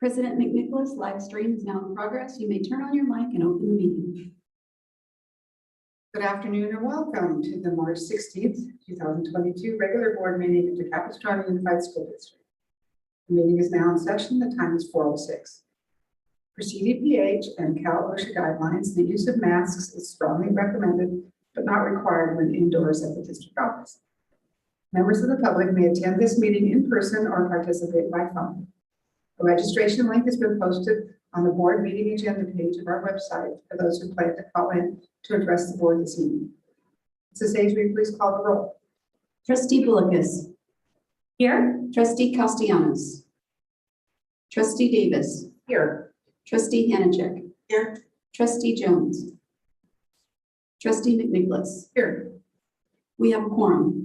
President McNicholas, live stream is now in progress. You may turn on your mic and open the meeting. Good afternoon and welcome to the March 16th, 2022 regular board meeting of the Capo Unified School District. The meeting is now in session. The time is 4:06. For CDPH and Cal OSHA guidelines, the use of masks is strongly recommended but not required when indoors at the district office. Members of the public may attend this meeting in person or participate by phone. A registration link has been posted on the board meeting agenda page of our website for those who plan to call in to address the board this evening. Mrs. Hayes, will you please call the roll? Trustee Bullicus. Here. Trustee Castellanos. Trustee Davis. Here. Trustee Hanachek. Here. Trustee Jones. Trustee McNicholas. Here. We have a quorum.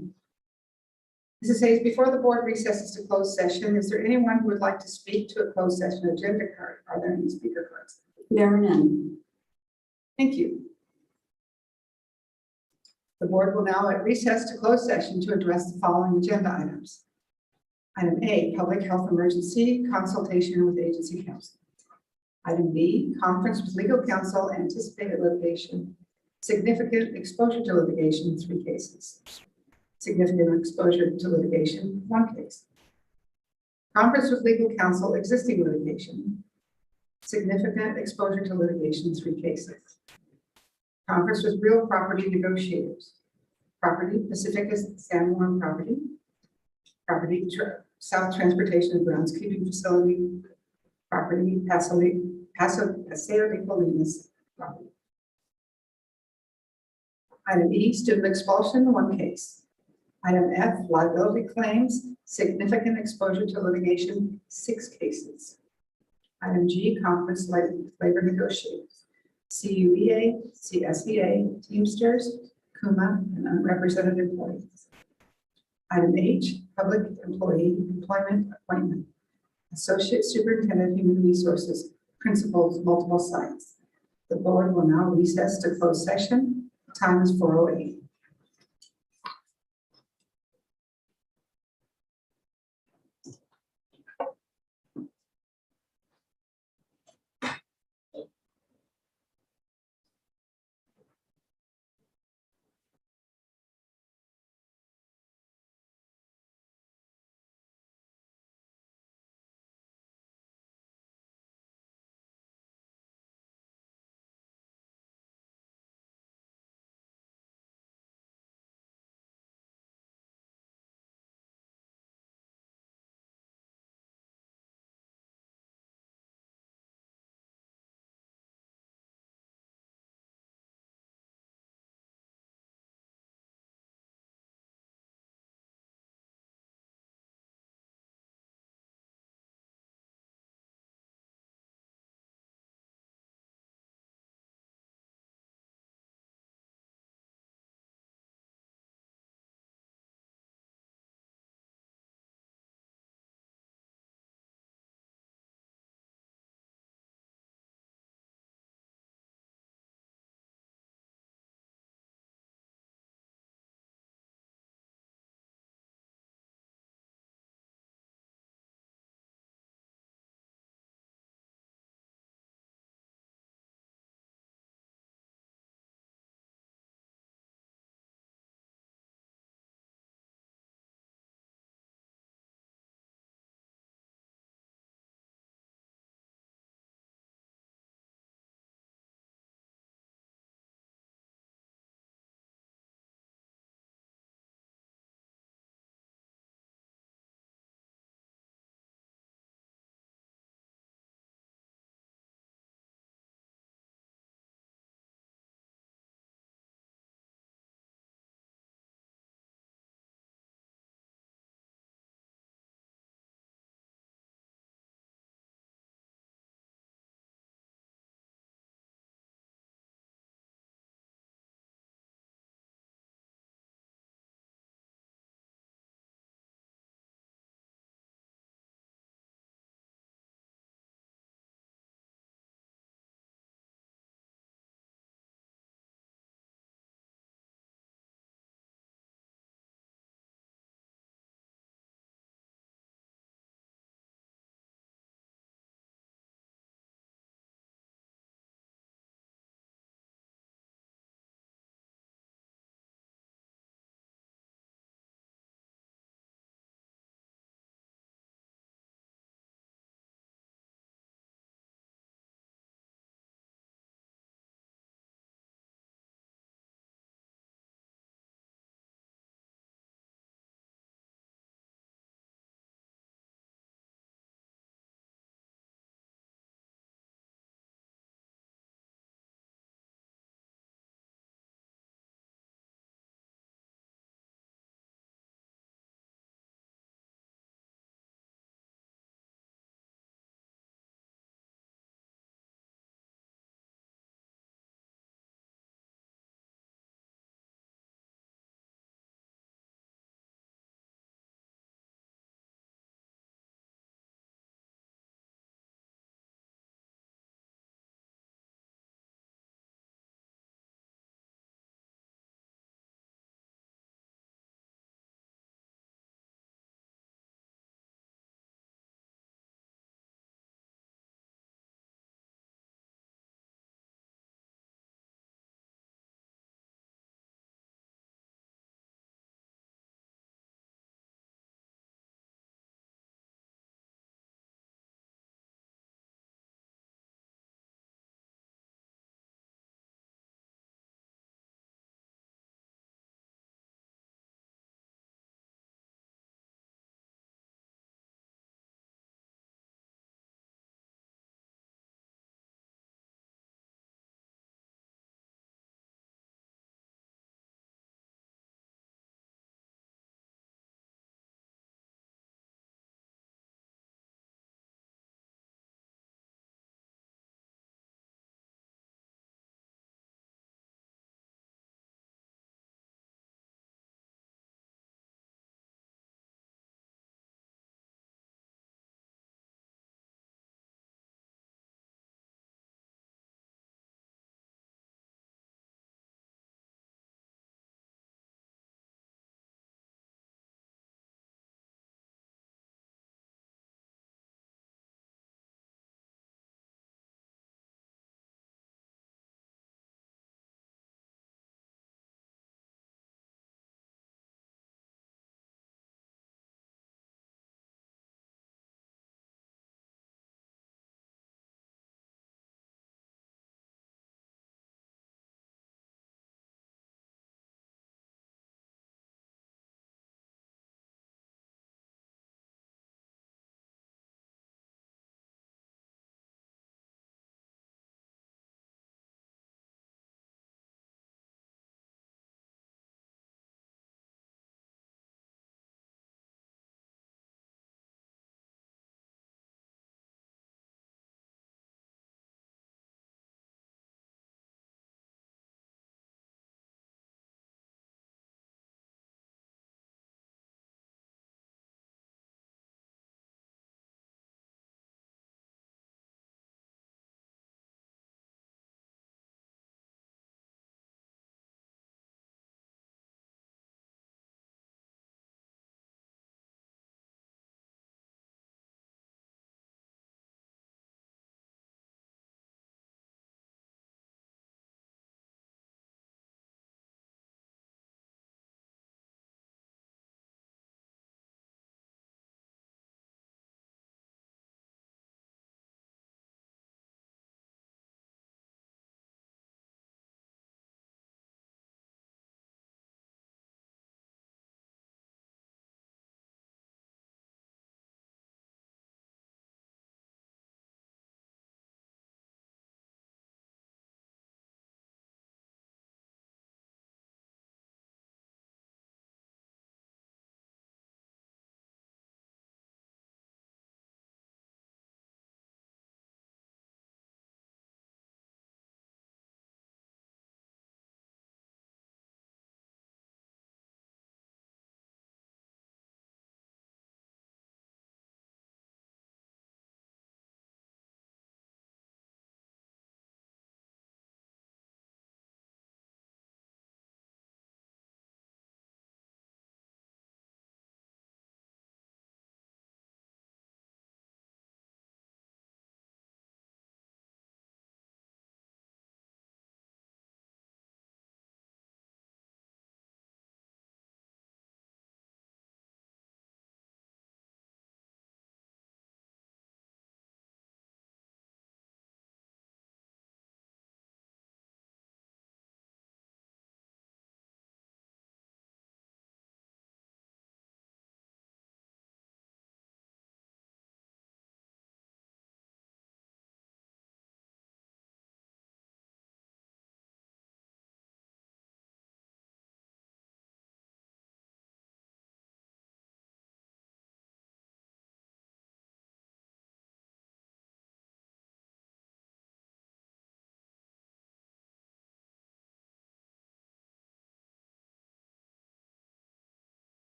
Mrs. Hayes, before the board recesses to closed session, is there anyone who would like to speak to a closed session agenda card? Are there any speaker cards? There are none. Thank you. The board will now recess to closed session to address the following agenda items. Item A, public health emergency, consultation with agency counsel. Item B, conference with legal counsel, anticipated litigation, significant exposure to litigation, 3 cases. Significant exposure to litigation, 1 case. Conference with legal counsel, existing litigation. Significant exposure to litigation, 3 cases. Conference with real property negotiators. Property, Pacific San Juan property. Property, South Transportation and Groundskeeping Facility. Property, Paseo de Colinas property. Item E, student expulsion, 1 case. Item F, liability claims, significant exposure to litigation, 6 cases. Item G, conference labor negotiators, CUEA, CSEA, Teamsters, CUMA, and unrepresented employees. Item H, public employee employment appointment, associate superintendent, human resources, principals, multiple sites. The board will now recess to closed session. Time is 4:08.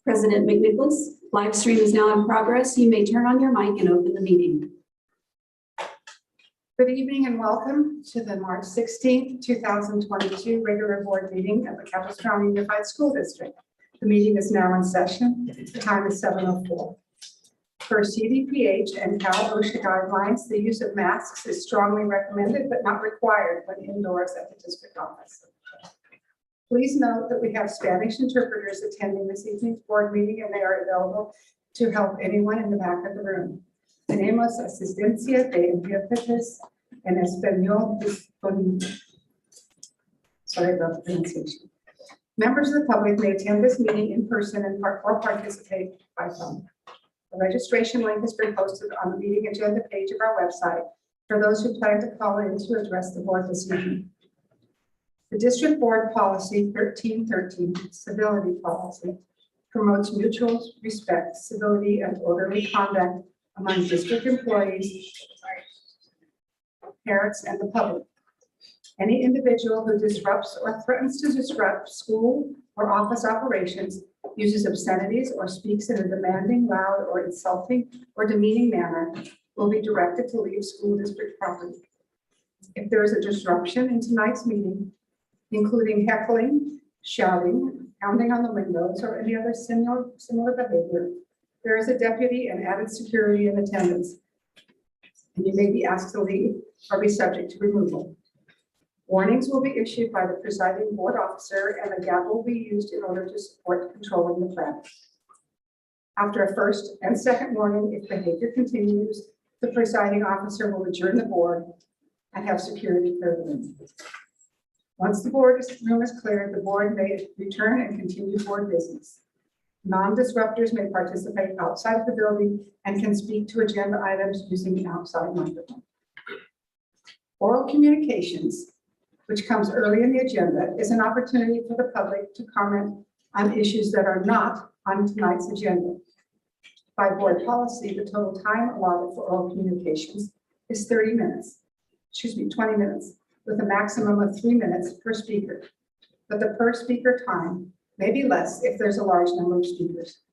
President McNicholas, live stream is now in progress. You may turn on your mic and open the meeting. Good evening and welcome to the March 16th, 2022 regular board meeting of the Capo County Unified School District. The meeting is now in session. The time is 7:04. Per CDPH and Cal OSHA guidelines, the use of masks is strongly recommended but not required when indoors at the district office. Please note that we have Spanish interpreters attending this evening's board meeting and they are available to help anyone in the back of the room. Tenemos asistencia de intérpretes en español disponible. Sorry about the pronunciation. Members of the public may attend this meeting in person and or participate by phone. The registration link has been posted on the meeting agenda page of our website for those who plan to call in to address the board this evening. The District Board Policy 1313, Civility Policy, promotes mutual respect, civility, and orderly conduct among district employees, parents, and the public. Any individual who disrupts or threatens to disrupt school or office operations, uses obscenities, or speaks in a demanding, loud, or insulting or demeaning manner will be directed to leave school district property. If there is a disruption in tonight's meeting, including heckling, shouting, pounding on the windows, or any other similar behavior, there is a deputy and added security in attendance, and you may be asked to leave or be subject to removal. Warnings will be issued by the presiding board officer, and a gavel will be used in order to support controlling the crowd. After a first and second warning, if behavior continues, the presiding officer will adjourn the board and have security clear the room. Once the room is cleared, the board may return and continue board business. Non-disruptors may participate outside of the building and can speak to agenda items using the outside microphone. Oral communications, which comes early in the agenda, is an opportunity for the public to comment on issues that are not on tonight's agenda. By board policy, the total time allotted for oral communications is 20 minutes, with a maximum of 3 minutes per speaker. But the per speaker time may be less if there's a large number of speakers.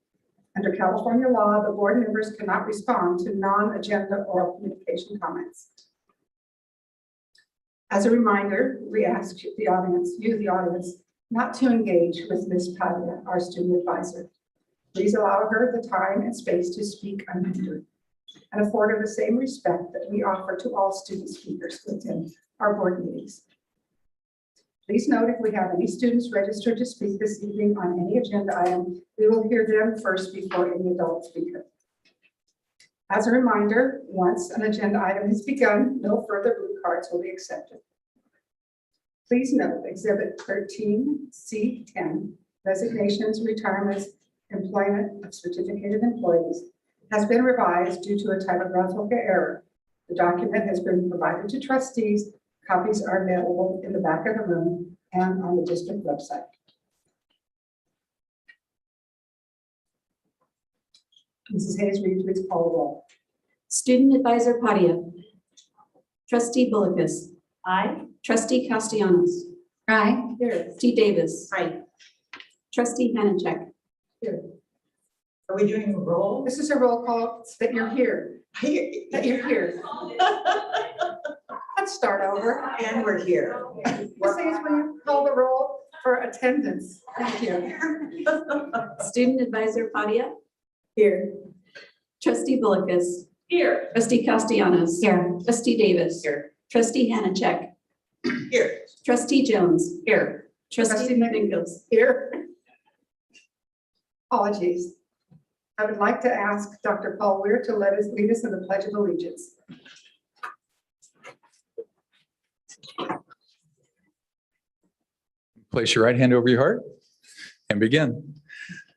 Under California law, the board members cannot respond to non-agenda oral communication comments. As a reminder, we ask the audience, not to engage with Ms. Padilla, our student advisor. Please allow her the time and space to speak unhindered and afford her the same respect that we offer to all student speakers who attend our board meetings. Please note if we have any students registered to speak this evening on any agenda item, we will hear them first before any adult speaker. As a reminder, once an agenda item has begun, no further blue cards will be accepted. Please note Exhibit 13C10, resignations, retirements, employment of certificated employees, has been revised due to a typographical error. The document has been provided to trustees. Copies are available in the back of the room and on the district website. Mrs. Hayes, will you please call the roll? Student Advisor Padilla. Trustee Bullicus. Aye. Trustee Castellanos. Aye. Here. Trustee Davis. Aye. Trustee Hanachek. Here. Are we doing a roll? This is a roll call that you're here. That you're here. Let's start over. And we're here. Ms. Hayes, will you call the roll for attendance? Thank you. Student Advisor Padilla. Here. Trustee Bullicus. Here. Trustee Castellanos. Here. Trustee Davis. Here. Trustee Hanachek. Here. Trustee Jones. Here. Trustee McNicholas. Here. Apologies. I would like to ask Dr. Paul Weir to lead us in the Pledge of Allegiance. Place your right hand over your heart and begin.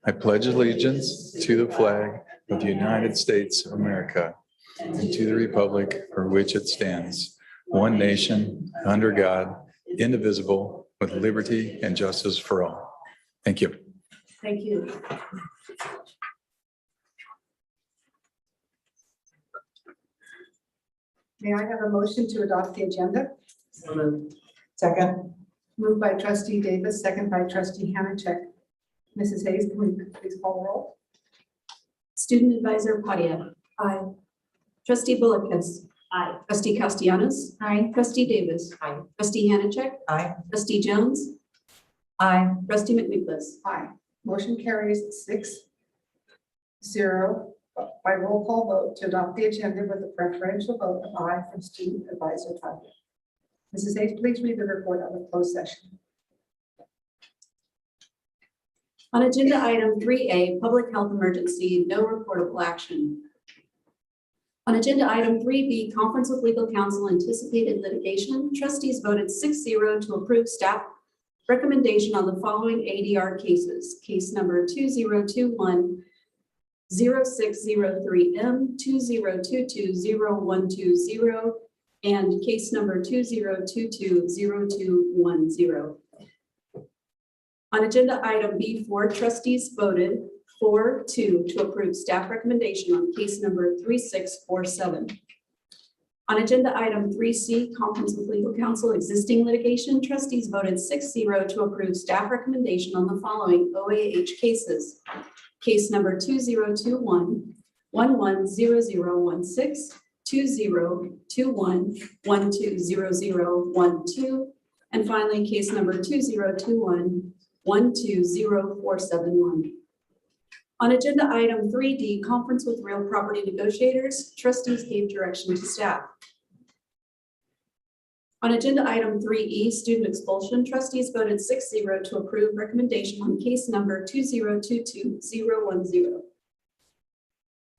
I pledge allegiance to the flag of the United States of America and to the republic for which it stands, one nation, under God, indivisible, with liberty and justice for all. Thank you. Thank you. May I have a motion to adopt the agenda? Second. Moved by Trustee Davis, second by Trustee Hanachek. Mrs. Hayes, can we please call the roll? Student Advisor Padia. Aye. Trustee Bullockis. Aye. Trustee Castellanos. Aye. Trustee Davis. Aye. Trustee Hanachek. Aye. Trustee Jones. Aye. Trustee McNicholas. Aye. Motion carries 6-0 by roll call vote to adopt the agenda with a preferential vote of aye from Student Advisor Padia. Mrs. Hayes, please read the report of the closed session. On agenda item 3A, public health emergency, no reportable action. On agenda item 3B, conference with legal counsel, anticipated litigation, trustees voted 6-0 to approve staff recommendation on the following ADR cases. Case number 2021-0603M, 2022-0120, and case number 2022-0210. On agenda item B4, trustees voted 4-2 to approve staff recommendation on case number 3647. On agenda item 3C, conference with legal counsel, existing litigation, trustees voted 6-0 to approve staff recommendation on the following OAH cases. Case number 2021-110016, 2021-120012, and finally, case number 2021-120471. On agenda item 3D, conference with real property negotiators, trustees gave direction to staff. On agenda item 3E, student expulsion, trustees voted 6-0 to approve recommendation on case number 2022-010.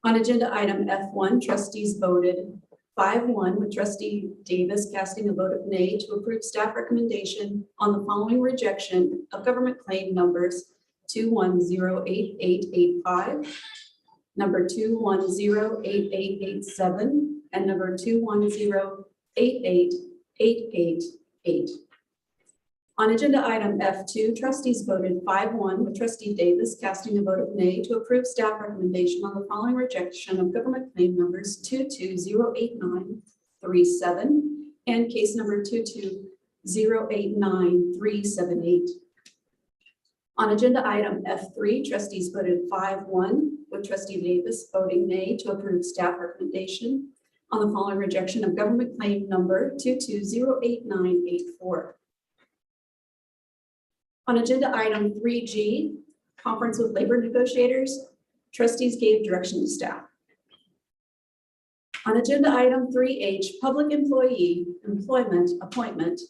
On agenda item F1, trustees voted 5-1 with trustee Davis casting a vote of nay to approve staff recommendation on the following rejection of government claim numbers 2108885, number 2108887, and number 2108888. On agenda item F2, trustees voted 5-1 with trustee Davis casting a vote of nay to approve staff recommendation on the following rejection of government claim numbers 2208937 and case number 2208938. On agenda item F3, trustees voted 5-1 with trustee Davis voting nay to approve staff recommendation on the following rejection of government claim number 2208984. On agenda item 3G, conference with labor negotiators, trustees gave direction to staff. On agenda item 3H, public employee employment appointment,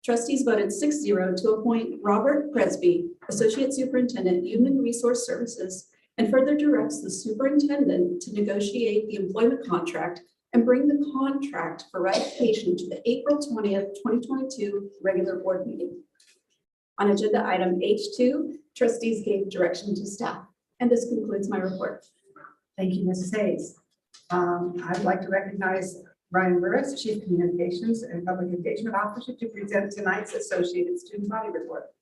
trustees voted 6-0 to appoint Robert Presby, Associate Superintendent, Human Resource Services, and further directs the superintendent to negotiate the employment contract and bring the contract for ratification to the April 20th, 2022 regular board meeting. On agenda item H2, trustees gave direction to staff. And this concludes my report. Thank you, Mrs. Hayes. I'd like to recognize Brian Burris, Chief Communications and Public Engagement Officer, to present tonight's Associated Student Body Report.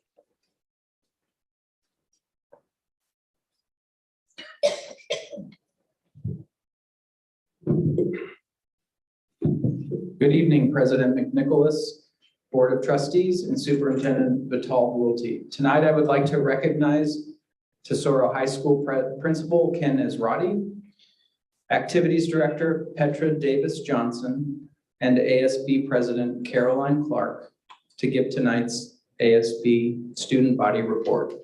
Good evening, President McNicholas, Board of Trustees, and Superintendent Vital-Wilty. Tonight, I would like to recognize Tesoro High School Principal Ken Ezrati, Activities Director Petra Davis Johnson, and ASB President Caroline Clark to give tonight's ASB Student Body Report.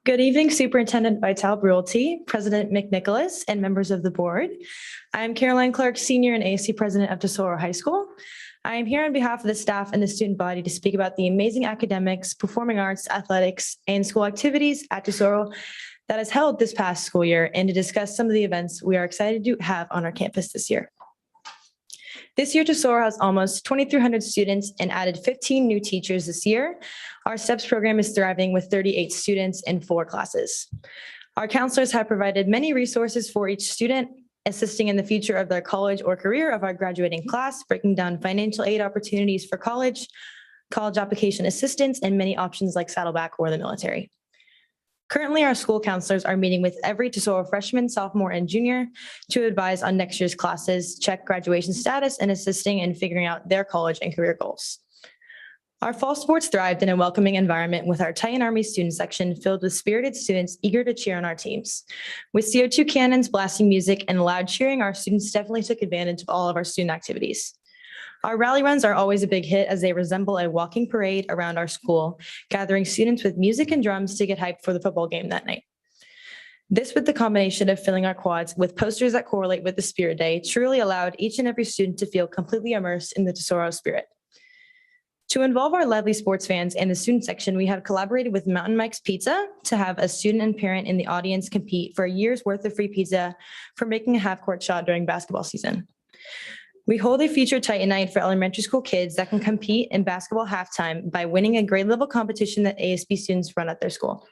Good evening, Superintendent Vital-Wilty, President McNicholas, and members of the board. I'm Caroline Clark, Senior and ASC President of Tesoro High School. I am here on behalf of the staff and the student body to speak about the amazing academics, performing arts, athletics, and school activities at Tesoro that is held this past school year, and to discuss some of the events we are excited to have on our campus this year. This year, Tesoro has almost 2,300 students and added 15 new teachers this year. Our STEPS program is thriving with 38 students in 4 classes. Our counselors have provided many resources for each student, assisting in the future of their college or career of our graduating class, breaking down financial aid opportunities for college application assistance, and many options like Saddleback or the military. Currently, our school counselors are meeting with every Tesoro freshman, sophomore, and junior to advise on next year's classes, check graduation status, and assisting in figuring out their college and career goals. Our fall sports thrived in a welcoming environment with our Titan Army student section filled with spirited students eager to cheer on our teams. With CO2 cannons, blasting music, and loud cheering, our students definitely took advantage of all of our student activities. Our rally runs are always a big hit as they resemble a walking parade around our school, gathering students with music and drums to get hyped for the football game that night. This, with the combination of filling our quads with posters that correlate with the Spirit Day, truly allowed each and every student to feel completely immersed in the Tesoro spirit. To involve our lively sports fans and the student section, we have collaborated with Mountain Mike's Pizza to have a student and parent in the audience compete for a year's worth of free pizza for making a half-court shot during basketball season. We hold a featured Titan night for elementary school kids that can compete in basketball halftime by winning a grade level competition that ASB students run at their school.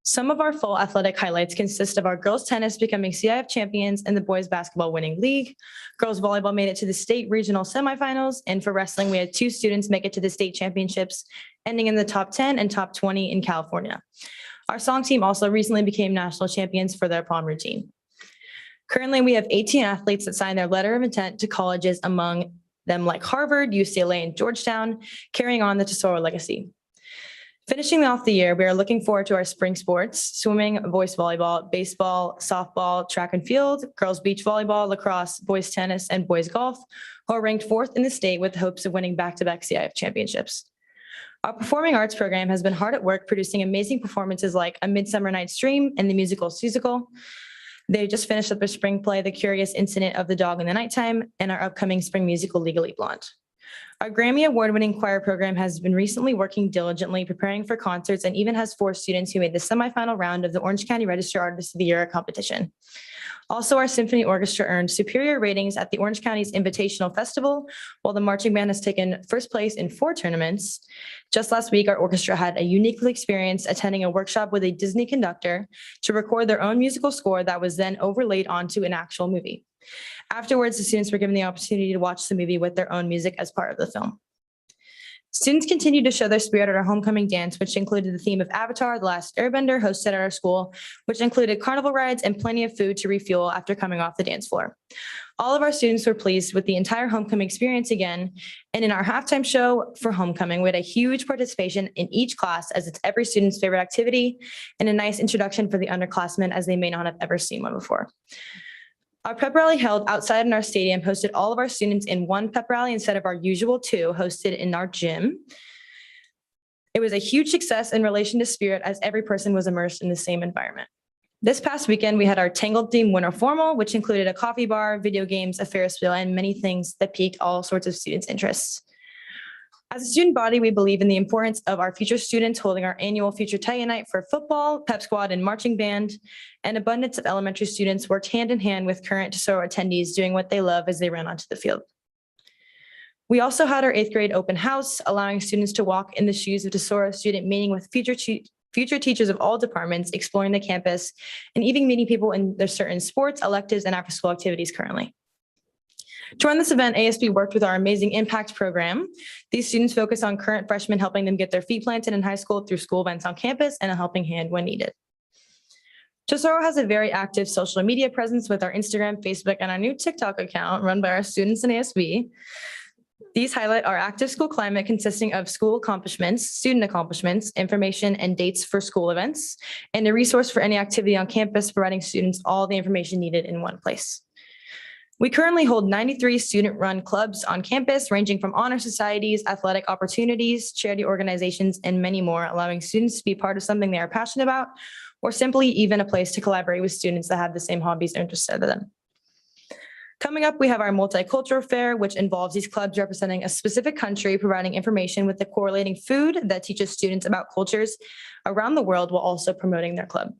Some of our fall athletic highlights consist of our girls tennis becoming CIF champions and the boys basketball winning league. Girls volleyball made it to the state regional semifinals, and for wrestling, we had 2 students make it to the state championships, ending in the top 10 and top 20 in California. Our song team also recently became national champions for their prom routine. Currently, we have 18 athletes that signed their letter of intent to colleges, among them like Harvard, UCLA, and Georgetown, carrying on the Tesoro legacy. Finishing off the year, we are looking forward to our spring sports: swimming, boys volleyball, baseball, softball, track and field, girls beach volleyball, lacrosse, boys tennis, and boys golf, who are ranked 4th in the state with hopes of winning back-to-back CIF championships. Our performing arts program has been hard at work producing amazing performances like A Midsummer Night's Dream and the musical Seussical. They just finished up a spring play, The Curious Incident of the Dog in the Nighttime, and our upcoming spring musical, Legally Blonde. Our Grammy Award-winning choir program has been recently working diligently, preparing for concerts, and even has 4 students who made the semifinal round of the Orange County Register Artist of the Year competition. Also, our symphony orchestra earned superior ratings at the Orange County's Invitational Festival, while the marching band has taken first place in 4 tournaments. Just last week, our orchestra had a unique experience attending a workshop with a Disney conductor to record their own musical score that was then overlaid onto an actual movie. Afterwards, the students were given the opportunity to watch the movie with their own music as part of the film. Students continued to show their spirit at our homecoming dance, which included the theme of Avatar: The Last Airbender, hosted at our school, which included carnival rides and plenty of food to refuel after coming off the dance floor. All of our students were pleased with the entire homecoming experience again, and in our halftime show for homecoming, we had a huge participation in each class, as it's every student's favorite activity, and a nice introduction for the underclassmen as they may not have ever seen one before. Our pep rally held outside in our stadium hosted all of our students in one pep rally instead of our usual 2 hosted in our gym. It was a huge success in relation to spirit, as every person was immersed in the same environment. This past weekend, we had our Tangled theme winter formal, which included a coffee bar, video games, a Ferris wheel, and many things that piqued all sorts of students' interests. As a student body, we believe in the importance of our future students holding our annual Future Titan Night for football, pep squad, and marching band. An abundance of elementary students worked hand in hand with current Tesoro attendees doing what they love as they ran onto the field. We also had our 8th grade open house, allowing students to walk in the shoes of Tesoro student, meeting with future teachers of all departments, exploring the campus, and even meeting people in their certain sports, electives, and after-school activities currently. To run this event, ASB worked with our amazing Impact program. These students focus on current freshmen, helping them get their feet planted in high school through school events on campus and a helping hand when needed. Tesoro has a very active social media presence with our Instagram, Facebook, and our new TikTok account run by our students in ASB. These highlight our active school climate consisting of school accomplishments, student accomplishments, information, and dates for school events, and a resource for any activity on campus, providing students all the information needed in one place. We currently hold 93 student-run clubs on campus, ranging from honor societies, athletic opportunities, charity organizations, and many more, allowing students to be part of something they are passionate about, or simply even a place to collaborate with students that have the same hobbies or interests as them. Coming up, we have our multicultural fair, which involves these clubs representing a specific country, providing information with the correlating food that teaches students about cultures around the world while also promoting their club.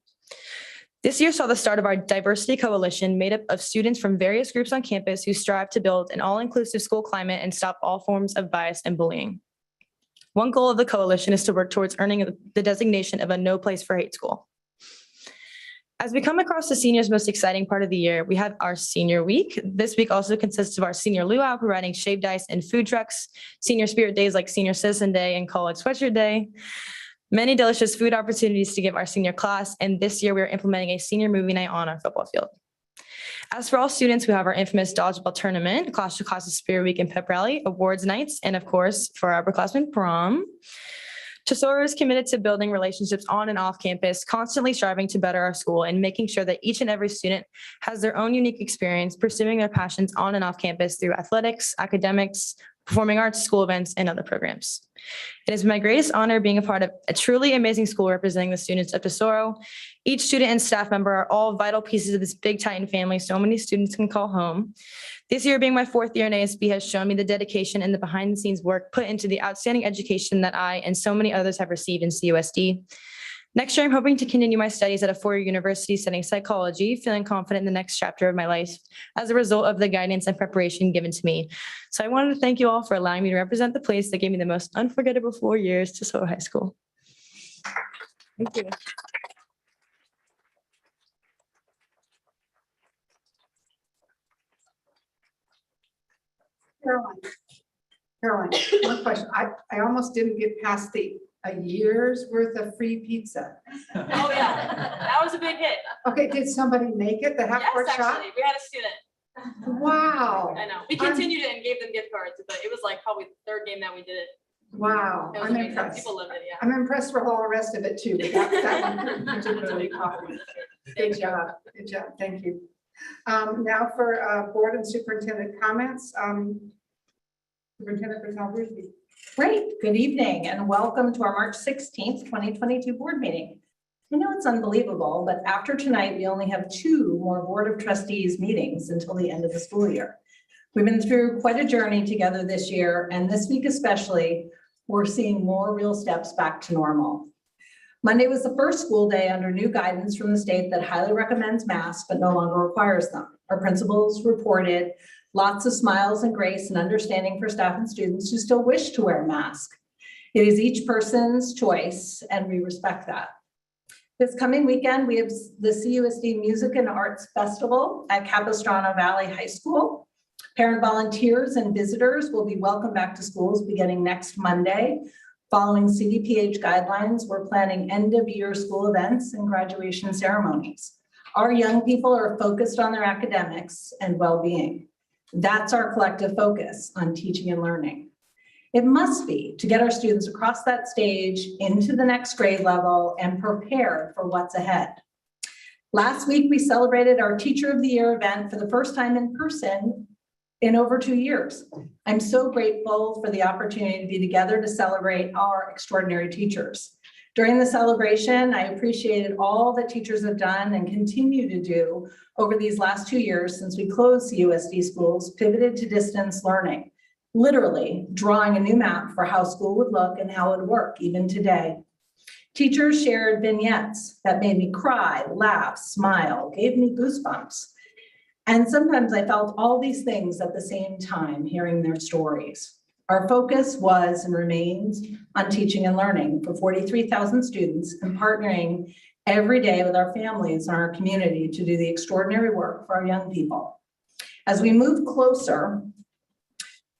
This year saw the start of our diversity coalition, made up of students from various groups on campus who strive to build an all-inclusive school climate and stop all forms of bias and bullying. One goal of the coalition is to work towards earning the designation of a no place for hate school. As we come across the seniors' most exciting part of the year, we have our senior week. This week also consists of our senior luau, providing shaved ice and food trucks, senior spirit days like Senior Citizen Day and College Sweatshirt Day. many delicious food opportunities to give our senior class, and this year we are implementing a senior movie night on our football field. As for all students, we have our infamous dodgeball tournament, class-to-class spirit week and pep rally, awards nights, and of course, for our upperclassmen, prom. Tesoro is committed to building relationships on and off campus, constantly striving to better our school and making sure that each and every student has their own unique experience pursuing their passions on and off campus through athletics, academics, performing arts, school events, and other programs. It is my greatest honor being a part of a truly amazing school representing the students of Tesoro. Each student and staff member are all vital pieces of this big Titan family so many students can call home. This year being my 4th year in ASB has shown me the dedication and the behind the scenes work put into the outstanding education that I and so many others have received in CUSD. Next year, I'm hoping to continue my studies at a 4-year university studying psychology, feeling confident in the next chapter of my life as a result of the guidance and preparation given to me. So I wanted to thank you all for allowing me to represent the place that gave me the most unforgettable 4 years, Tesoro High School. Thank you. Caroline, one question. I almost didn't get past a year's worth of free pizza. Oh, yeah, that was a big hit. Okay, did somebody make it, the half-court Yes, shot? actually, we had a student. Wow, I know. We continued it and gave them gift cards, but it was like probably the 3rd game that we did it. wow, It was I'm amazing. impressed. People loved it, yeah. I'm impressed with all the rest of it too, but that one particularly caught me. Good job, thank you. Now for board and superintendent comments. Superintendent Bertalli. Great, good evening and welcome to our March 16th, 2022 board meeting. I know it's unbelievable, but after tonight, we only have 2 more Board of Trustees meetings until the end of the school year. We've been through quite a journey together this year, and this week especially, we're seeing more real steps back to normal. Monday was the first school day under new guidance from the state that highly recommends masks, but no longer requires them. Our principals reported lots of smiles and grace and understanding for staff and students who still wish to wear a mask. It is each person's choice, and we respect that. This coming weekend, we have the CUSD Music and Arts Festival at Capistrano Valley High School. Parent volunteers and visitors will be welcome back to schools beginning next Monday. Following CDPH guidelines, we're planning end-of-year school events and graduation ceremonies. Our young people are focused on their academics and well-being. That's our collective focus on teaching and learning. It must be to get our students across that stage into the next grade level and prepared for what's ahead. Last week, we celebrated our Teacher of the Year event for the first time in person in over 2 years. I'm so grateful for the opportunity to be together to celebrate our extraordinary teachers. During the celebration, I appreciated all that teachers have done and continue to do over these last 2 years since we closed CUSD schools, pivoted to distance learning, literally drawing a new map for how school would look and how it would work even today. Teachers shared vignettes that made me cry, laugh, smile, gave me goosebumps. And sometimes I felt all these things at the same time, hearing their stories. Our focus was and remains on teaching and learning for 43,000 students and partnering every day with our families and our community to do the extraordinary work for our young people. As we move closer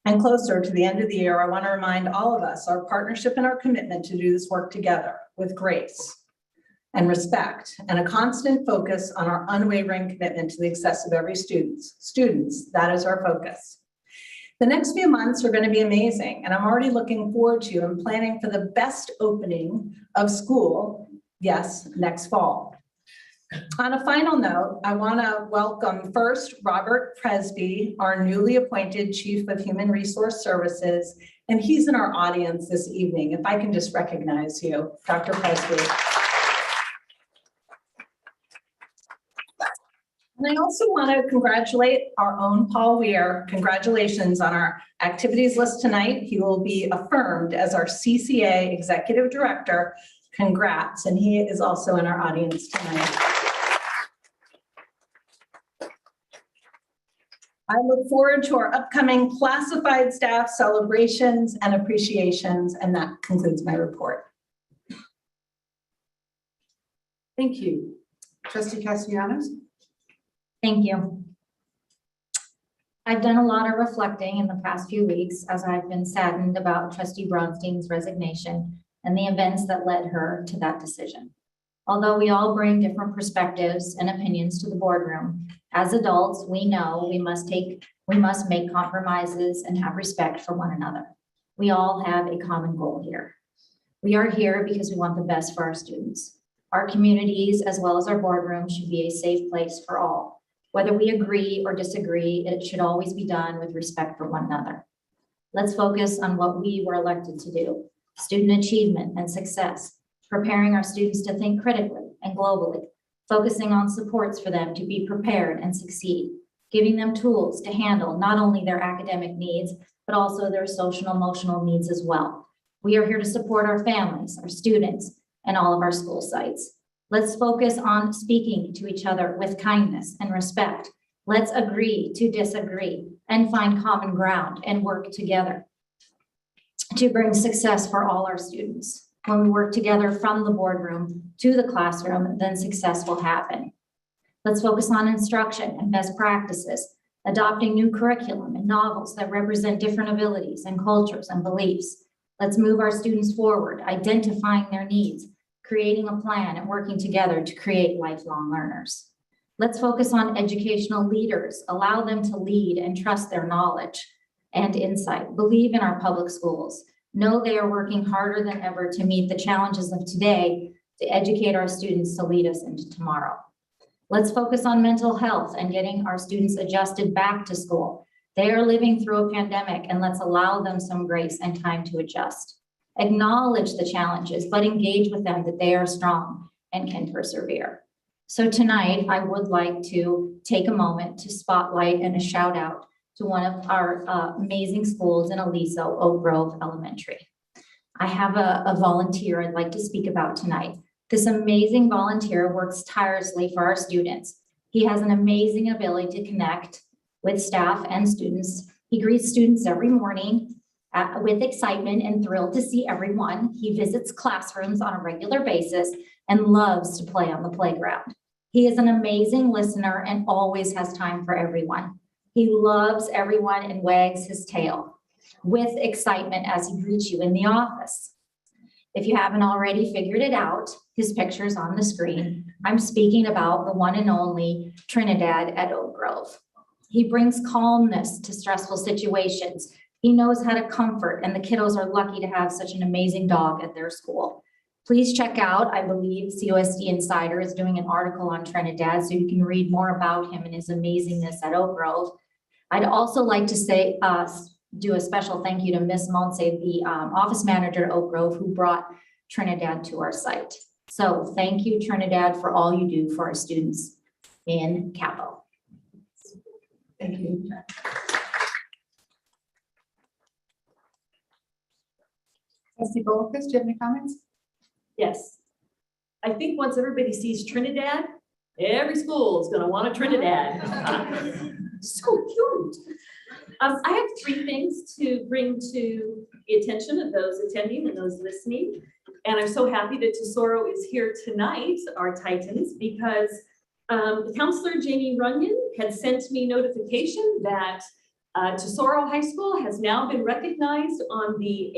and closer to the end of the year, I want to remind all of us our partnership and our commitment to do this work together with grace and respect and a constant focus on our unwavering commitment to the success of every student. Students, that is our focus. The next few months are going to be amazing, and I'm already looking forward to and planning for the best opening of school, yes, next fall. On a final note, I want to welcome first Robert Presby, our newly appointed Chief of Human Resource Services, and he's in our audience this evening. If I can just recognize you, Dr. Presby. And I also want to congratulate our own Paul Weir. Congratulations on our activities list tonight. He will be affirmed as our CCA Executive Director. Congrats, and he is also in our audience tonight. I look forward to our upcoming classified staff celebrations and appreciations, and that concludes my report. Thank you. Trustee Castellanos? Thank you. I've done a lot of reflecting in the past few weeks as I've been saddened about Trustee Bronstein's resignation and the events that led her to that decision. Although we all bring different perspectives and opinions to the boardroom, as adults, we know we must make compromises and have respect for one another. We all have a common goal here. We are here because we want the best for our students. Our communities, as well as our boardroom, should be a safe place for all. Whether we agree or disagree, it should always be done with respect for one another. Let's focus on what we were elected to do: student achievement and success, preparing our students to think critically and globally, focusing on supports for them to be prepared and succeed, giving them tools to handle not only their academic needs, but also their social and emotional needs as well. We are here to support our families, our students, and all of our school sites. Let's focus on speaking to each other with kindness and respect. Let's agree to disagree and find common ground and work together to bring success for all our students. When we work together from the boardroom to the classroom, then success will happen. Let's focus on instruction and best practices, adopting new curriculum and novels that represent different abilities and cultures and beliefs. Let's move our students forward, identifying their needs, creating a plan, and working together to create lifelong learners. Let's focus on educational leaders, allow them to lead and trust their knowledge and insight. Believe in our public schools. Know they are working harder than ever to meet the challenges of today, to educate our students to lead us into tomorrow. Let's focus on mental health and getting our students adjusted back to school. They are living through a pandemic, and let's allow them some grace and time to adjust. Acknowledge the challenges, but engage with them that they are strong and can persevere. So tonight, I would like to take a moment to spotlight and a shout out to one of our amazing schools in Aliso, Oak Grove Elementary. I have a volunteer I'd like to speak about tonight. This amazing volunteer works tirelessly for our students. He has an amazing ability to connect with staff and students. He greets students every morning with excitement and thrilled to see everyone. He visits classrooms on a regular basis and loves to play on the playground. He is an amazing listener and always has time for everyone. He loves everyone and wags his tail with excitement as he greets you in the office. If you haven't already figured it out, his picture's on the screen. I'm speaking about the one and only Trinidad at Oak Grove. He brings calmness to stressful situations. He knows how to comfort, and the kiddos are lucky to have such an amazing dog at their school. Please check out, I believe USD Insider is doing an article on Trinidad, so you can read more about him and his amazingness at Oak Grove. I'd also like to say, do a special thank you to Miss Montse, the office manager at Oak Grove, who brought Trinidad to our site. So thank you, Trinidad, for all you do for our students in Capo. Thank you. Trustee Bolfus, do you have any comments? Yes. I think once everybody sees Trinidad, every school is going to want a Trinidad. So cute. I have 3 things to bring to the attention of those attending and those listening. And I'm so happy that Tesoro is here tonight, our Titans, because Counselor Jamie Runyon had sent me notification that Tesoro High School has now been recognized on the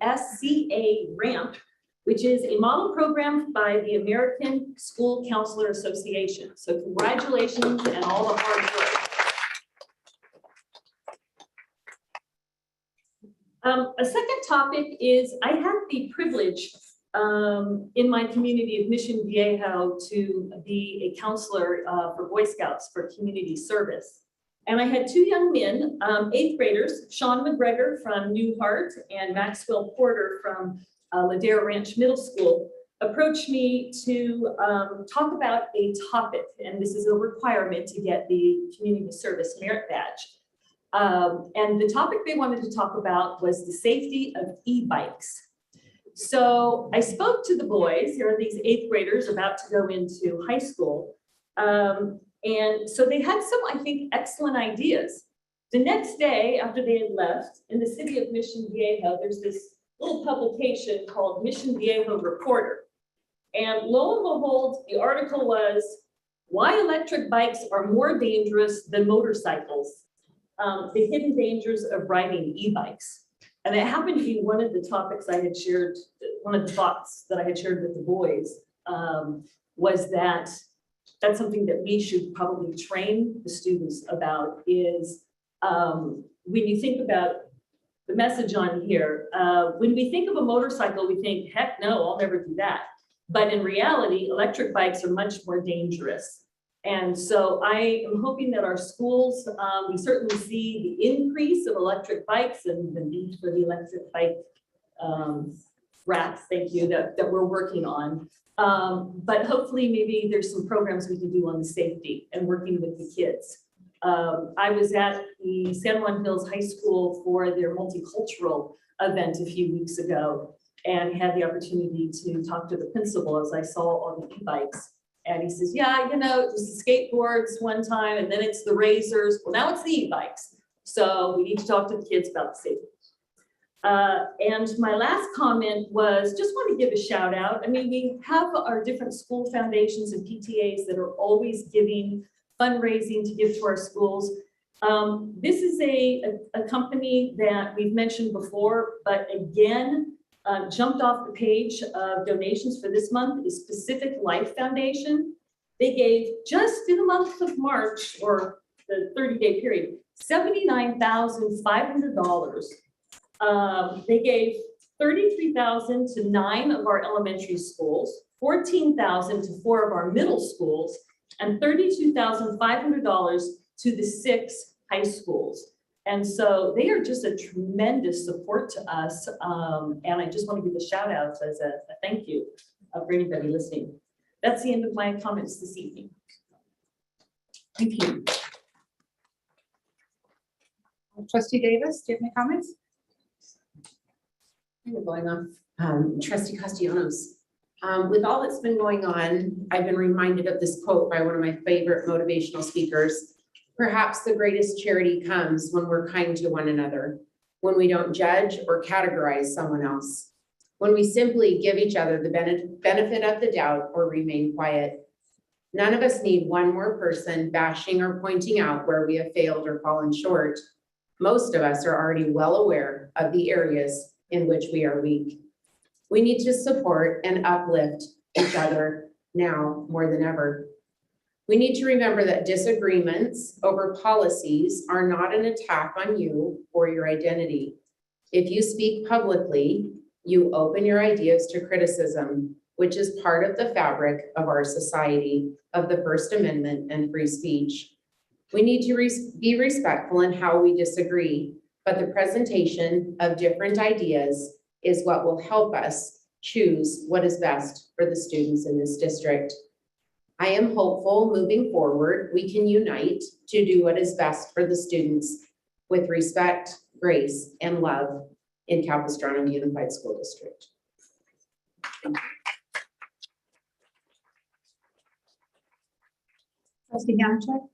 ASCA ramp, which is a model program by the American School Counselor Association. So congratulations and all the hard work. A second topic is I had the privilege in my community of Mission Viejo to be a counselor for Boy Scouts for community service. And I had 2 young men, 8th graders, Sean McGregor from Newhart and Maxwell Porter from Ladera Ranch Middle School, approached me to talk about a topic, and this is a requirement to get the community service merit badge. And the topic they wanted to talk about was the safety of e-bikes. So I spoke to the boys, there are these 8th graders about to go into high school. And so they had some, I think, excellent ideas. The next day after they had left, in the city of Mission Viejo, there's this little publication called Mission Viejo Reporter. And lo and behold, the article was, why electric bikes are more dangerous than motorcycles, the hidden dangers of riding e-bikes. And it happened to be one of the topics I had shared, one of the thoughts that I had shared with the boys was that that's something that we should probably train the students about is when you think about the message on here, when we think of a motorcycle, we think, heck no, I'll never do that. But in reality, electric bikes are much more dangerous. And so I am hoping that our schools, we certainly see the increase of electric bikes and the need for the electric bike racks, thank you, that we're working on. But hopefully maybe there's some programs we can do on the safety and working with the kids. I was at the San Juan Hills High School for their multicultural event a few weeks ago and had the opportunity to talk to the principal as I saw all the e-bikes. And he says, yeah, you know, it was the skateboards one time and then it's the razors. Well, now it's the e-bikes. So we need to talk to the kids about the safety. And my last comment was just want to give a shout out. I mean, we have our different school foundations and PTAs that are always giving fundraising to give to our schools. This is a company that we've mentioned before, but again, jumped off the page of donations for this month is Pacific Life Foundation. They gave just in the month of March or the 30-day period, $79,500. They gave $33,000 to 9 of our elementary schools, $14,000 to 4 of our middle schools, and $32,500 to the 6 high schools. And so they are just a tremendous support to us. And I just want to give a shout out as a thank you for anybody listening. That's the end of my comments this evening. Thank you. Trustee Davis, do you have any comments? We're going off Trustee Castellanos. With all that's been going on, I've been reminded of this quote by one of my favorite motivational speakers. Perhaps the greatest charity comes when we're kind to one another, when we don't judge or categorize someone else, when we simply give each other the benefit of the doubt or remain quiet. None of us need one more person bashing or pointing out where we have failed or fallen short. Most of us are already well aware of the areas in which we are weak. We need to support and uplift each other now more than ever. We need to remember that disagreements over policies are not an attack on you or your identity. If you speak publicly, you open your ideas to criticism, which is part of the fabric of our society, of the First Amendment and free speech. We need to be respectful in how we disagree, but the presentation of different ideas is what will help us choose what is best for the students in this district. I am hopeful moving forward, we can unite to do what is best for the students with respect, grace, and love in Capistrano Unified School District. Trustee Hanchek?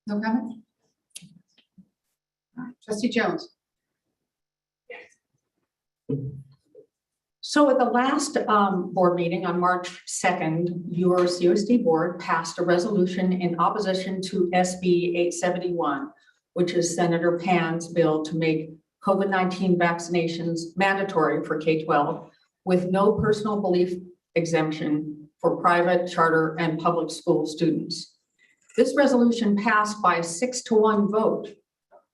No comment? All right, Trustee Jones? So at the last board meeting on March 2nd, your CUSD board passed a resolution in opposition to SB 871, which is Senator Pan's bill to make COVID-19 vaccinations mandatory for K-12 with no personal belief exemption for private, charter, and public school students. This resolution passed by a 6-to-1 vote,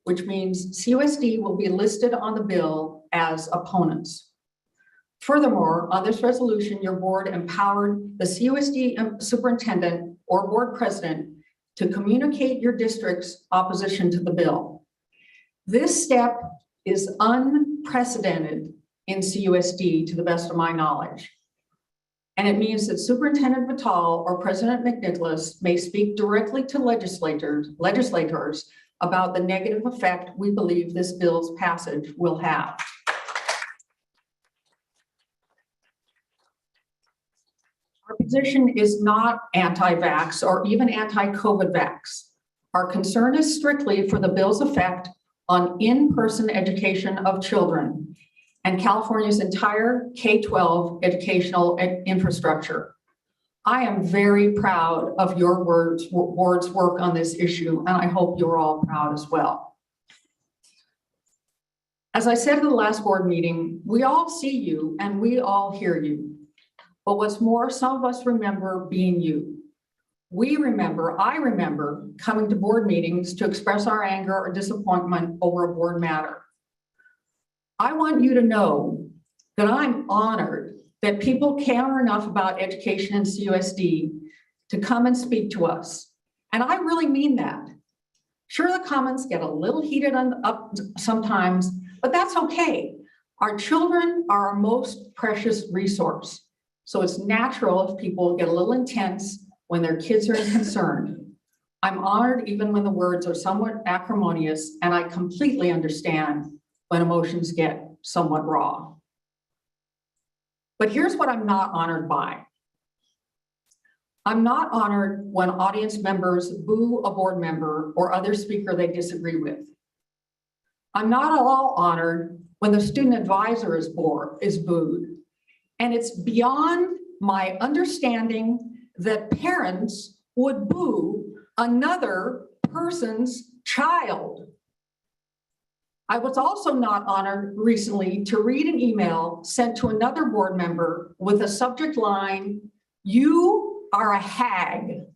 which means CUSD will be listed on the bill as opponents. Furthermore, on this resolution, your board empowered the CUSD superintendent or board president to communicate your district's opposition to the bill. This step is unprecedented in CUSD to the best of my knowledge. And it means that Superintendent Vital or President McNicholas may speak directly to legislators about the negative effect we believe this bill's passage will have. Our position is not anti-vax or even anti-COVID vax. Our concern is strictly for the bill's effect on in-person education of children and California's entire K-12 educational infrastructure. I am very proud of your board's work on this issue, and I hope you're all proud as well. As I said in the last board meeting, we all see you and we all hear you. But what's more, some of us remember being you. I remember coming to board meetings to express our anger or disappointment over a board matter. I want you to know that I'm honored that people care enough about education in CUSD to come and speak to us. And I really mean that. Sure, the comments get a little heated up sometimes, but that's okay. Our children are our most precious resource. So it's natural if people get a little intense when their kids are concerned. I'm honored even when the words are somewhat acrimonious, and I completely understand when emotions get somewhat raw. But here's what I'm not honored by. I'm not honored when audience members boo a board member or other speaker they disagree with. I'm not at all honored when the student advisor is booed. And it's beyond my understanding that parents would boo another person's child. I was also not honored recently to read an email sent to another board member with a subject line, "You are a hag."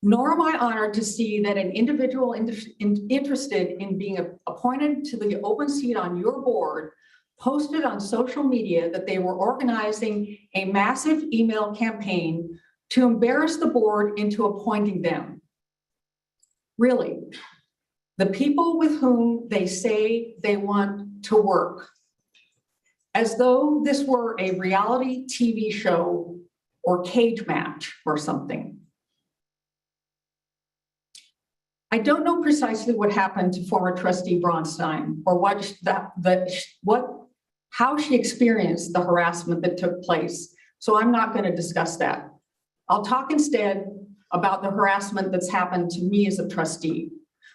Nor am I honored to see that an individual interested in being appointed to the open seat on your board posted on social media that they were organizing a massive email campaign to embarrass the board into appointing them. Really, the people with whom they say they want to work, as though this were a reality TV show or cage match or something. I don't know precisely what happened to former trustee Braunstein or how she experienced the harassment that took place. So I'm not going to discuss that. I'll talk instead about the harassment that's happened to me as a trustee.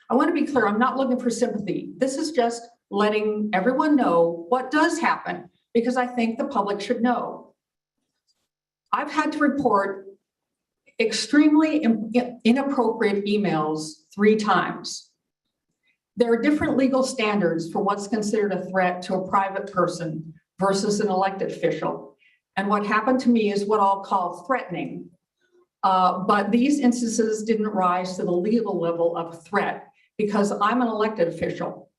I want to be clear, I'm not looking for sympathy. This is just letting everyone know what does happen, because I think the public should know. I've had to report extremely inappropriate emails 3 times. There are different legal standards for what's considered a threat to a private person versus an elected official. And what happened to me is what I'll call threatening. But these instances didn't rise to the legal level of threat because I'm an elected official.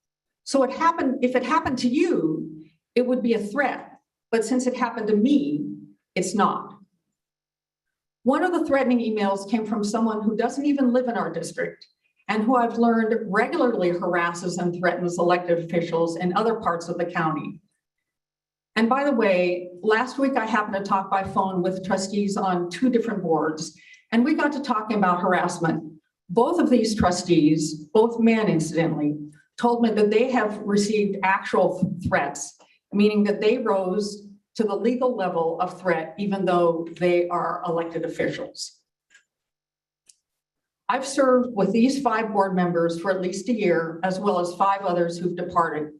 So if it happened to you, it would be a threat. But since it happened to me, it's not. One of the threatening emails came from someone who doesn't even live in our district and who I've learned regularly harasses and threatens elected officials in other parts of the county. And by the way, last week I happened to talk by phone with trustees on 2 different boards, and we got to talking about harassment. Both of these trustees, both men incidentally, told me that they have received actual threats, meaning that they rose to the legal level of threat, even though they are elected officials. I've served with these 5 board members for at least a year, as well as 5 others who've departed.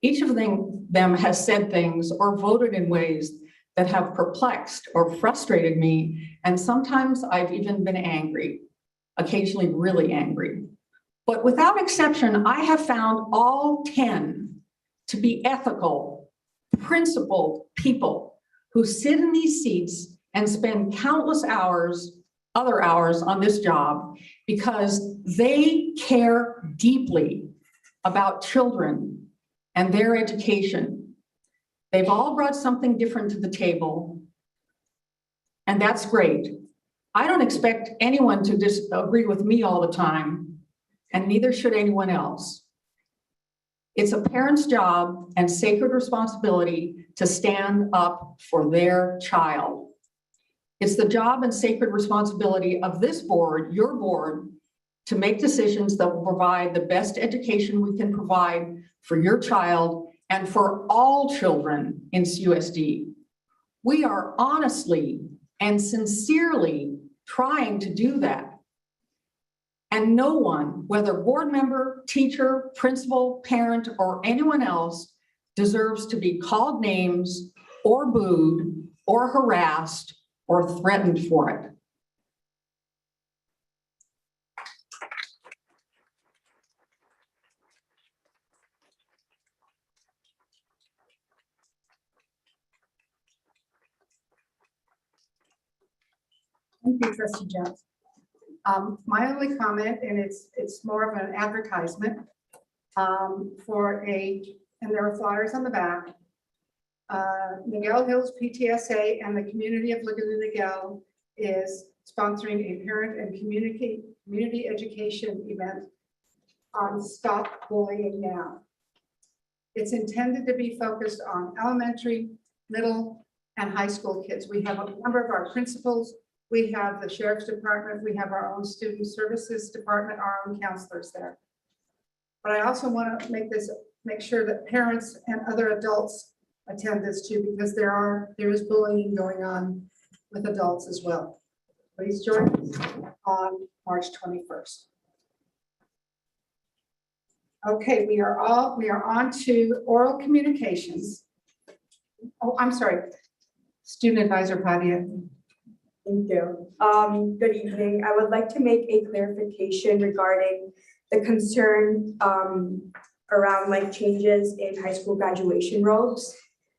Each of them has said things or voted in ways that have perplexed or frustrated me, and sometimes I've even been angry, occasionally really angry. But without exception, I have found all 10 to be ethical, principled people who sit in these seats and spend countless other hours on this job because they care deeply about children and their education. They've all brought something different to the table, and that's great. I don't expect anyone to disagree with me all the time, and neither should anyone else. It's a parent's job and sacred responsibility to stand up for their child. It's the job and sacred responsibility of this board, your board, to make decisions that will provide the best education we can provide for your child and for all children in CUSD. We are honestly and sincerely trying to do that. And no one, whether board member, teacher, principal, parent, or anyone else, deserves to be called names or booed or harassed or threatened for it. Thank you, Trustee Jones. My only comment, and it's more of an advertisement and there are flyers on the back. Miguel Hills PTSA and the community of Laguna Niguel is sponsoring a parent and community education event on Stop Bullying Now. It's intended to be focused on elementary, middle, and high school kids. We have a number of our principals, we have the sheriff's department, we have our own student services department, our own counselors there. But I also want to make sure that parents and other adults attend this too, because there is bullying going on with adults as well. Please join us on March 21st. Okay, we are on to oral communications. Oh, I'm sorry. Student Advisor Padia. Thank you. Good evening. I would like to make a clarification regarding the concern around like changes in high school graduation robes.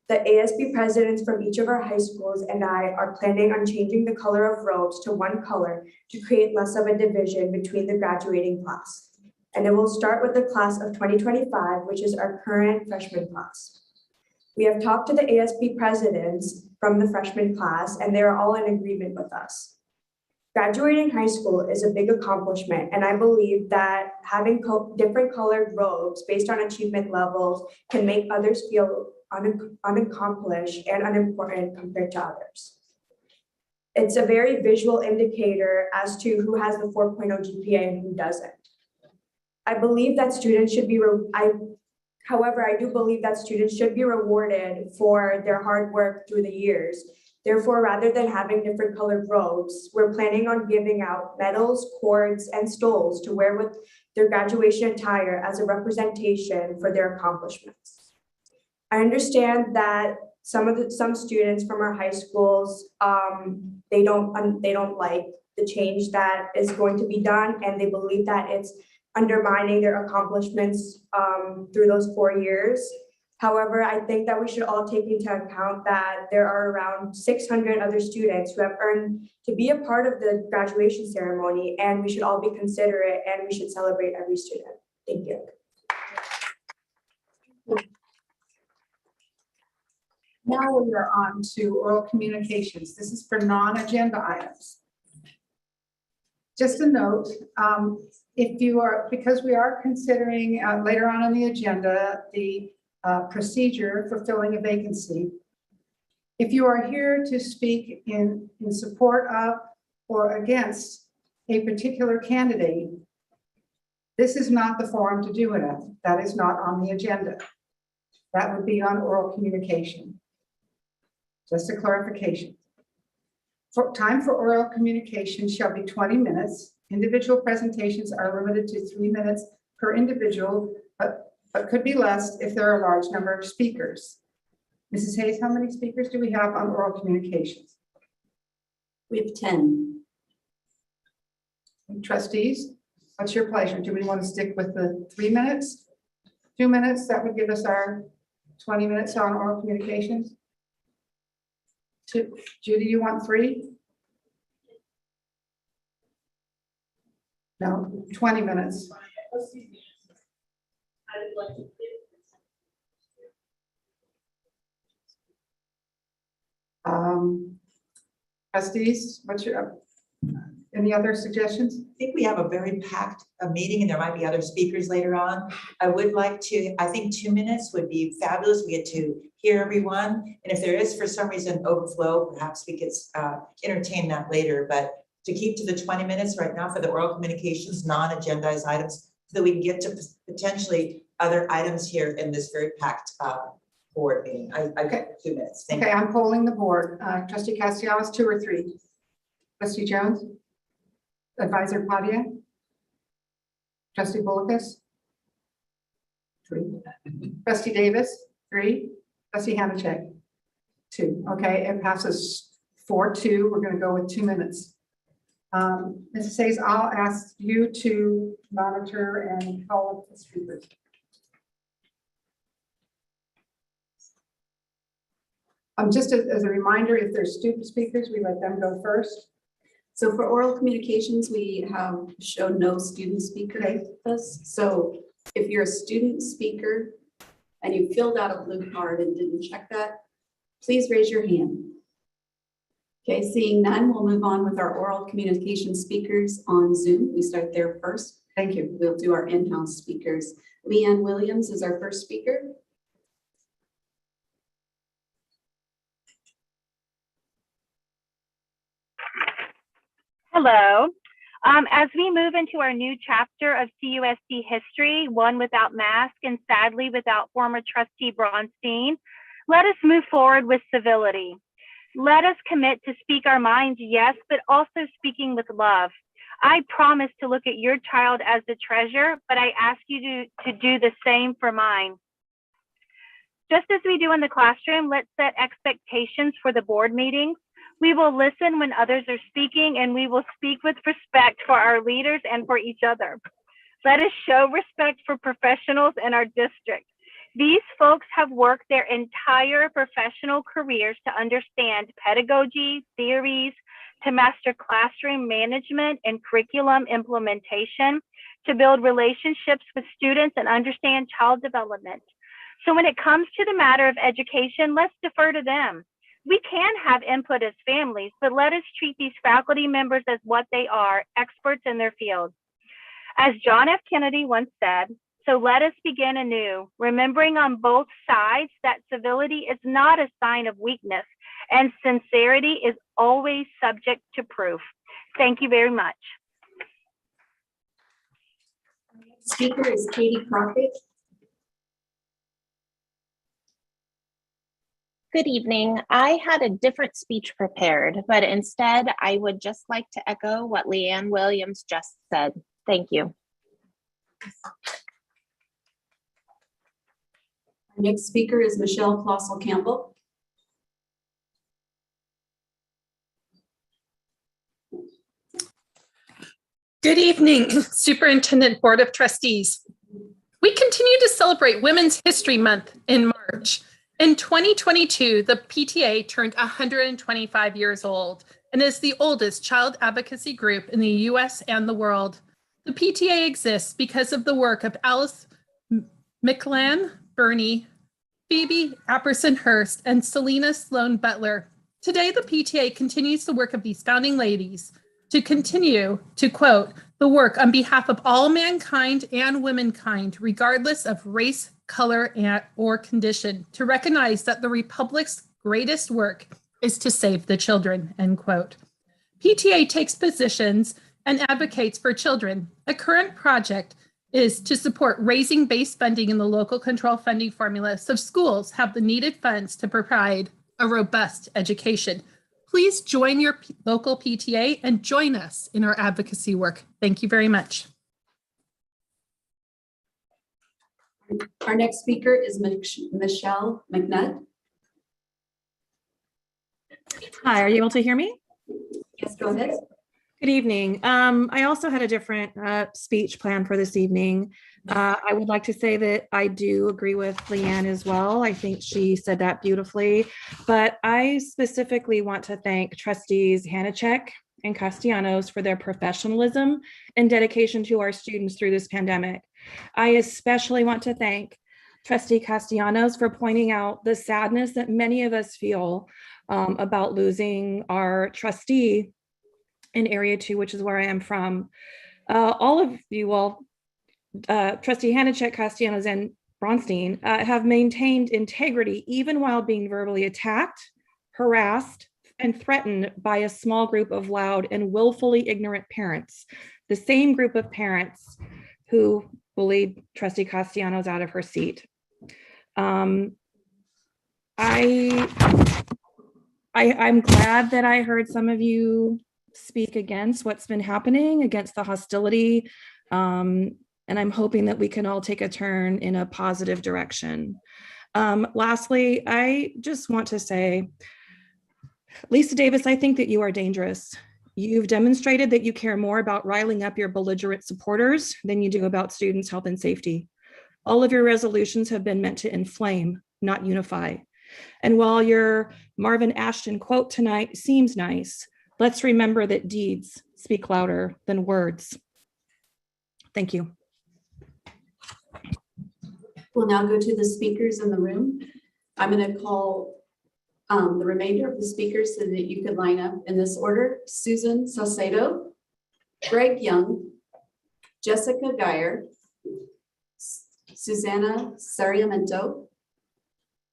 The ASB presidents from each of our high schools and I are planning on changing the color of robes to one color to create less of a division between the graduating class. And it will start with the class of 2025, which is our current freshman class. We have talked to the ASB presidents from the freshman class, and they're all in agreement with us. Graduating high school is a big accomplishment, and I believe that having different colored robes based on achievement levels can make others feel unaccomplished and unimportant compared to others. It's a very visual indicator as to who has the 4.0 GPA and who doesn't. I believe that students should be, however, I do believe that students should be rewarded for their hard work through the years. Therefore, rather than having different colored robes, we're planning on giving out medals, cords, and stoles to wear with their graduation attire as a representation for their accomplishments. I understand that some students from our high schools, they don't like the change that is going to be done, and they believe that it's undermining their accomplishments through those 4 years. However, I think that we should all take into account that there are around 600 other students who have earned to be a part of the graduation ceremony, and we should all be considerate and we should celebrate every student. Thank you. Now we are on to oral communications. This is for non-agenda items. Just a note, because we are considering later on in the agenda, the procedure for filling a vacancy. If you are here to speak in support of or against a particular candidate, this is not the forum to do it at. That is not on the agenda. That would be on oral communication. Just a clarification. Time for oral communication shall be 20 minutes. Individual presentations are limited to 3 minutes per individual, but could be less if there are a large number of speakers. Mrs. Hayes, how many speakers do we have on oral communications? We have 10. Trustees, what's your pleasure? Do we want to stick with the 3 minutes? 2 minutes, that would give us our 20 minutes on oral communications. Judy, you want 3? No, 20 minutes. Trustees, what's your, any other suggestions? I think we have a very packed meeting and there might be other speakers later on. I would like to, I think 2 minutes would be fabulous. We get to hear everyone. And if there is for some reason overflow, perhaps we could entertain that later. But to keep to the 20 minutes right now for the oral communications, non-agendized items, so that we can get to potentially other items here in this very packed board meeting. I've got 2 minutes. Thank you. Okay, I'm polling the board. Trustee Castellanos, 2 or 3? Trustee Jones? Advisor Padia? Trustee Boulicus? 3. Trustee Davis? 3. Trustee Hamachek? 2. Okay, it passes 4-2. We're going to go with 2 minutes. Mrs. Hayes, I'll ask you to monitor and call up the speakers. Just as a reminder, if there's student speakers, we let them go first. So for oral communications, we have shown no student speaker with us. So if you're a student speaker and you filled out a blue card and didn't check that, please raise your hand. Okay, seeing none, we'll move on with our oral communication speakers on Zoom. We start there first. Thank you. We'll do our in-house speakers. Leanne Williams is our first speaker. Hello. As we move into our new chapter of CUSD history, one without mask and sadly without former trustee Bronstein, let us move forward with civility. Let us commit to speak our minds, yes, but also speaking with love. I promise to look at your child as a treasure, but I ask you to do the same for mine. Just as we do in the classroom, let's set expectations for the board meetings. We will listen when others are speaking, and we will speak with respect for our leaders and for each other. Let us show respect for professionals in our district. These folks have worked their entire professional careers to understand pedagogy, theories, to master classroom management and curriculum implementation, to build relationships with students and understand child development. So when it comes to the matter of education, let's defer to them. We can have input as families, but let us treat these faculty members as what they are, experts in their field. As John F. Kennedy once said, so let us begin anew, remembering on both sides that civility is not a sign of weakness and sincerity is always subject to proof. Thank you very much. Speaker is Katie Crockett. Good evening. I had a different speech prepared, but instead I would just like to echo what Leanne Williams just said. Thank you. Our next speaker is Michelle Colossal Campbell. Good evening, Superintendent, Board of Trustees. We continue to celebrate Women's History Month in March. In 2022, the PTA turned 125 years old and is the oldest child advocacy group in the US and the world. The PTA exists because of the work of Alice McLan Burney, Phoebe Apperson-Hurst, and Selena Sloan Butler. Today, the PTA continues the work of these founding ladies to continue to, quote, the work on behalf of all mankind and womankind, regardless of race, color, or condition, to recognize that the Republic's greatest work is to save the children, end quote. PTA takes positions and advocates for children. A current project is to support raising base funding in the local control funding formula so schools have the needed funds to provide a robust education. Please join your local PTA and join us in our advocacy work. Thank you very much. Our next speaker is Michelle McNutt. Hi, are you able to hear me? Yes, go ahead. Good evening. I also had a different speech planned for this evening. I would like to say that I do agree with Leanne as well. I think she said that beautifully, but I specifically want to thank trustees Hanachek and Castellanos for their professionalism and dedication to our students through this pandemic. I especially want to thank Trustee Castellanos for pointing out the sadness that many of us feel about losing our trustee in Area 2, which is where I am from. All of you, Trustee Hanachek, Castellanos, and Bronstein have maintained integrity even while being verbally attacked, harassed, and threatened by a small group of loud and willfully ignorant parents, the same group of parents who bullied Trustee Castellanos out of her seat. I'm glad that I heard some of you speak against what's been happening, against the hostility, and I'm hoping that we can all take a turn in a positive direction. Lastly, I just want to say, Lisa Davis, I think that you are dangerous. You've demonstrated that you care more about riling up your belligerent supporters than you do about students' health and safety. All of your resolutions have been meant to inflame, not unify. And while your Marvin Ashton quote tonight seems nice, Let's remember that deeds speak louder than words. Thank you. We'll now go to the speakers in the room. I'm going to call the remainder of the speakers so that you could line up in this order. Susan Saucedo, Greg Young, Jessica Geyer, Susanna Sariamento,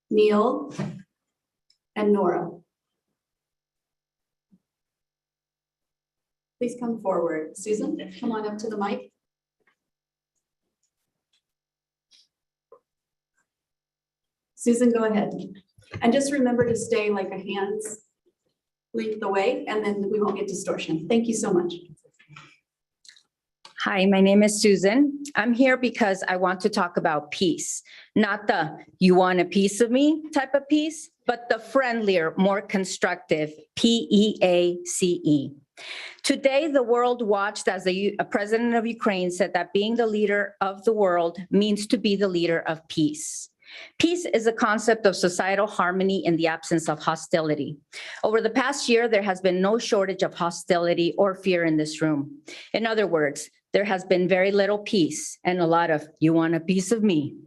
Neil, and Nora. Please come forward. Susan, come on up to the mic. Susan, go ahead. And just remember to stay like a hand's length away, and then we won't get distortion. Thank you so much. Hi, my name is Susan. I'm here because I want to talk about peace, not the "you want a piece of me" type of peace, but the friendlier, more constructive PEACE. Today, the world watched as the president of Ukraine said that being the leader of the world means to be the leader of peace. Peace is a concept of societal harmony in the absence of hostility. Over the past year, there has been no shortage of hostility or fear in this room. In other words, there has been very little peace and a lot of "you want a piece of me."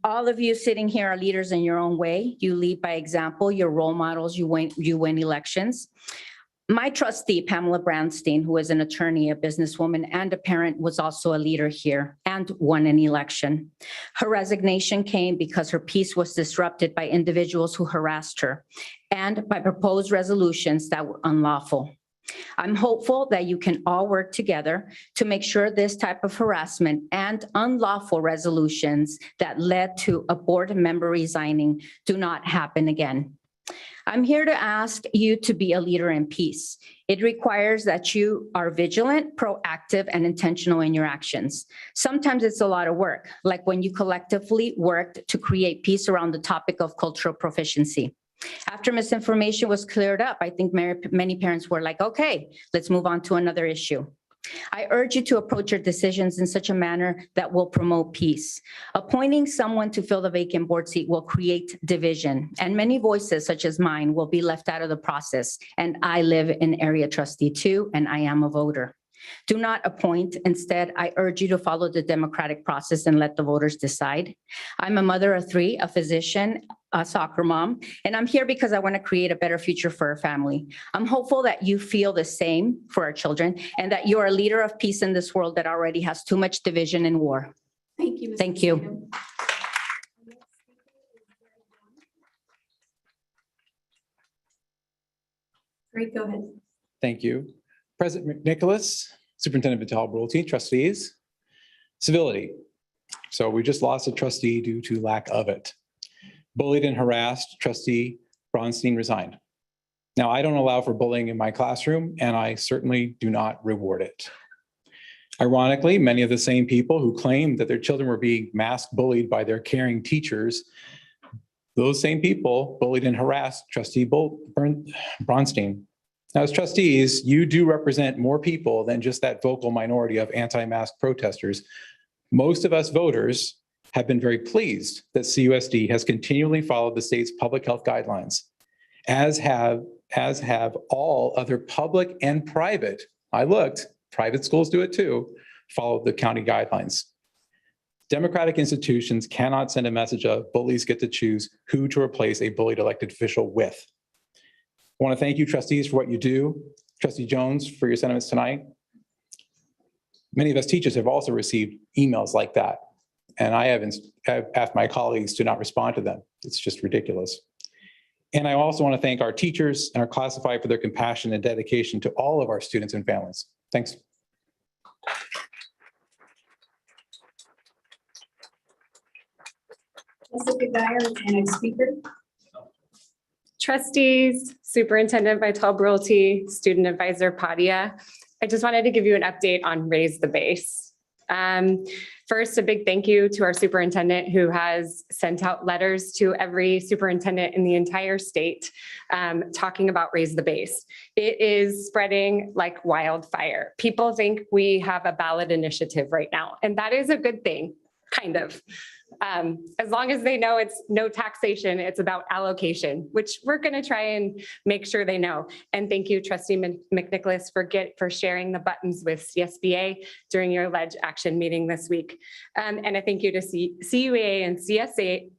All of you sitting here are leaders in your own way. You lead by example, you're role models, you win elections. My trustee, Pamela Brownstein, who is an attorney, a businesswoman, and a parent, was also a leader here and won an election. Her resignation came because her peace was disrupted by individuals who harassed her and by proposed resolutions that were unlawful. I'm hopeful that you can all work together to make sure this type of harassment and unlawful resolutions that led to a board member resigning do not happen again. I'm here to ask you to be a leader in peace. It requires that you are vigilant, proactive, and intentional in your actions. Sometimes it's a lot of work, like when you collectively worked to create peace around the topic of cultural proficiency. After misinformation was cleared up, I think many parents were like, okay, let's move on to another issue. I urge you to approach your decisions in such a manner that will promote peace. Appointing someone to fill the vacant board seat will create division, and many voices such as mine will be left out of the process. And I live in area trustee too, and I am a voter. Do not appoint. Instead, I urge you to follow the democratic process and let the voters decide. I'm a mother of three, a physician, a soccer mom, and I'm here because I want to create a better future for our family. I'm hopeful that you feel the same for our children and that you're a leader of peace in this world that already has too much division and war. Thank you, Ms. Thank you. Great, go ahead. Thank you. President McNicholas, Superintendent Vital Brulte, trustees. Civility. So we just lost a trustee due to lack of it. Bullied and harassed, Trustee Bronstein resigned. Now, I don't allow for bullying in my classroom, and I certainly do not reward it. Ironically, many of the same people who claimed that their children were being mass bullied by their caring teachers, those same people bullied and harassed Trustee Bronstein. Now, as trustees, you do represent more people than just that vocal minority of anti-mask protesters. Most of us voters have been very pleased that CUSD has continually followed the state's public health guidelines, as have all other public and private, I looked, private schools do it too, follow the county guidelines. Democratic institutions cannot send a message of bullies get to choose who to replace a bullied elected official with. I want to thank you, trustees, for what you do. Trustee Jones, for your sentiments tonight. Many of us teachers have also received emails like that, and I have asked my colleagues to not respond to them. It's just ridiculous. And I also want to thank our teachers and our classified for their compassion and dedication to all of our students and families. Thanks. Jessica Geyer is the next speaker. Trustees, Superintendent Vital Brulte, Student Advisor Padia. I just wanted to give you an update on Raise the Base. First, a big thank you to our superintendent who has sent out letters to every superintendent in the entire state talking about Raise the Base. It is spreading like wildfire. People think we have a ballot initiative right now, and that is a good thing. kind of. As long as they know it's no taxation, it's about allocation, which we're going to try and make sure they know. And thank you, Trustee McNicholas, for sharing the buttons with CSBA during your ledge action meeting this week. And a thank you to CUA and SEA,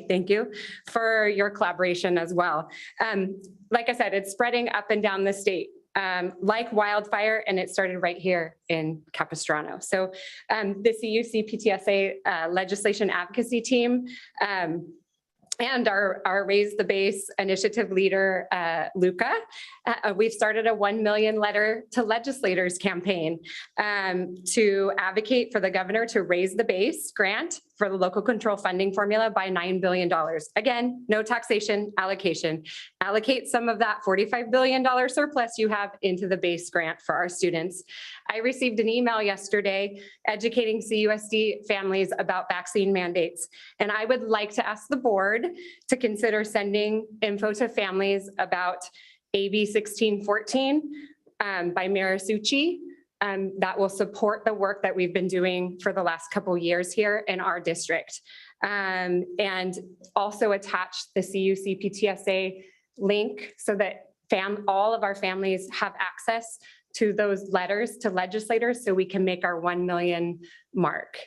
thank you, for your collaboration as well. Like I said, it's spreading up and down the state. Like wildfire, and it started right here in Capistrano. So the CUC PTSA legislation advocacy team and our Raise the Base initiative leader, Luca, we've started a 1 million letter to legislators campaign to advocate for the governor to raise the base grant for the local control funding formula by $9 billion. Again, no taxation allocation. Allocate some of that $45 billion surplus you have into the base grant for our students. I received an email yesterday educating CUSD families about vaccine mandates. And I would like to ask the board to consider sending info to families about AB 1614 by Marisucci. That will support the work that we've been doing for the last couple of years here in our district. And also attach the CUC PTSA link so that all of our families have access to those letters to legislators so we can make our 1 million mark.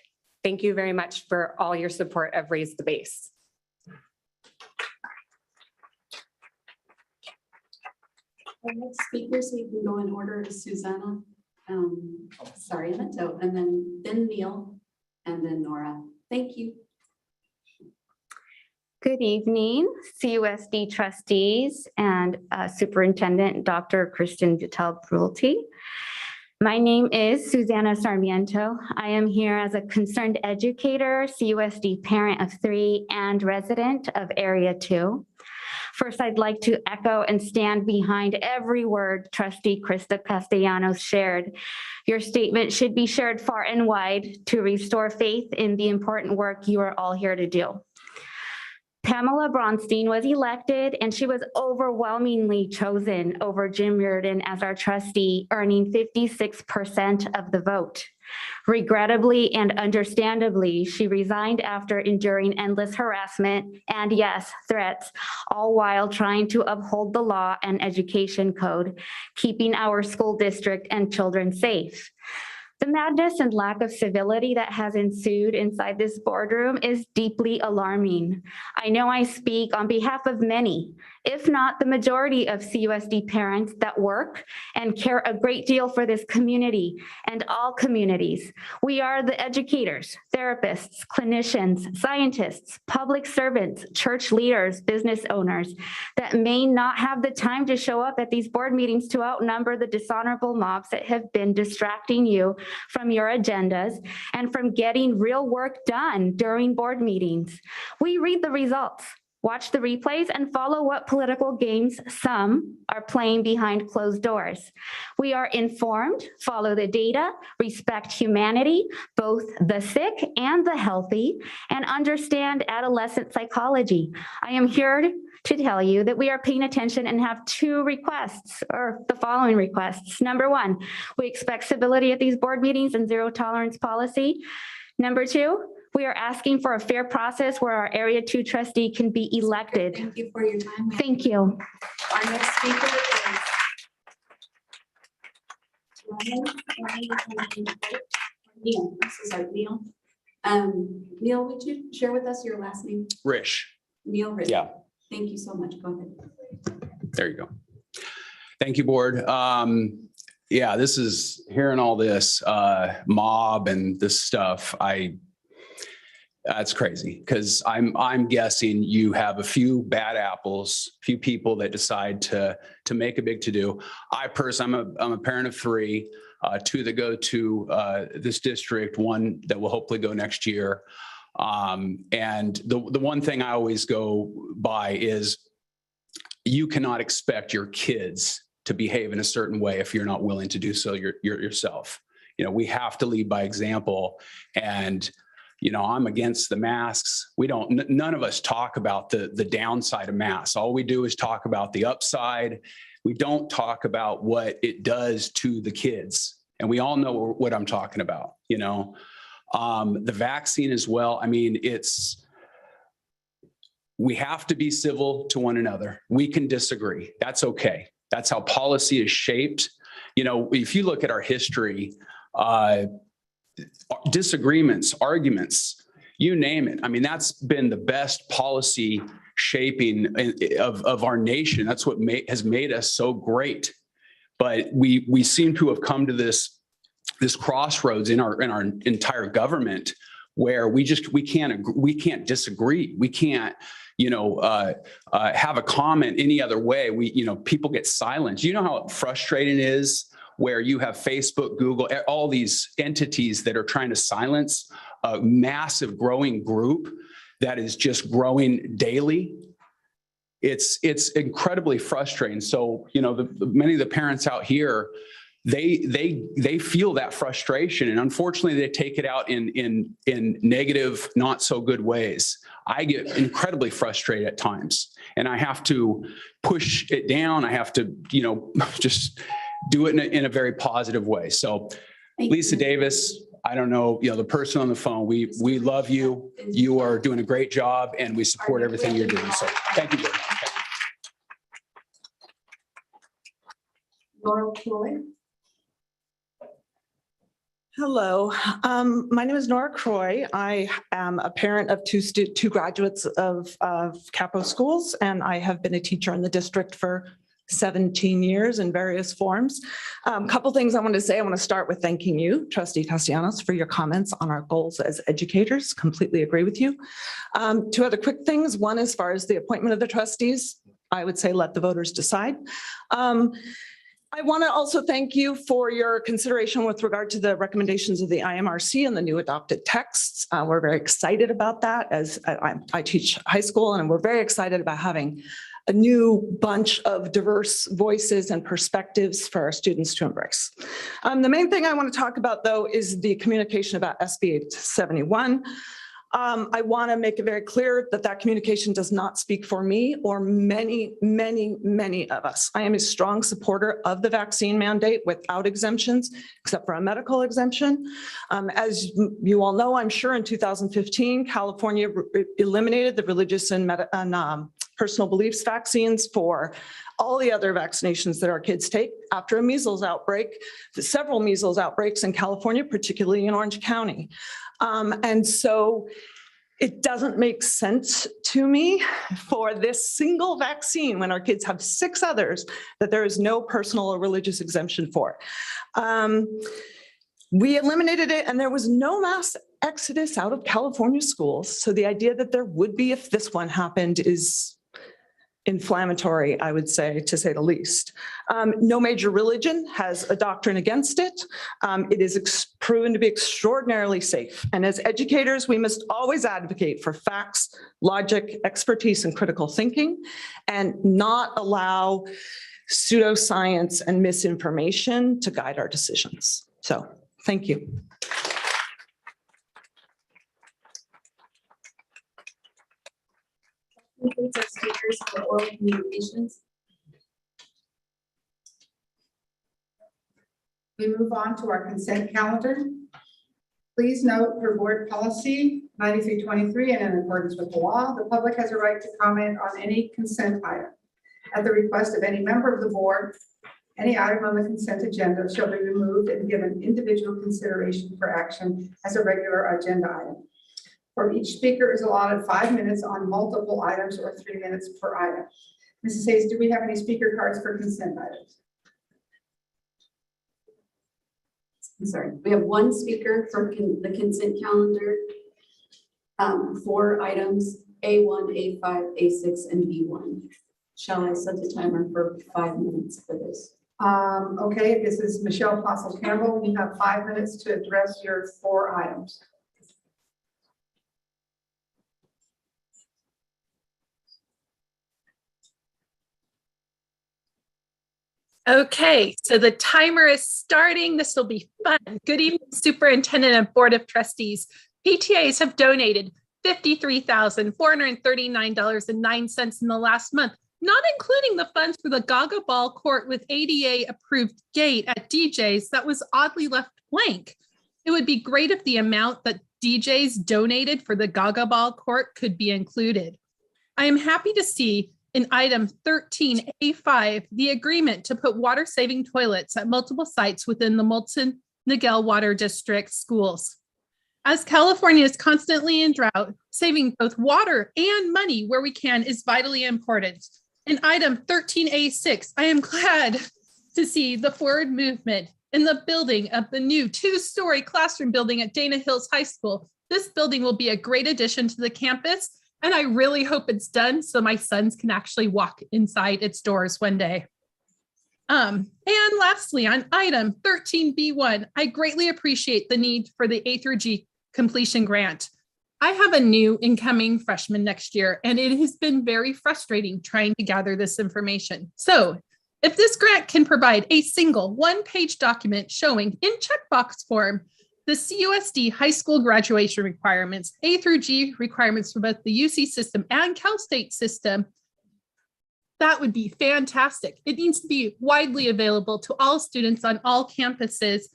Thank you very much for all your support of Raise the Base. Our next speaker, so you can go in order, is Susanna Sarmiento, and then Neil, and then Nora. Thank you. Good evening, CUSD trustees and Superintendent Dr. Kristen Vital-Brulte. My name is Susanna Sarmiento. I am here as a concerned educator, CUSD parent of 3, and resident of Area 2. First, I'd like to echo and stand behind every word Trustee Krista Castellanos shared. Your statement should be shared far and wide to restore faith in the important work you are all here to do. Pamela Bronstein was elected and she was overwhelmingly chosen over Jim Reardon as our trustee, earning 56% of the vote. Regrettably and understandably, she resigned after enduring endless harassment and, yes, threats, all while trying to uphold the law and education code, keeping our school district and children safe. The madness and lack of civility that has ensued inside this boardroom is deeply alarming. I know I speak on behalf of many, if not the majority of CUSD parents that work and care a great deal for this community and all communities. We are the educators, therapists, clinicians, scientists, public servants, church leaders, business owners that may not have the time to show up at these board meetings to outnumber the dishonorable mobs that have been distracting you from your agendas and from getting real work done during board meetings. We read the results, watch the replays, and follow what political games some are playing behind closed doors. We are informed, follow the data, respect humanity, both the sick and the healthy, and understand adolescent psychology. I am here to tell you that we are paying attention and have 2 requests, or the following requests. Number 1, we expect civility at these board meetings and zero tolerance policy. Number 2, we are asking for a fair process where our Area 2 trustee can be elected. Thank you for your time. Thank you. Our next speaker is Neil. This is our Neil. Neil, would you share with us your last name? Rish. Neil Rich. Yeah. Thank you so much. Go ahead. There you go. Thank you, board. Yeah, this is hearing all this mob and this stuff. That's crazy because I'm guessing you have a few bad apples, few people that decide to make a big to-do. I personally, I'm a parent of 3, 2 that go to this district, 1 that will hopefully go next year. And the one thing I always go by is you cannot expect your kids to behave in a certain way if you're not willing to do so yourself. You know, we have to lead by example. And, you know, I'm against the masks. None of us talk about the downside of masks. All we do is talk about the upside. We don't talk about what it does to the kids. And we all know what I'm talking about, you know. The vaccine as well. I mean, we have to be civil to one another. We can disagree. That's okay. That's how policy is shaped. You know, if you look at our history, disagreements, arguments, you name it. I mean, that's been the best policy shaping of our nation. That's what has made us so great. But we seem to have come to this crossroads in our entire government where we can't disagree. We can't, have a comment any other way. People get silenced. You know how frustrating it is where you have Facebook, Google, all these entities that are trying to silence a massive growing group that is just growing daily. It's incredibly frustrating. So, many of the parents out here, they feel that frustration, and unfortunately they take it out in negative, not so good ways. I get incredibly frustrated at times, and I have to push it down. I have to, just do it in a very positive way. So Lisa Davis, I don't know, the person on the phone, we love you. You are doing a great job, and we support everything you're doing. So thank you very much. Nora Troy. Hello, my name is Nora Croy. I am a parent of two graduates of Capo schools, and I have been a teacher in the district for 17 years in various forms. Couple things I want to say. I want to start with thanking you, Trustee Castellanos, for your comments on our goals as educators. Completely agree with you. Two other quick things. One, as far as the appointment of the trustees, I would say let the voters decide. I want to also thank you for your consideration with regard to the recommendations of the IMRC and the new adopted texts. We're very excited about that, as I teach high school, and we're very excited about having a new bunch of diverse voices and perspectives for our students to embrace. The main thing I want to talk about, though, is the communication about SB 871. I want to make it very clear that that communication does not speak for me or many, many, many of us. I am a strong supporter of the vaccine mandate without exemptions, except for a medical exemption. As you all know, I'm sure in 2015, California eliminated the religious and personal beliefs vaccines for all the other vaccinations that our kids take after a measles outbreak, several measles outbreaks in California, particularly in Orange County. And so it doesn't make sense to me for this single vaccine, when our kids have 6 others, that there is no personal or religious exemption for. We eliminated it, and there was no mass exodus out of California schools. So the idea that there would be if this one happened is inflammatory, I would say, to say the least. No major religion has a doctrine against it. It is proven to be extraordinarily safe. And as educators, we must always advocate for facts, logic, expertise, and critical thinking, and not allow pseudoscience and misinformation to guide our decisions. So, thank you. Concludes our speakers for oral communications. We move on to our consent calendar. Please note for board policy 9323 and in accordance with the law, the public has a right to comment on any consent item. At the request of any member of the board, any item on the consent agenda shall be removed and given individual consideration for action as a regular agenda item. For each speaker is allotted 5 minutes on multiple items or 3 minutes per item. Mrs. Hayes, do we have any speaker cards for consent items? I'm sorry, we have 1 speaker for the consent calendar. 4 items, A1, A5, A6, and B1. Shall I set the timer for 5 minutes for this? Okay, this is Michelle Postle Campbell. You have 5 minutes to address your 4 items. Okay, so the timer is starting. This will be fun. Good evening, Superintendent and Board of Trustees. PTAs have donated $53,439.09 in the last month, not including the funds for the Gaga Ball Court with ADA approved gate at DJ's that was oddly left blank. It would be great if the amount that DJs donated for the Gaga Ball court could be included. I am happy to see in item 13A5, the agreement to put water-saving toilets at multiple sites within the Moulton-Niguel Water District schools. As California is constantly in drought, saving both water and money where we can is vitally important. In item 13A6, I am glad to see the forward movement in the building of the new 2-story classroom building at Dana Hills High School. This building will be a great addition to the campus, and I really hope it's done so my sons can actually walk inside its doors one day. And lastly, on item 13B1, I greatly appreciate the need for the A through G completion grant. I have a new incoming freshman next year, and it has been very frustrating trying to gather this information. So if this grant can provide a single one-page document showing in checkbox form the CUSD high school graduation requirements, A through G requirements for both the UC system and Cal State system, that would be fantastic. It needs to be widely available to all students on all campuses.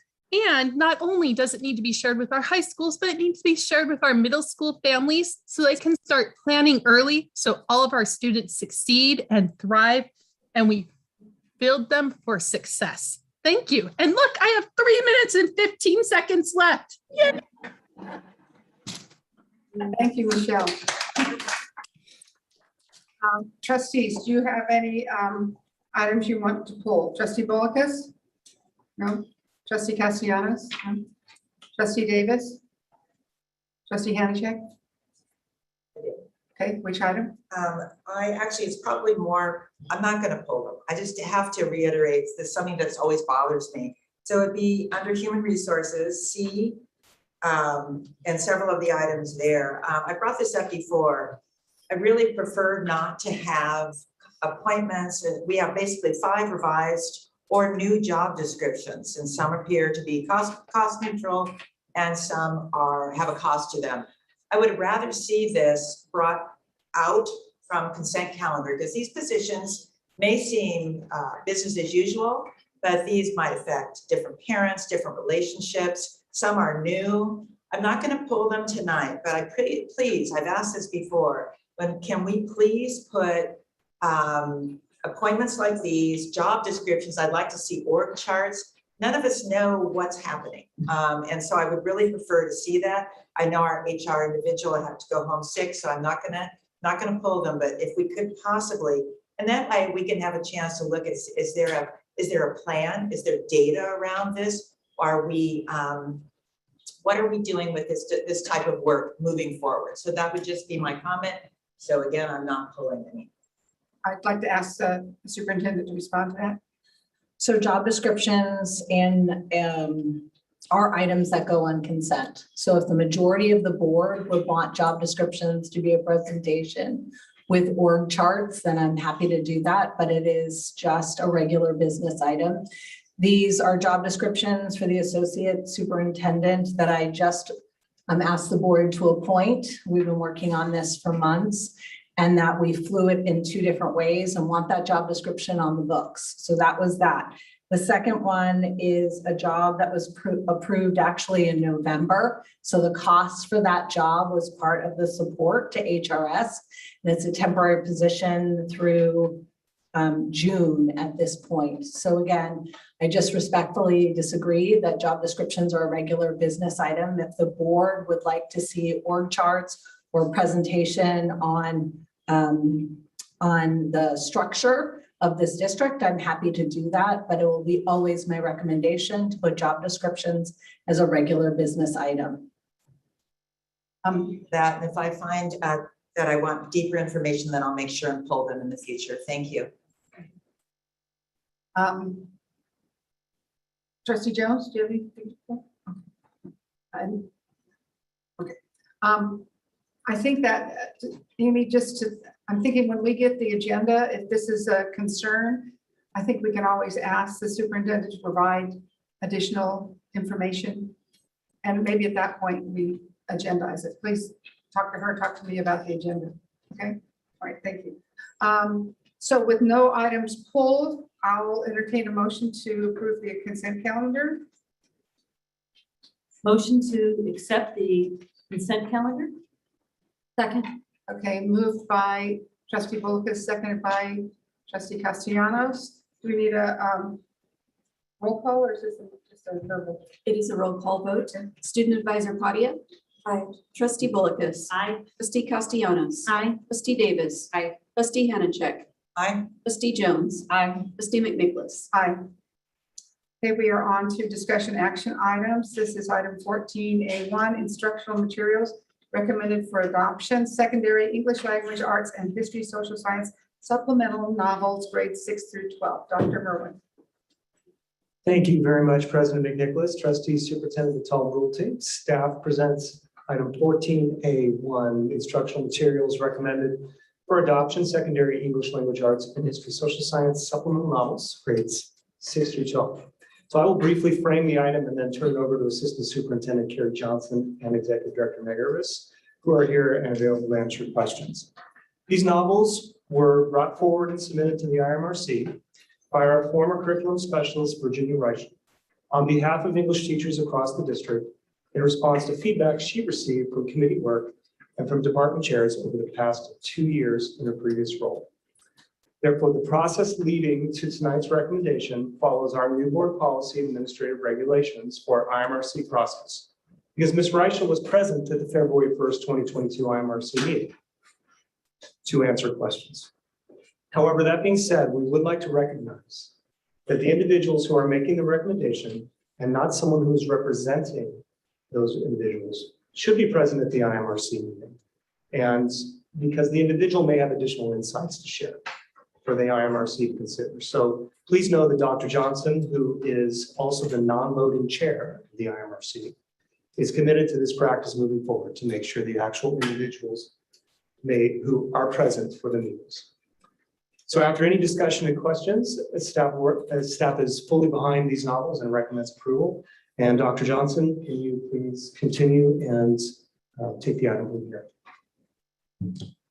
And not only does it need to be shared with our high schools, but it needs to be shared with our middle school families so they can start planning early so all of our students succeed and thrive and we build them for success. Thank you. And look, I have 3 minutes and 15 seconds left. Yay. Thank you, Michelle. Trustees, do you have any items you want to pull? Trustee Bolkus? No? Trustee Castellanos? No? Trustee Davis? Trustee Hanachek? Okay, which item? I actually, it's probably more, I'm not gonna pull them. I just have to reiterate, there's something that's always bothers me. So it'd be under human resources, C, and several of the items there. I brought this up before. I really prefer not to have appointments. We have basically 5 revised or new job descriptions, and some appear to be cost neutral and some have a cost to them. I would rather see this brought out from consent calendar because these positions may seem business as usual, but these might affect different parents, different relationships. Some are new. I'm not going to pull them tonight, but please, I've asked this before, can we please put appointments like these, job descriptions? I'd like to see org charts. None of us know what's happening. And so I would really prefer to see that. I know our HR individual would have to go home sick, so I'm not gonna pull them, but if we could possibly, and that way we can have a chance to look at, is there a plan? Is there data around this? Are we, what are we doing with this type of work moving forward? So that would just be my comment. So again, I'm not pulling any. I'd like to ask the superintendent to respond to that. So job descriptions are items that go on consent. So if the majority of the board would want job descriptions to be a presentation with org charts, then I'm happy to do that, but it is just a regular business item. These are job descriptions for the associate superintendent that I just asked the board to appoint. We've been working on this for months, and that we flew it in 2 different ways and want that job description on the books. So that was that. The second one is a job that was approved actually in November. So the cost for that job was part of the support to HRS. And it's a temporary position through June at this point. So again, I just respectfully disagree that job descriptions are a regular business item. If the board would like to see org charts or presentation on the structure of this district, I'm happy to do that, but it will be always my recommendation to put job descriptions as a regular business item. That if I find that I want deeper information, then I'll make sure and pull them in the future. Thank you. Trustee Jones, do you have anything? Okay. I think that, Amy, I'm thinking when we get the agenda, if this is a concern, I think we can always ask the superintendent to provide additional information. And maybe at that point we agendize it. Please talk to her, talk to me about the agenda. Okay. All right. Thank you. So with no items pulled, I will entertain a motion to approve the consent calendar. Motion to accept the consent calendar? Second. Okay, moved by trustee Bolus, seconded by trustee Castellanos. Do we need a roll call or is this just a verbal? It is a roll call vote. Student advisor Padia. Aye. Trustee Bolus. Aye. Trustee Castellanos. Aye. Trustee Davis. Aye. Trustee Hannachek. Aye. Trustee Jones. Aye. Trustee McNicholas. Aye. Okay, we are on to discussion action items. This is item 14A1, instructional materials recommended for adoption, secondary English language, arts, and history, social science, supplemental novels, grades 6 through 12. Dr. Merwin. Thank you very much, President McNicholas. Trustee Superintendent Vital Brulte. Staff presents item 14A1, instructional materials recommended for adoption, secondary English language, arts, and history, social science, supplemental novels, grades 6 through 12. So I will briefly frame the item and then turn it over to Assistant Superintendent Carrie Johnson and Executive Director Meg Irvis, who are here and available to answer questions. These novels were brought forward and submitted to the IMRC by our former curriculum specialist, Virginia Reichel, on behalf of English teachers across the district in response to feedback she received from committee work and from department chairs over the past 2 years in her previous role. Therefore, the process leading to tonight's recommendation follows our new board policy and administrative regulations for IMRC process, because Ms. Reichel was present at the February 1st, 2022 IMRC meeting to answer questions. However, that being said, we would like to recognize that the individuals who are making the recommendation and not someone who is representing those individuals should be present at the IMRC meeting. And because the individual may have additional insights to share for the IMRC to consider. So please know that Dr. Johnson, who is also the non-voting chair of the IMRC, is committed to this practice moving forward to make sure the actual individuals who are present for the meetings. So after any discussion and questions, staff is fully behind these novels and recommends approval. And Dr. Johnson, can you please continue and take the item from here?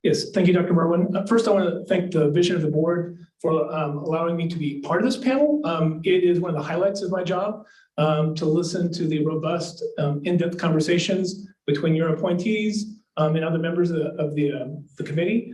Yes, thank you, Dr. Merwin. First, I want to thank the vision of the board for allowing me to be part of this panel. It is one of the highlights of my job to listen to the robust, in-depth conversations between your appointees and other members of the committee.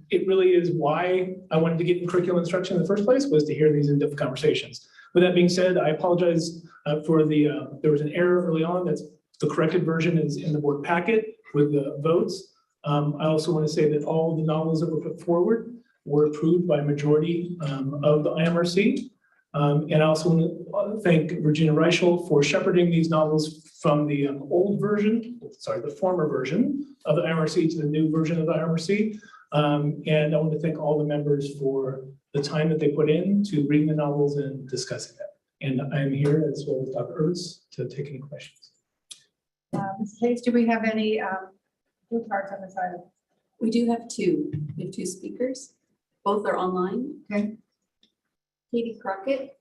It really is why I wanted to get in curriculum instruction in the first place, was to hear these in-depth conversations. With that being said, I apologize for there was an error early on. That's the corrected version is in the board packet with the votes. I also want to say that all the novels that were put forward were approved by a majority of the IMRC. And I also want to thank Virginia Reichel for shepherding these novels from the the former version of the IMRC to the new version of the IMRC. And I want to thank all the members for the time that they put in to reading the novels and discussing them. And I'm here as well as Dr. Irvis to take any questions. Ms. Hayes, do we have any blue cards on this item? We do have two. We have two speakers. Both are online. Okay. Katie Crockett.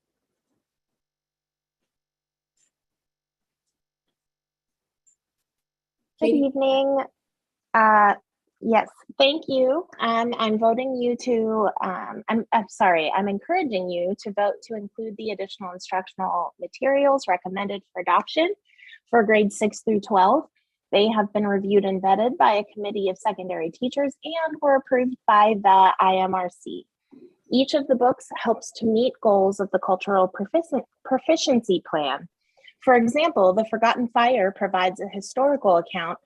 Good evening. Yes, thank you. I'm voting you to, I'm sorry, I'm encouraging you to vote to include the additional instructional materials recommended for adoption for grades 6 through 12. They have been reviewed and vetted by a committee of secondary teachers and were approved by the IMRC. Each of the books helps to meet goals of the cultural proficiency plan. For example, The Forgotten Fire provides a historical account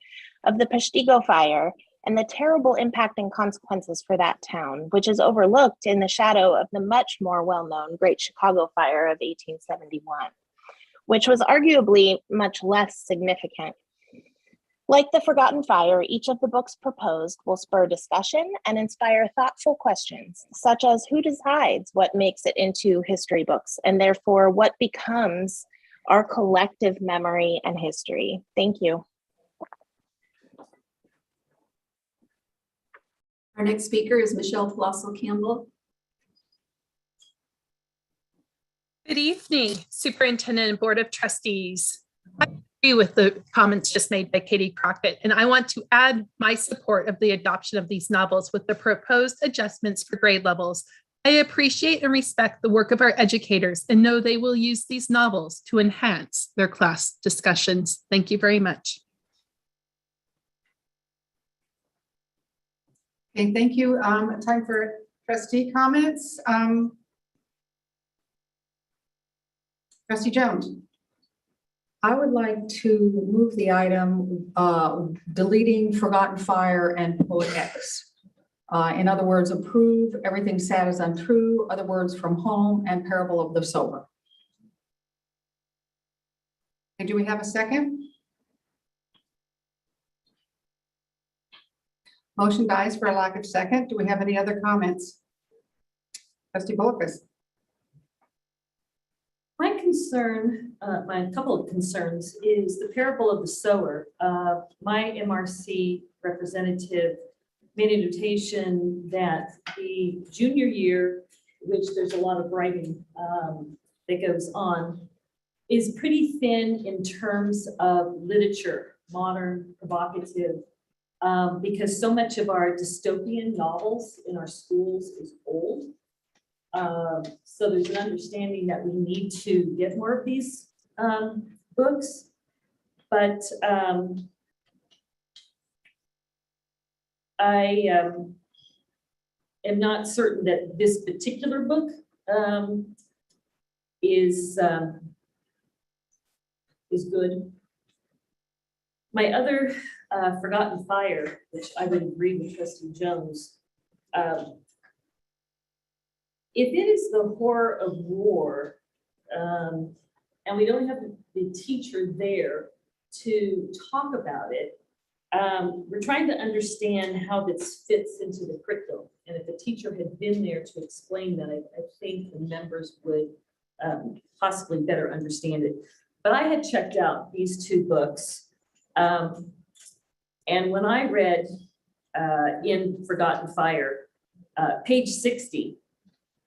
of the Peshtigo fire and the terrible impact and consequences for that town, which is overlooked in the shadow of the much more well-known Great Chicago Fire of 1871, which was arguably much less significant. Like The Forgotten Fire, each of the books proposed will spur discussion and inspire thoughtful questions, such as who decides what makes it into history books, and therefore what becomes our collective memory and history. Thank you. Our next speaker is Michelle Colossal Campbell. Good evening, Superintendent and Board of Trustees. I agree with the comments just made by Katie Crockett, and I want to add my support of the adoption of these novels with the proposed adjustments for grade levels I appreciate and respect the work of our educators and know they will use these novels to enhance their class discussions. Thank you very much. Okay, thank you. Time for trustee comments. Trustee Jones. I would like to move the item deleting Forgotten Fire and Poet X. In other words, approve everything sad is untrue, other words from home, and Parable of the Sower. And do we have a second? Motion dies for a lack of second. Do we have any other comments? Trustee Bolkus. My concern, my couple of concerns is the parable of the sower. My MRC representative made a notation that the junior year, which there's a lot of writing that goes on, is pretty thin in terms of literature, modern, provocative, because so much of our dystopian novels in our schools is old. So there's an understanding that we need to get more of these books, but I am not certain that this particular book is good. My other Forgotten Fire, which I would agree with Trustee Jones, if it is the horror of war, and we don't have the teacher there to talk about it, we're trying to understand how this fits into the curriculum. And if a teacher had been there to explain that, I think the members would possibly better understand it. But I had checked out these two books. And when I read in Forgotten Fire, page 60,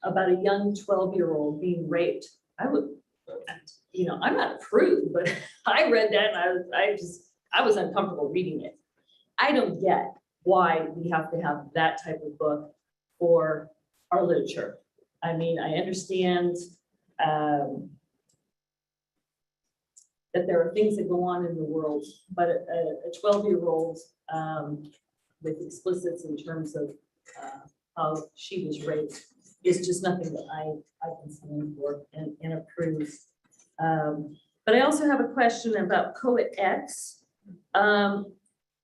about a young 12-year-old being raped, I would, you know, I'm not a prude, but I read that and I was uncomfortable reading it. I don't get why we have to have that type of book for our literature. I mean, I understand that there are things that go on in the world, but a 12-year-old with explicits in terms of how she was raped is just nothing that I can stand for and approve. But I also have a question about Poet X.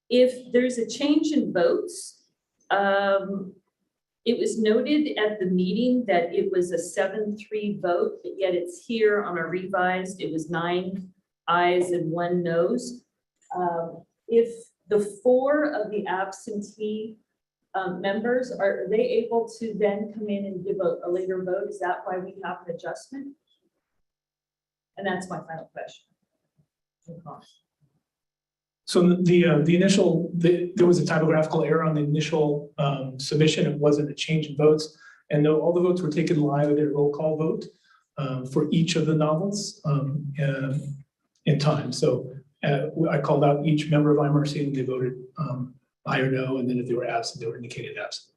If there's a change in votes, it was noted at the meeting that it was a 7-3 vote, but yet it's here on a revised, it was 9 ayes and 1 noes. If the 4 of the absentee members, are they able to then come in and give a later vote? Is that why we have an adjustment? And that's my final question. So the initial, there was a typographical error on the initial submission. It wasn't a change in votes. And all the votes were taken live at a roll call vote for each of the novels in time. So I called out each member of IMRC and they voted aye or no. And then if they were absent, they were indicated absent.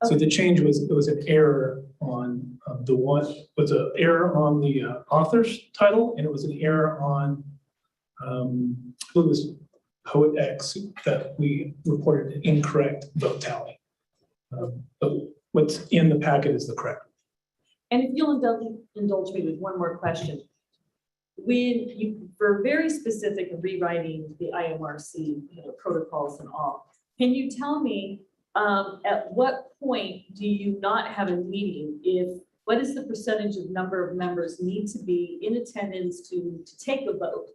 Okay. So the change was, it was an error on the author's title, and it was an error on it was Poet X that we reported an incorrect vote tally. But what's in the packet is the correct. And if you'll indulge me with one more question. When you were very specific in rewriting the IMRC protocols and all, can you tell me at what point do you not have a meeting? What is the percentage of number of members need to be in attendance to take a vote?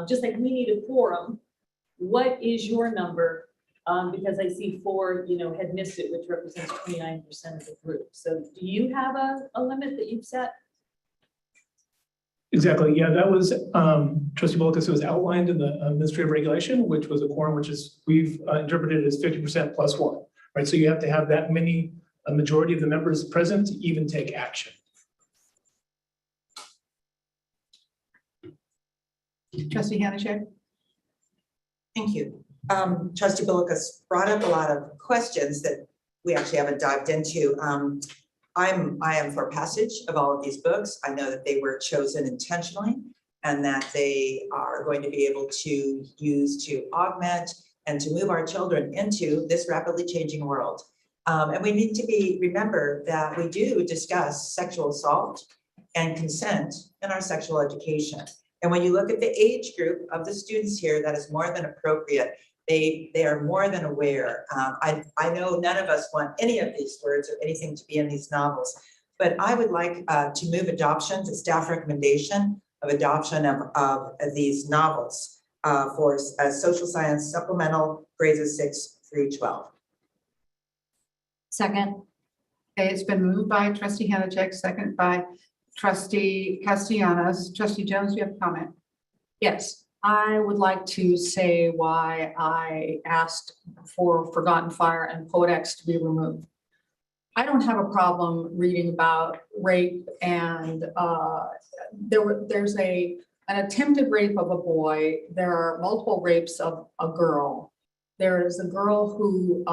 Just like we need a quorum, what is your number? Because I see 4, had missed it, which represents 29% of the group. So do you have a limit that you've set? Exactly. Yeah, that was Trustee Bolkus. It was outlined in the administrative regulation, which was a quorum, which is we've interpreted as 50% plus 1. Right. So you have to have that many, a majority of the members present to even take action. Trustee Hanachek. Thank you. Trustee Bolkus brought up a lot of questions that we actually haven't dived into. I am for passage of all of these books. I know that they were chosen intentionally and that they are going to be able to use to augment and to move our children into this rapidly changing world. And we need to remember that we do discuss sexual assault and consent in our sexual education. And when you look at the age group of the students here, that is more than appropriate. They are more than aware. I know none of us want any of these words or anything to be in these novels, but I would like to move adoption, the staff recommendation of adoption of these novels for social science supplemental grades of 6 through 12. Second. Okay, it's been moved by trustee Hanachek, second by trustee Castellanos. Trustee Jones, you have a comment? Yes, I would like to say why I asked for Forgotten Fire and Poet-X to be removed. I don't have a problem reading about rape and there's an attempted rape of a boy. There are multiple rapes of a girl. There is a girl who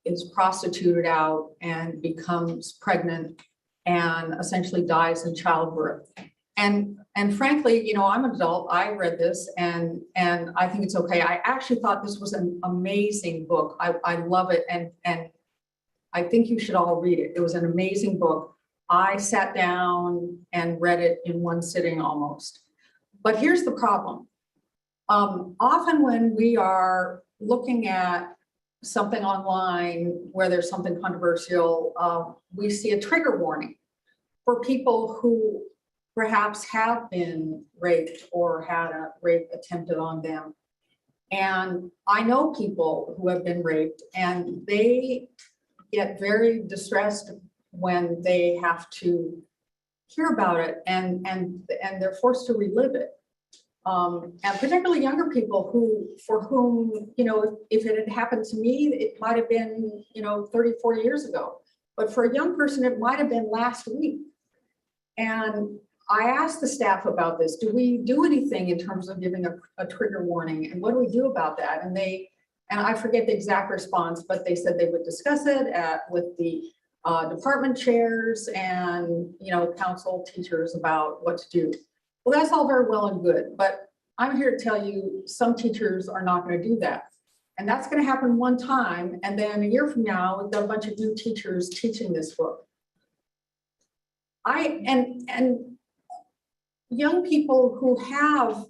is prostituted out and becomes pregnant and essentially dies in childbirth. And frankly, you know, I'm an adult, I read this and I think it's okay. I actually thought this was an amazing book. I love it and I think you should all read it. It was an amazing book. I sat down and read it in one sitting almost. But here's the problem. Often when we are looking at something online where there's something controversial, we see a trigger warning for people who perhaps have been raped or had a rape attempted on them. And I know people who have been raped and they get very distressed when they have to hear about it and they're forced to relive it. And particularly younger people for whom, you know, if it had happened to me, it might have been, you know, 30, 40 years ago. But for a young person, it might have been last week. And I asked the staff about this. Do we do anything in terms of giving a trigger warning? And what do we do about that? And I forget the exact response, but they said they would discuss it with the department chairs and, you know, council teachers about what to do. Well, that's all very well and good, but I'm here to tell you some teachers are not going to do that. And that's going to happen one time. And then a year from now, we've got a bunch of new teachers teaching this book. And young people who have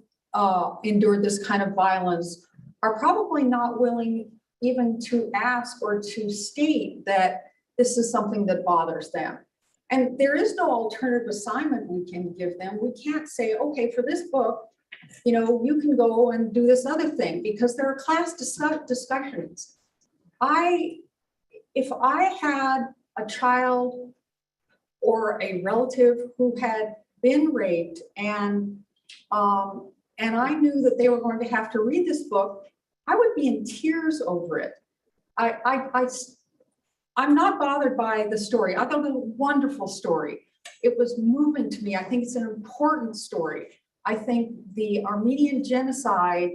endured this kind of violence are probably not willing even to ask or to state that this is something that bothers them. And there is no alternative assignment we can give them. We can't say, okay, for this book, you know, you can go and do this other thing because there are class discussions. If I had a child or a relative who had been raped and I knew that they were going to have to read this book, I would be in tears over it. I'm not bothered by the story. I thought it was a wonderful story. It was moving to me. I think it's an important story. I think the Armenian genocide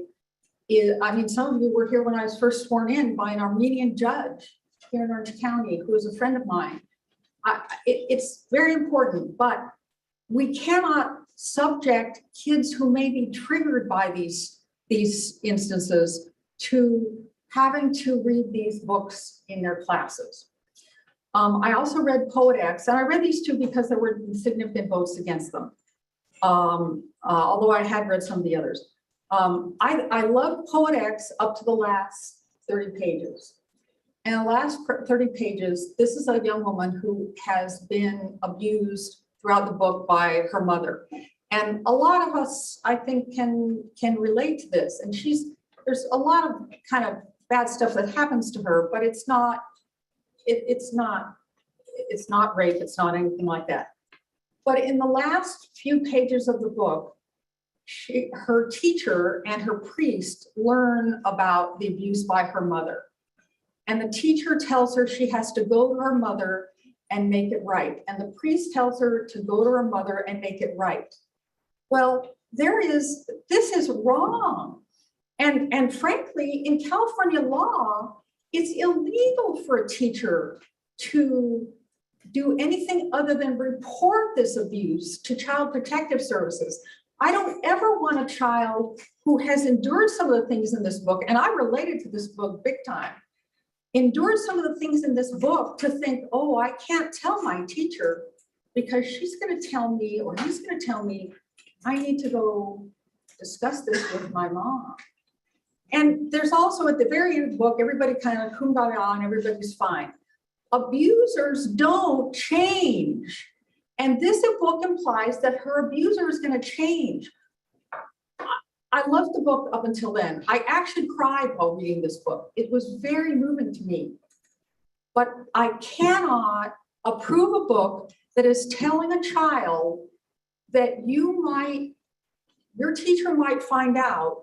is, I mean, some of you were here when I was first sworn in by an Armenian judge here in Orange County, who is a friend of mine. It's very important, but we cannot subject kids who may be triggered by these instances to having to read these books in their classes. I also read Poet-X, and I read these two because there were significant votes against them, although I had read some of the others. I loved Poet-X up to the last 30 pages. And the last 30 pages, this is a young woman who has been abused throughout the book by her mother. And a lot of us, I think, can relate to this. And there's a lot of kind of bad stuff that happens to her, but it's not rape, it's not anything like that. But in the last few pages of the book, her teacher and her priest learn about the abuse by her mother. And the teacher tells her she has to go to her mother and make it right. And the priest tells her to go to her mother and make it right. Well, this is wrong. And frankly, in California law, it's illegal for a teacher to do anything other than report this abuse to Child Protective Services. I don't ever want a child who has endured some of the things in this book, and I related to this book big time, endured some of the things in this book to think, oh, I can't tell my teacher because she's going to tell me, or he's going to tell me, I need to go discuss this with my mom. And there's also at the very end of the book, everybody kind of kumbaya and everybody's fine. Abusers don't change. And this book implies that her abuser is going to change. I loved the book up until then. I actually cried while reading this book. It was very moving to me. But I cannot approve a book that is telling a child that your teacher might find out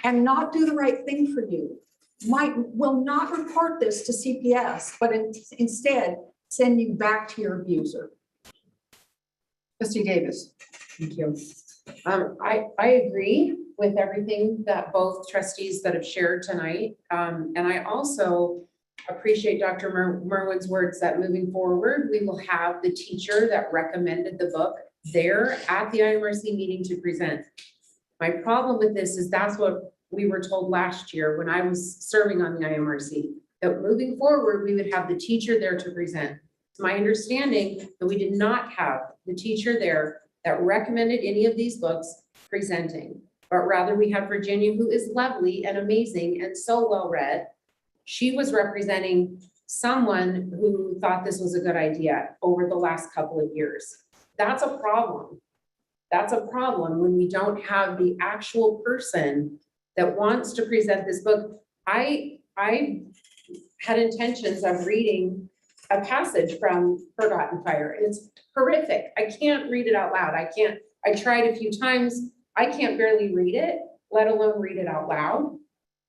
and not do the right thing for you, will not report this to CPS, but instead send you back to your abuser. Trustee Davis. Thank you. I agree with everything that both trustees that have shared tonight. And I also appreciate Dr. Merwin's words that moving forward, we will have the teacher that recommended the book there at the IMRC meeting to present. My problem with this is that's what we were told last year when I was serving on the IMRC, that moving forward, we would have the teacher there to present. It's my understanding that we did not have the teacher there that recommended any of these books presenting, but rather we had Virginia, who is lovely and amazing and so well-read. She was representing someone who thought this was a good idea over the last couple of years. That's a problem. That's a problem when we don't have the actual person that wants to present this book. I had intentions of reading a passage from Forgotten Fire. It's horrific. I can't read it out loud. I tried a few times. I can't barely read it, let alone read it out loud.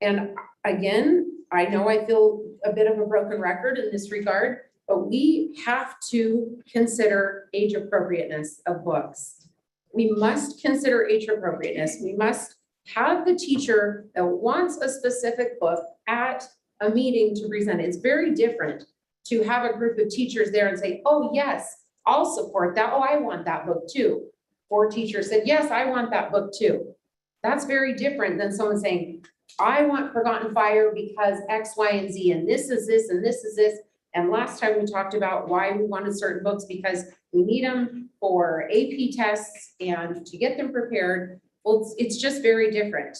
And again, I know I feel a bit of a broken record in this regard, but we have to consider age appropriateness of books. We must consider age appropriateness. We must have the teacher that wants a specific book at a meeting to present. It's very different to have a group of teachers there and say, oh yes, I'll support that. Oh, I want that book too. 4 teachers said, yes, I want that book too. That's very different than someone saying, I want Forgotten Fire because X, Y, and Z, and this is this, and this is this. And last time we talked about why we wanted certain books because we need them for AP tests and to get them prepared. Well, it's just very different.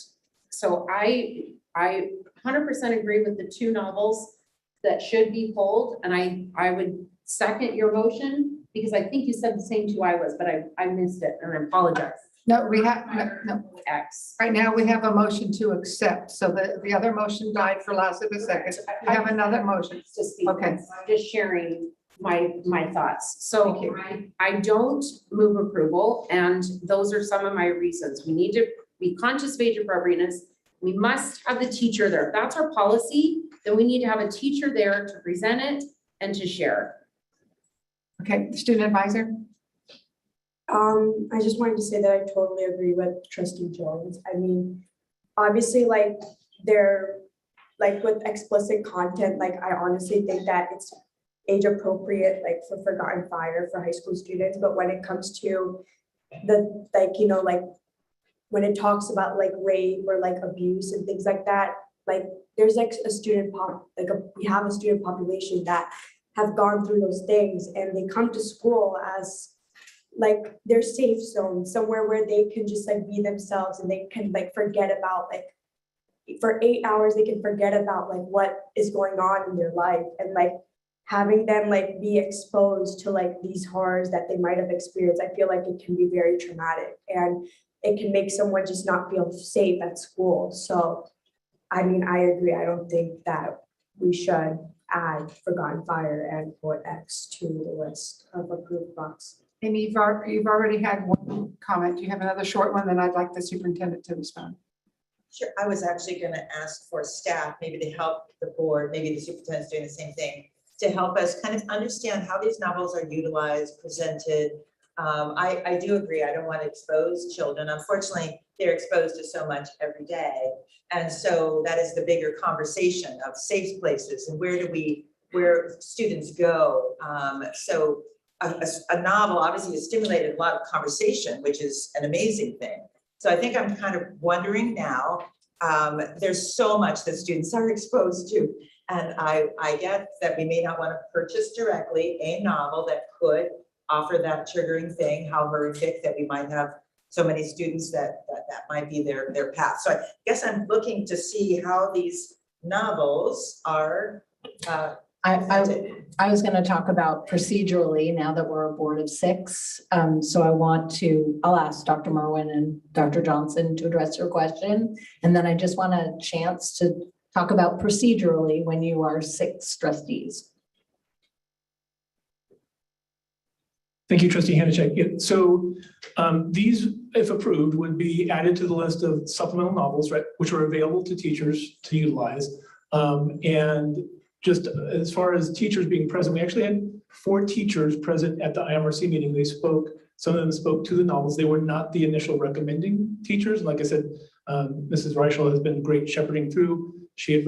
So I 100% agree with the 2 novels that should be pulled. And I would second your motion because I think you said the same 2 I was, but I missed it and I apologize. No, we have, no. X. Right now we have a motion to accept. So the other motion died for lack of a second. We have another motion. Okay. I'm just sharing my thoughts. So I don't move approval, and those are some of my reasons. We need to be conscious of age appropriateness. We must have the teacher there. If that's our policy, then we need to have a teacher there to present it and to share. Okay, student advisor. I just wanted to say that I totally agree with Trustee Jones. I mean, obviously, like they're like with explicit content, like I honestly think that it's age appropriate, like for Forgotten Fire for high school students. But when it comes to the, like, you know, like when it talks about like rape or like abuse and things like that, like there's like a student we have a student population that have gone through those things and they come to school as like their safe zone, somewhere where they can just like be themselves and they can like forget about like for 8 hours, they can forget about like what is going on in their life, and like having them like be exposed to like these horrors that they might have experienced. I feel like it can be very traumatic and it can make someone just not feel safe at school. So, I mean, I agree. I don't think that we should add Forgotten Fire and Fort X to the list of approved books. Amy, you've already had one comment. Do you have another short one? Then I'd like the superintendent to respond. Sure, I was actually going to ask for staff, maybe to help the board, maybe the superintendent's doing the same thing, to help us kind of understand how these novels are utilized, presented. I do agree, I don't want to expose children. Unfortunately, they're exposed to so much every day. And so that is the bigger conversation of safe places and where do we where students go. So a novel obviously has stimulated a lot of conversation, which is an amazing thing. So I think I'm kind of wondering now, there's so much that students are exposed to. And I get that we may not want to purchase directly a novel that could offer that triggering thing, how horrific that we might have so many students that might be their path. So I guess I'm looking to see how these novels are I was going to talk about procedurally now that we're a board of 6. So I'll ask Dr. Merwin and Dr. Johnson to address your question. And then I just want a chance to talk about procedurally when you are 6 trustees. Thank you, Trustee Hanachek. Yeah, so these, if approved, would be added to the list of supplemental novels, right, which are available to teachers to utilize. And just as far as teachers being present, we actually had 4 teachers present at the IMRC meeting. They spoke, some of them spoke to the novels. They were not the initial recommending teachers. Like I said, Mrs. Reichel has been great shepherding through. She had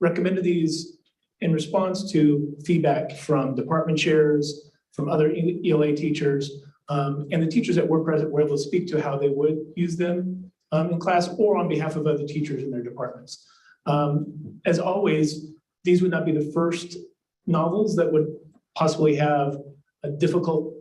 recommended these in response to feedback from department chairs, from other ELA teachers, and the teachers that were present were able to speak to how they would use them in class or on behalf of other teachers in their departments. As always, these would not be the first novels that would possibly have a difficult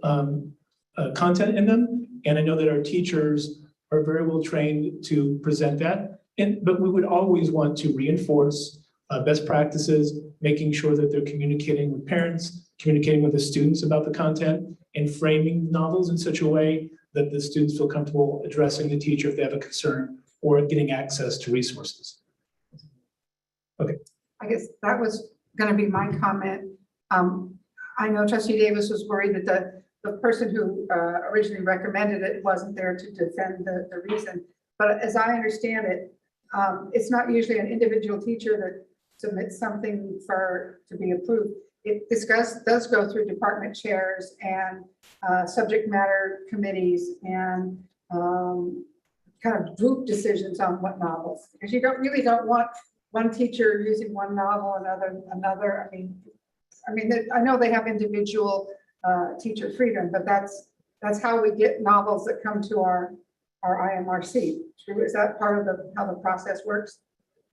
content in them. And I know that our teachers are very well trained to present that. But we would always want to reinforce best practices, making sure that they're communicating with parents, communicating with the students about the content, and framing novels in such a way that the students feel comfortable addressing the teacher if they have a concern or getting access to resources. Okay. I guess that was going to be my comment. I know Trustee Davis was worried that the person who originally recommended it wasn't there to defend the reason. But as I understand it, it's not usually an individual teacher that submits something to be approved. This does go through department chairs and subject matter committees and kind of group decisions on what novels, because you really don't want one teacher using one novel and another. I mean, I know they have individual teacher freedom, but that's how we get novels that come to our IMRC. True, is that part of how the process works?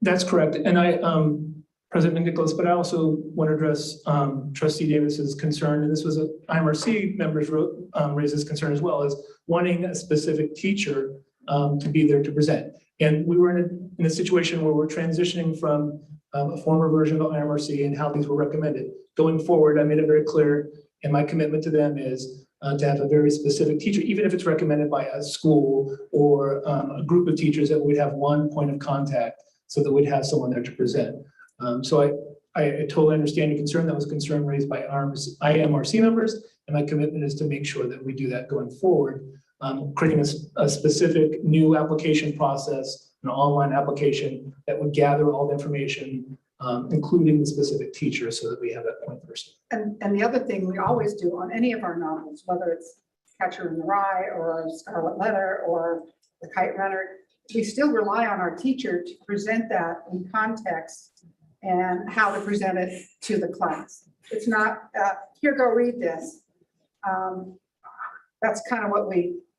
That's correct. And President McNicholas, but I also want to address Trustee Davis's concern, and this was IMRC members raised this concern as well, as wanting a specific teacher to be there to present. And we were in a situation where we're transitioning from a former version of IMRC and how these were recommended. Going forward, I made it very clear, and my commitment to them is to have a very specific teacher, even if it's recommended by a school or a group of teachers, that we'd have one point of contact so that we'd have someone there to present. So I totally understand your concern. That was a concern raised by IMRC members, and my commitment is to make sure that we do that going forward, creating a specific new application process, an online application that would gather all the information, including the specific teacher, so that we have that point person. And the other thing we always do on any of our novels, whether it's Catcher in the Rye or Scarlet Letter or The Kite Runner, we still rely on our teacher to present that in context and how to present it to the class. It's not, here, go read this. That's kind of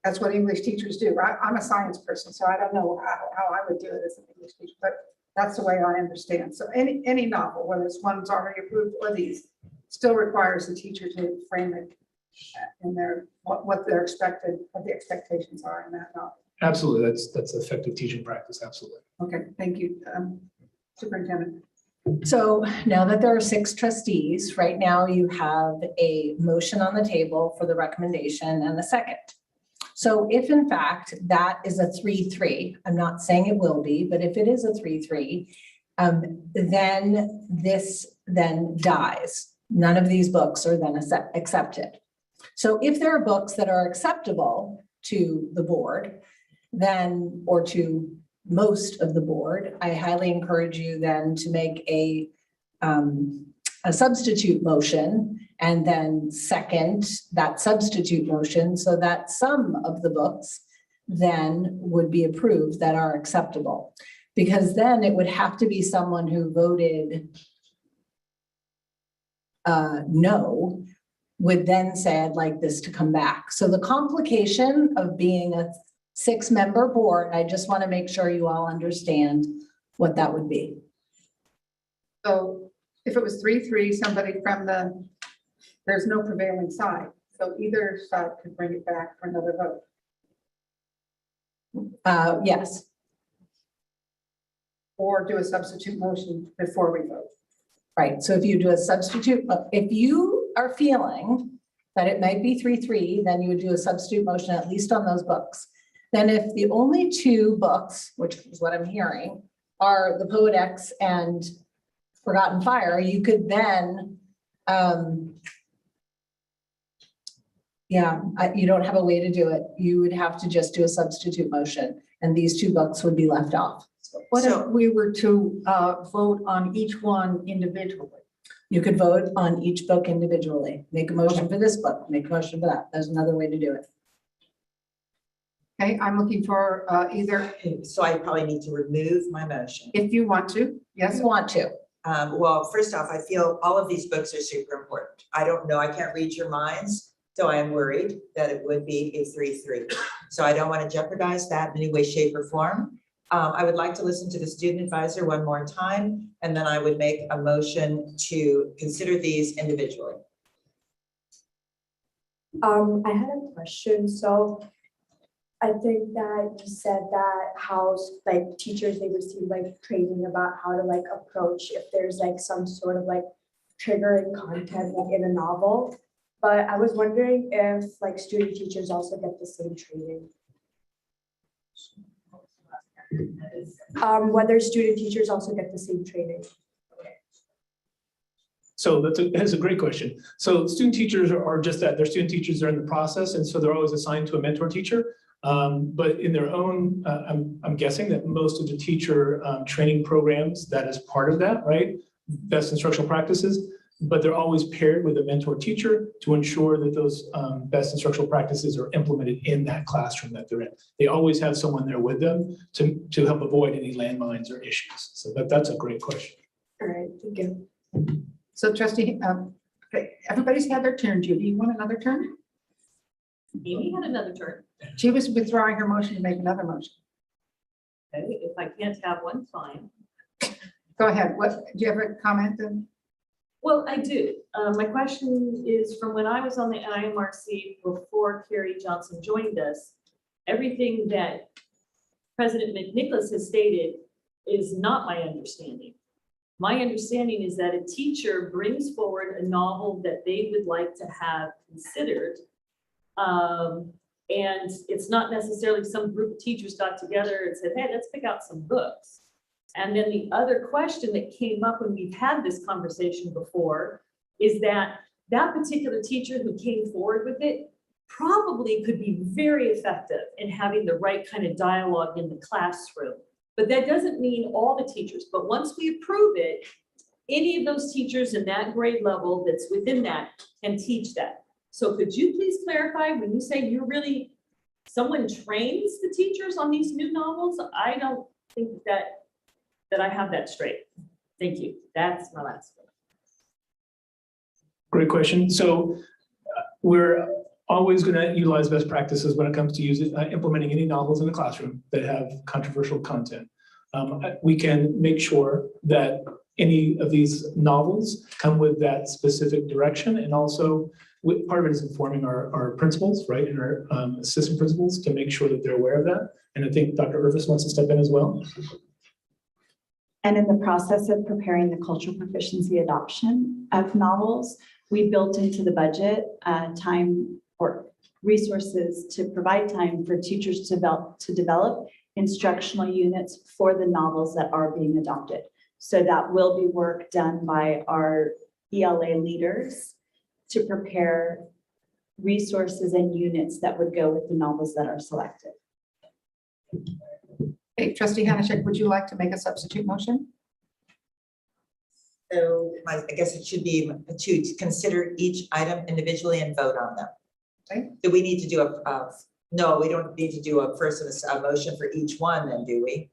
that's what English teachers do. I'm a science person, so I don't know how I would do it as an English teacher, but that's the way I understand. So any novel, whether it's one that's already approved or these, still requires the teacher to frame it in what they're expected, what the expectations are in that novel. Absolutely, that's effective teaching practice. Absolutely. Okay, thank you, Superintendent. So now that there are 6 trustees, right now you have a motion on the table for the recommendation and a second. So if in fact that is a 3-3, I'm not saying it will be, but if it is a 3-3, then this dies. None of these books are then accepted. So if there are books that are acceptable to the board, then, or to most of the board, I highly encourage you then to make a substitute motion and then second that substitute motion so that some of the books then would be approved that are acceptable. Because then it would have to be someone who voted no, would then say, I'd like this to come back. So the complication of being a 6-member board, I just want to make sure you all understand what that would be. So if it was 3-3, somebody from there's no prevailing side. So either side could bring it back for another vote. Yes. Or do a substitute motion before we vote. Right, so if you do a substitute, if you are feeling that it might be 3-3, then you would do a substitute motion at least on those books. Then if the only 2 books, which is what I'm hearing, are the Poet X and Forgotten Fire, you could then, you don't have a way to do it. You would have to just do a substitute motion, and these 2 books would be left off. What if we were to vote on each one individually? You could vote on each book individually. Make a motion for this book, make a motion for that. There's another way to do it. Okay, I'm looking for either. So I probably need to remove my motion. If you want to, yes. You want to. Well, first off, I feel all of these books are super important. I don't know, I can't read your minds, so I am worried that it would be a 3-3. So I don't want to jeopardize that in any way, shape, or form. I would like to listen to the student advisor one more time, and then I would make a motion to consider these individually. I had a question. So I think that you said that how like teachers, they receive like training about how to like approach if there's like some sort of like triggering content like in a novel. But I was wondering if like student teachers also get the same training. Whether student teachers also get the same training. So that's a great question. So student teachers are just that, they're student teachers, they're in the process, and so they're always assigned to a mentor teacher. But in their own, I'm guessing that most of the teacher training programs, that is part of that, right? Best instructional practices, but they're always paired with a mentor teacher to ensure that those best instructional practices are implemented in that classroom that they're in. They always have someone there with them to help avoid any landmines or issues. So that's a great question. All right, thank you. So trustee, okay, everybody's had their turn. Judy, you want another turn? Amy had another turn. She was withdrawing her motion to make another motion. Okay, if I can't have one, fine. Go ahead. What, do you have a comment then? Well, I do. My question is from when I was on the IMRC before Carrie Johnson joined us, everything that President McNicholas has stated is not my understanding. My understanding is that a teacher brings forward a novel that they would like to have considered. And it's not necessarily some group of teachers got together and said, hey, let's pick out some books. And then the other question that came up when we've had this conversation before is that that particular teacher who came forward with it probably could be very effective in having the right kind of dialogue in the classroom. But that doesn't mean all the teachers, but once we approve it, any of those teachers in that grade level that's within that can teach that. So could you please clarify when you say you're really, someone trains the teachers on these new novels? I don't think that I have that straight. Thank you. That's my last one. Great question. So we're always going to utilize best practices when it comes to implementing any novels in the classroom that have controversial content. We can make sure that any of these novels come with that specific direction, and also part of it is informing our principals, right, and our assistant principals to make sure that they're aware of that. And I think Dr. Irvis wants to step in as well. And in the process of preparing the cultural proficiency adoption of novels, we built into the budget time or resources to provide time for teachers to develop instructional units for the novels that are being adopted. So that will be work done by our ELA leaders to prepare resources and units that would go with the novels that are selected. Hey, Trustee Hanashek, would you like to make a substitute motion? So I guess it should be to consider each item individually and vote on them. Okay. Do we need to do no, we don't need to do a motion for each one then, do we?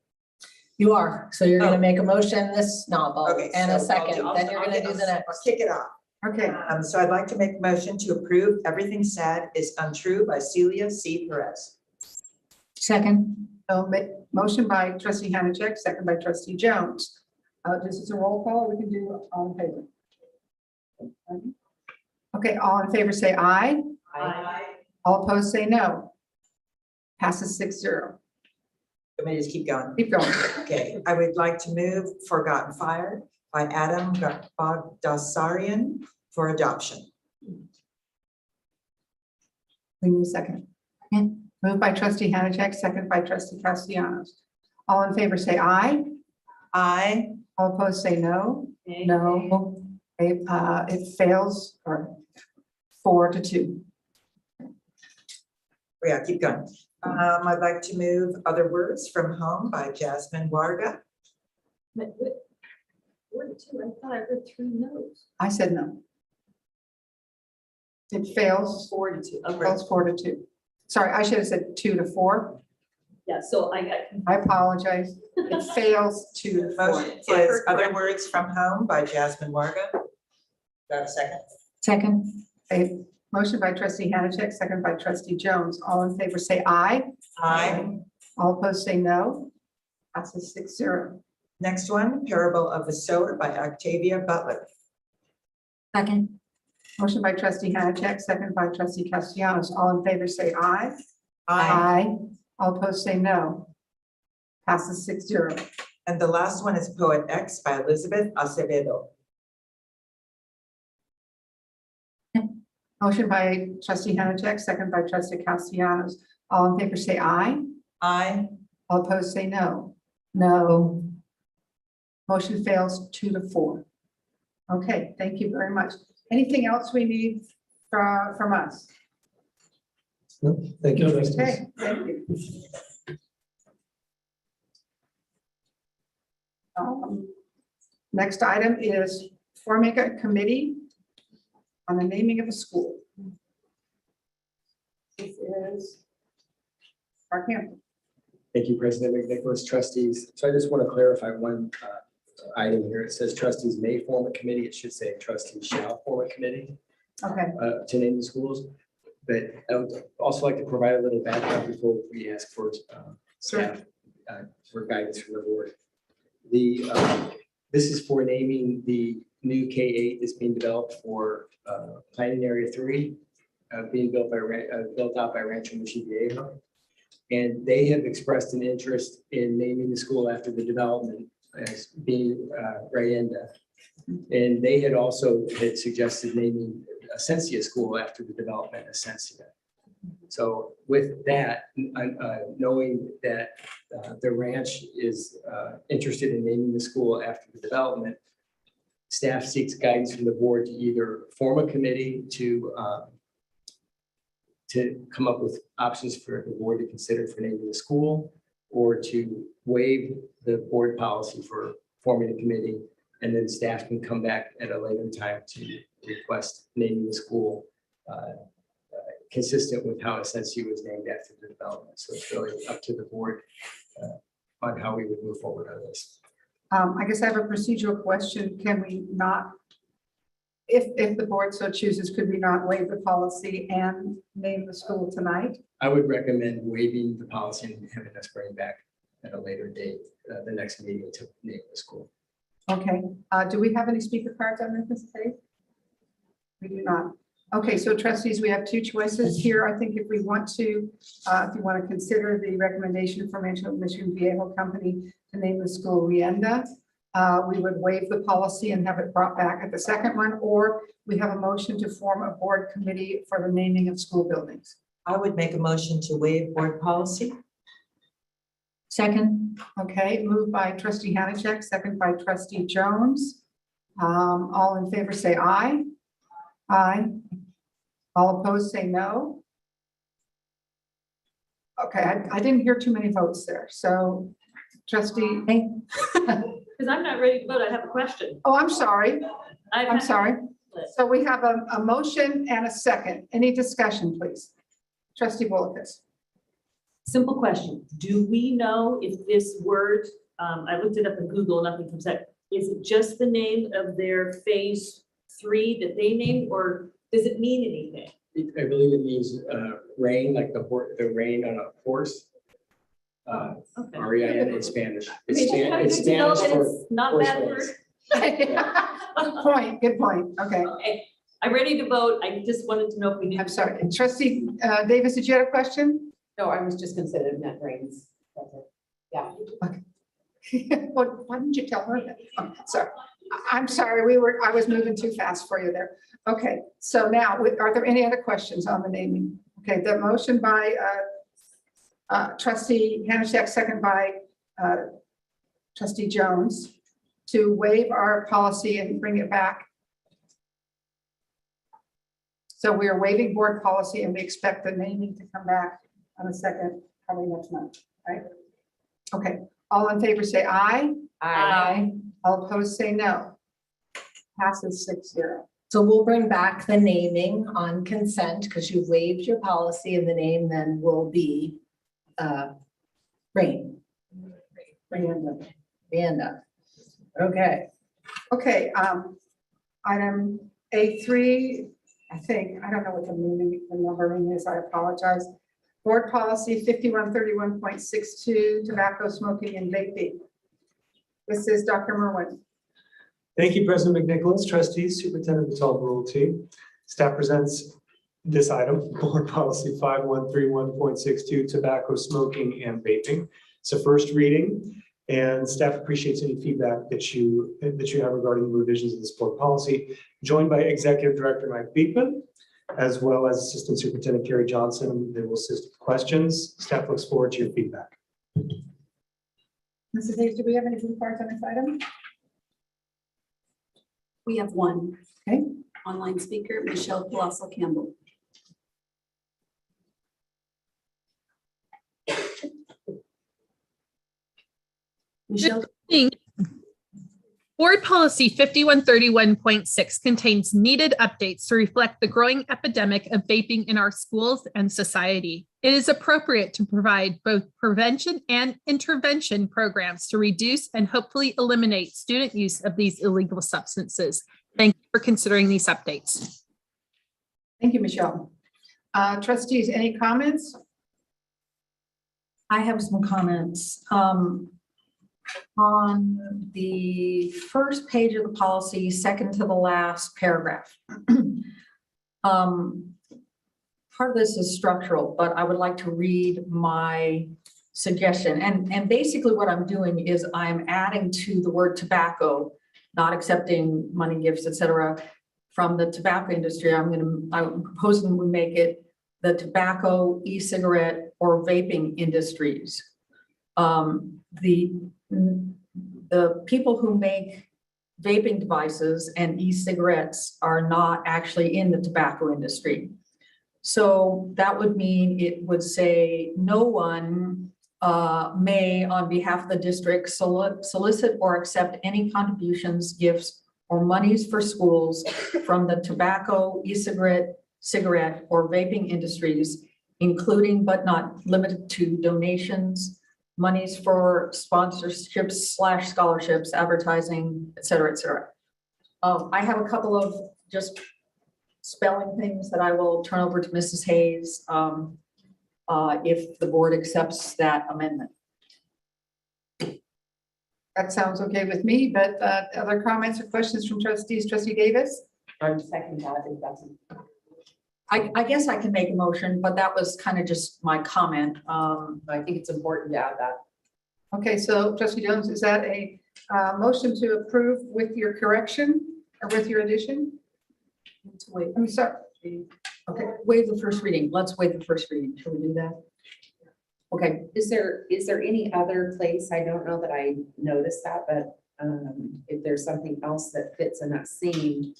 You are. So you're going to make a motion this novel Okay, and so a second. I'll Then you're going to do the next. I'll kick it off. Okay, So I'd like to make a motion to approve everything said is untrue by Celia C. Perez. second. Motion by trustee Hanachek, second by trustee Jones. This is a roll call. We can do all in favor. Okay, all in favor say aye. Aye. All opposed say no. Passes 6-0. Let me just keep going. Keep going. Okay, I would like to move Forgotten Fire by Adam Bagdasarian for adoption. We need a second. Moved by trustee Hanachek, second by trustee Castellanos. All in favor say aye. Aye. All opposed say no. No. It fails or 4-2. Yeah, keep going. I'd like to move Other Words from Home by Jasmine Warga. What the two? I thought I read through notes. I said no. It fails. 4-2. It fails 4-2. Sorry, I should have said 2-4. Yeah, so I got. I apologize. It fails 2-4. Motion is Other Words from Home by Jasmine Warga. Do I have a second? Second. A motion by trustee Hanachek, second by trustee Jones. All in favor say aye. Aye. All opposed say no. Passes 6-0. Next one, Parable of the Sower by Octavia Butler. Second. Motion by trustee Hanachek, second by trustee Castellanos. All in favor say aye. Aye. All opposed say no. Passes 6-0. And the last one is Poet X by Elizabeth Acevedo. Motion by trustee Hanachek, second by trustee Castellanos. All in favor say aye. Aye. All opposed say no. No. Motion fails 2-4. Okay, thank you very much. Anything else we need from us? No, thank you. trustees. Okay, thank you. Next item is forming a committee on the naming of a school. This is Mark Hampton. Thank you, President McNicholas, trustees. So I just want to clarify one item here. It says trustees may form a committee. It should say trustees shall form a committee Okay, to name the schools. But I would also like to provide a little background before we ask for staff for guidance from the board. This is for naming the new K-8 that's being developed for planning area 3, being built out by Rancho Mission Viejo. And they have expressed an interest in naming the school after the development as being Rayenda. And they had also suggested naming Ascensia School after the development of Ascensia. So with that, knowing that the ranch is interested in naming the school after the development, staff seeks guidance from the board to either form a committee to come up with options for the board to consider for naming the school, or to waive the board policy for forming a committee, and then staff can come back at a later time to request naming the school consistent with how Ascensia was named after the development. So it's really up to the board on how we would move forward on this. I guess I have a procedural question. Can we not, if the board so chooses, could we not waive the policy and name the school tonight? I would recommend waiving the policy and having us bring back at a later date, the next meeting to name the school. Okay, do we have any speaker cards on this today? We do not. Okay, so trustees, we have two choices here. I think if we want to, if you want to consider the recommendation from Rancho Mission Viejo Company to name the school Rienda, we would waive the policy and have it brought back at the second one, or we have a motion to form a board committee for the naming of school buildings. I would make a motion to waive board policy. Second. Okay, moved by trustee Hanachek, second by trustee Jones. All in favor say aye. Aye. All opposed say no. Okay, I didn't hear too many votes there, so trustee. Because I'm not ready to vote, I have a question. Oh, I'm sorry. I'm sorry. So we have a motion and a second. Any discussion, please? Trustee Willis. Simple question. Do we know if this word, I looked it up in Google, nothing comes up. Is it just the name of their phase three that they named, or does it mean anything? I believe it means rain, like the rain on a horse. Okay. R-E-I-N in Spanish. I mean, just kinda It's good to know Spanish that for it's not horse bad race. word. Good point, okay. Okay, I'm ready to vote. I just wanted to know if we need. I'm sorry, Trustee Davis, did you have a question? No, I was just considering that brains. That's it. Yeah. Well, why didn't you tell her that? Oh, sorry. I'm sorry, I was moving too fast for you there. Okay, so now, are there any other questions on the naming? Okay, the motion by Trustee Hanushek, second by Trustee Jones, to waive our policy and bring it back. So we are waiving board policy and we expect the naming to come back on the second, probably next month, right? Okay, all in favor say aye. Aye. All opposed say no. Passes 6-0. So we'll bring back the naming on consent because you've waived your policy and the name then will be Rain. Randa. Okay. Okay, item A3, I think, I don't know what the numbering is, I apologize. Board policy 5131.62, tobacco, smoking, and vaping. This is Dr. Merwin. Thank you, President McNicholas, trustees, Superintendent Patel Brulti. Staff presents this item, Board Policy 5131.62, tobacco, smoking, and vaping. It's a first reading, and staff appreciates any feedback that you have regarding the revisions of this board policy. Joined by Executive Director Mike Beekman, as well as Assistant Superintendent Carrie Johnson. They will assist with questions. Staff looks forward to your feedback. Mrs. Hayes, do we have any blue cards on this item? We have one. Okay. Online speaker, Michelle Colossal Campbell. Michelle. Board Policy 5131.6 contains needed updates to reflect the growing epidemic of vaping in our schools and society. It is appropriate to provide both prevention and intervention programs to reduce and hopefully eliminate student use of these illegal substances. Thank you for considering these updates. Thank you, Michelle. Trustees, any comments? I have some comments. On the first page of the policy, second to the last paragraph. Part of this is structural, but I would like to read my suggestion. And basically what I'm doing is I'm adding to the word tobacco, not accepting money, gifts, etc. from the tobacco industry. I'm proposing we make it the tobacco, e-cigarette, or vaping industries. The people who make vaping devices and e-cigarettes are not actually in the tobacco industry. So that would mean it would say no one may, on behalf of the district, solicit or accept any contributions, gifts, or monies for schools from the tobacco, e-cigarette, cigarette, or vaping industries, including but not limited to donations, monies for sponsorships / scholarships, advertising, et cetera, et cetera. I have a couple of just spelling things that I will turn over to Mrs. Hayes if the board accepts that amendment. That sounds okay with me, but other comments or questions from trustees? Trustee Davis? I'm second that. If that's I guess I can make a motion, but that was kind of just my comment. I think it's important to add that. Okay, so Trustee Jones, is that a motion to approve with your correction or with your addition? Wait, I'm sorry. okay, waive the first reading. Let's waive the first reading. Shall we do that? Okay. Is there any other place? I don't know that I noticed that, but if there's something else that fits in that same,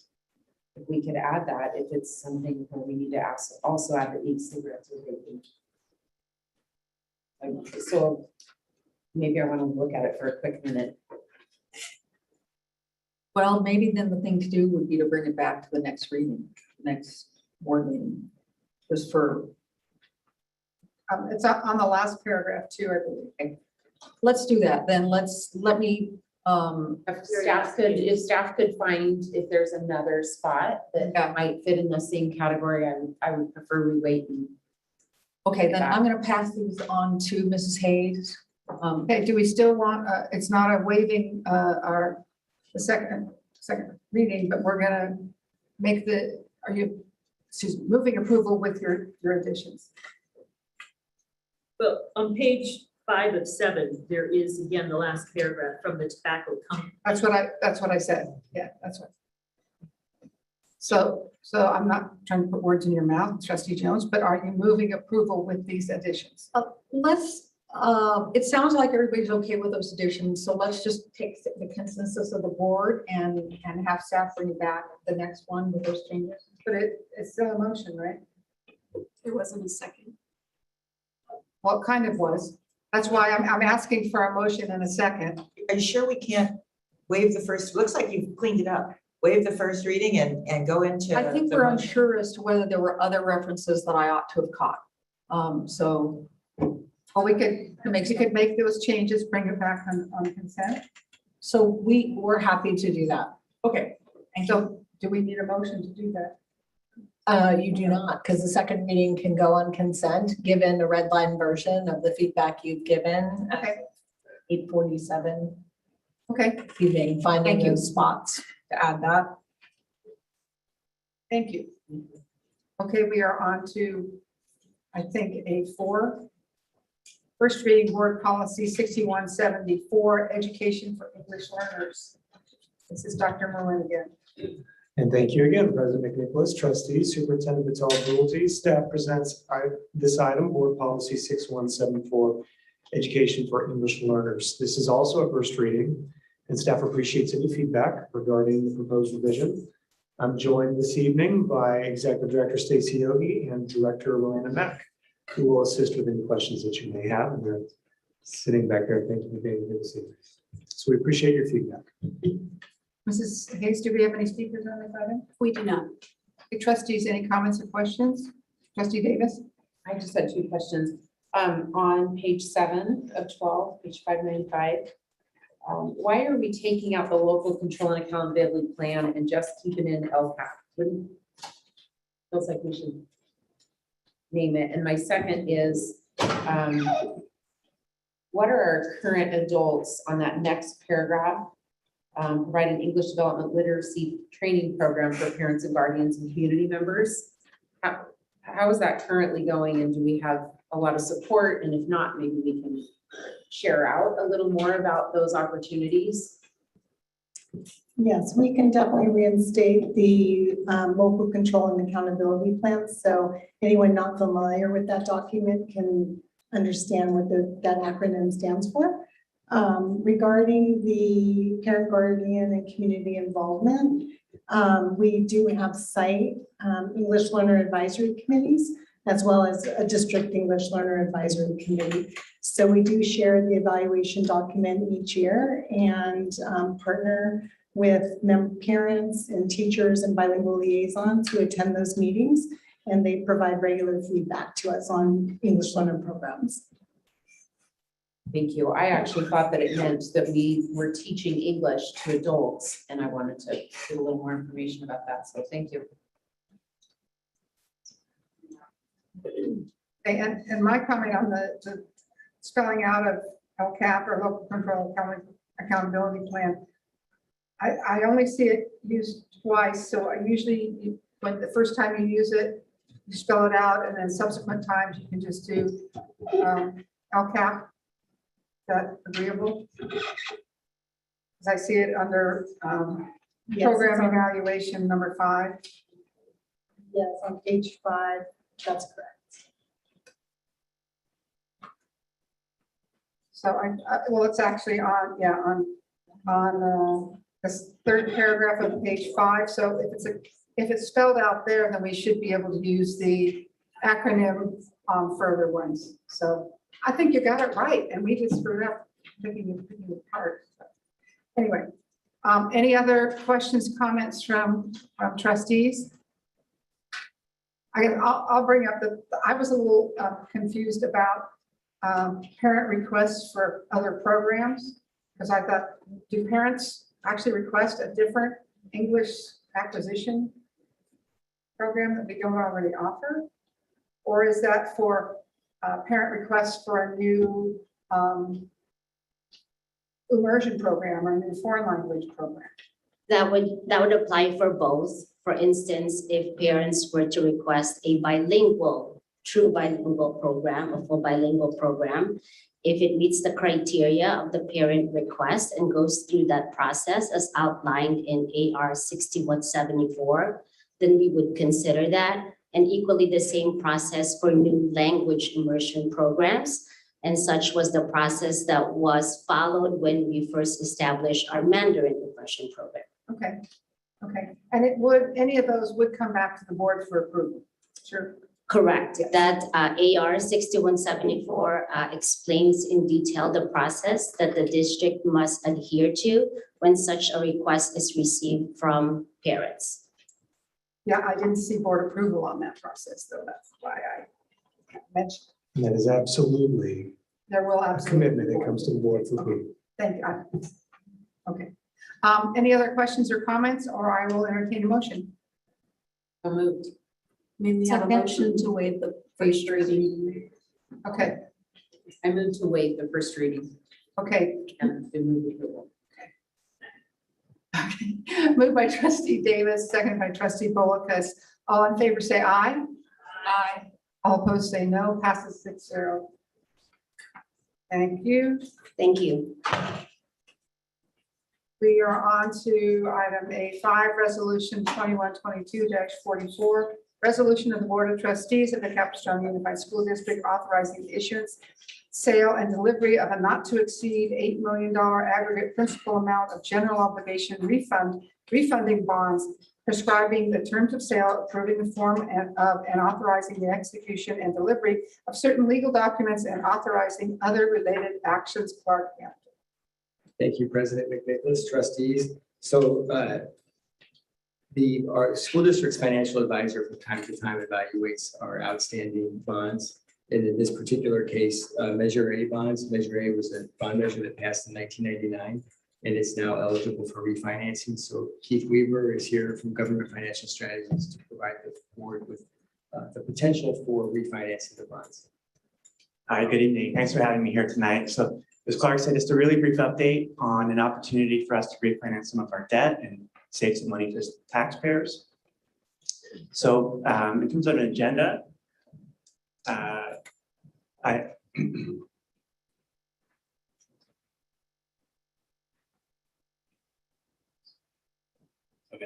if we could add that, if it's something where we need to also add the e-cigarettes or vaping. So maybe I want to look at it for a quick minute. Well, maybe then the thing to do would be to bring it back to the next reading, next board meeting, just for. It's up on the last paragraph too, I believe. Okay. Let's do that. Then let me If staff could find if there's another spot that might fit in the same category, I would prefer we wait and. Okay, then I'm gonna pass these on to Mrs. Hayes. Okay, do we still want, it's not a waiving, the second reading, but we're gonna make moving approval with your additions. But on page 5 of 7, there is again the last paragraph from the tobacco company. That's what I said. Yeah, that's what. So I'm not trying to put words in your mouth, Trustee Jones, but are you moving approval with these additions? It sounds like everybody's okay with those additions, so let's just take the consensus of the board and have staff bring back the next one with those changes. But it's still a motion, right? There wasn't a second. What kind of was? That's why I'm asking for a motion and a second. Are you sure we can't waive the first, looks like you've cleaned it up, waive the first reading and go into. I think the we're motion? unsure as to whether there were other references that I ought to have caught. Or we could make those changes, bring it back on consent. So we're happy to do that. Okay, and so do we need a motion to do that? You do not, because the second reading can go on consent, given a red line version of the feedback you've given. Okay. 847. Okay. Finding Thank you. those spots to add that. Thank you. Okay, we are on to, I think, A4. First reading board policy 6174, education for English learners. This is Dr. Merwin again. And thank you again, President McNicholas, trustees, Superintendent Vitale, staff presents this item, Board Policy 6174, Education for English Learners. This is also a first reading, and staff appreciates any feedback regarding the proposed revision. I'm joined this evening by Executive Director Stacy Yogi and Director Roanna Mack, who will assist with any questions that you may have. And they're sitting back there thinking of being here this evening. So we appreciate your feedback. Mrs. Hayes, do we have any speakers on this item? We do not. The trustees, any comments or questions? Trustee Davis? I just had 2 questions. On page 7 of 12, page 595, why are we taking out the local control and accountability plan and just keeping in LCAP? Feels like we should name it. And my second is, what are our current adults on that next paragraph? Provide an English development literacy training program for parents and guardians and community members. How is that currently going, and do we have a lot of support? And if not, maybe we can share out a little more about those opportunities. Yes, we can definitely reinstate the local control and accountability plans. So anyone not familiar with that document can understand what that acronym stands for. Regarding the parent, guardian, and community involvement, we do have site English learner advisory committees, as well as a district English learner advisory committee. So we do share the evaluation document each year and partner with parents and teachers and bilingual liaisons who attend those meetings, and they provide regular feedback to us on English learner programs. Thank you. I actually thought that it meant that we were teaching English to adults, and I wanted to get a little more information about that. So thank you. And my comment on the spelling out of LCAP or local control accountability plan, I only see it used twice. So I usually, when the first time you use it, you spell it out, and then subsequent times you can just do LCAP. Is that agreeable? As I see it under Yes, program evaluation number 5. Yes, on page 5, that's correct. So well, it's actually on this third paragraph of page 5. So if it's spelled out there, then we should be able to use the acronym on further ones. So I think you got it right, and we just screwed up picking it apart. Anyway, any other questions, comments from trustees? I'll bring up I was a little confused about parent requests for other programs. Because I thought, do parents actually request a different English acquisition program that we don't already offer? Or is that for parent requests for a new immersion program or a new foreign language program? That would apply for both. For instance, if parents were to request a true bilingual program, a full bilingual program, if it meets the criteria of the parent request and goes through that process as outlined in AR 6174, then we would consider that. And equally the same process for new language immersion programs. And such was the process that was followed when we first established our Mandarin immersion program. Okay, okay. And any of those would come back to the board for approval? Sure. Correct. That AR 6174 explains in detail the process that the district must adhere to when such a request is received from parents. Yeah, I didn't see board approval on that process, though. That's why I mentioned. And that is absolutely There will a absolutely. commitment that comes to the board for approval. Thank you. Okay. Any other questions or comments, or I will entertain a motion? Moved. May we have a Second. motion to waive the first reading? Okay, I moved to waive the first reading okay. and to move approval. Moved by trustee Davis, seconded by trustee Bolikas. All in favor, say aye. Aye. All opposed, say no. Passes 6-0. Thank you. Thank you. We are on to item A5, resolution 2122-44. Resolution of the Board of Trustees of the Capistrano Unified School District authorizing the issuance, sale, and delivery of a not to exceed $8 million aggregate principal amount of general obligation refunding bonds, prescribing the terms of sale, approving the form and authorizing the execution and delivery of certain legal documents and authorizing other related actions. Clark. Thank you, President McNicholas, trustees. So our school district's financial advisor from time to time evaluates our outstanding bonds. And in this particular case, Measure A bonds. Measure A was a bond measure that passed in 1999, and it's now eligible for refinancing. So Keith Weaver is here from Government Financial Strategies to provide the board with the potential for refinancing the bonds. Hi, good evening. Thanks for having me here tonight. So as Clark said, just a really brief update on an opportunity for us to refinance some of our debt and save some money for taxpayers. So in terms of an agenda, okay,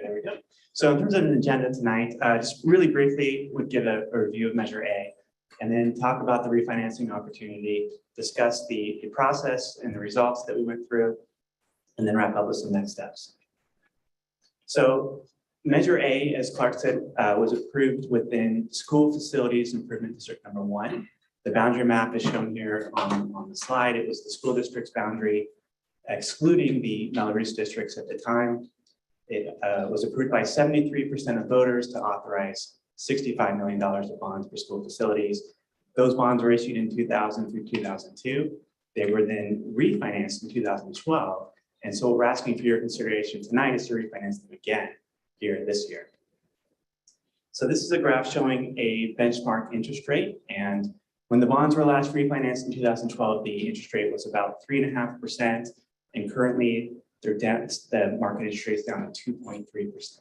there we go. So in terms of an agenda tonight, just really briefly would give a review of Measure A, and then talk about the refinancing opportunity, discuss the process and the results that we went through, and then wrap up with some next steps. So Measure A, as Clark said, was approved within School Facilities Improvement District Number 1. The boundary map is shown here on the slide. It was the school district's boundary, excluding the Melrose districts at the time. It was approved by 73% of voters to authorize $65 million of bonds for school facilities. Those bonds were issued in 2000 through 2002. They were then refinanced in 2012. And so what we're asking for your consideration tonight is to refinance them again here this year. So this is a graph showing a benchmark interest rate. And when the bonds were last refinanced in 2012, the interest rate was about 3.5%. And currently they're down, the market interest rate is down to 2.3%.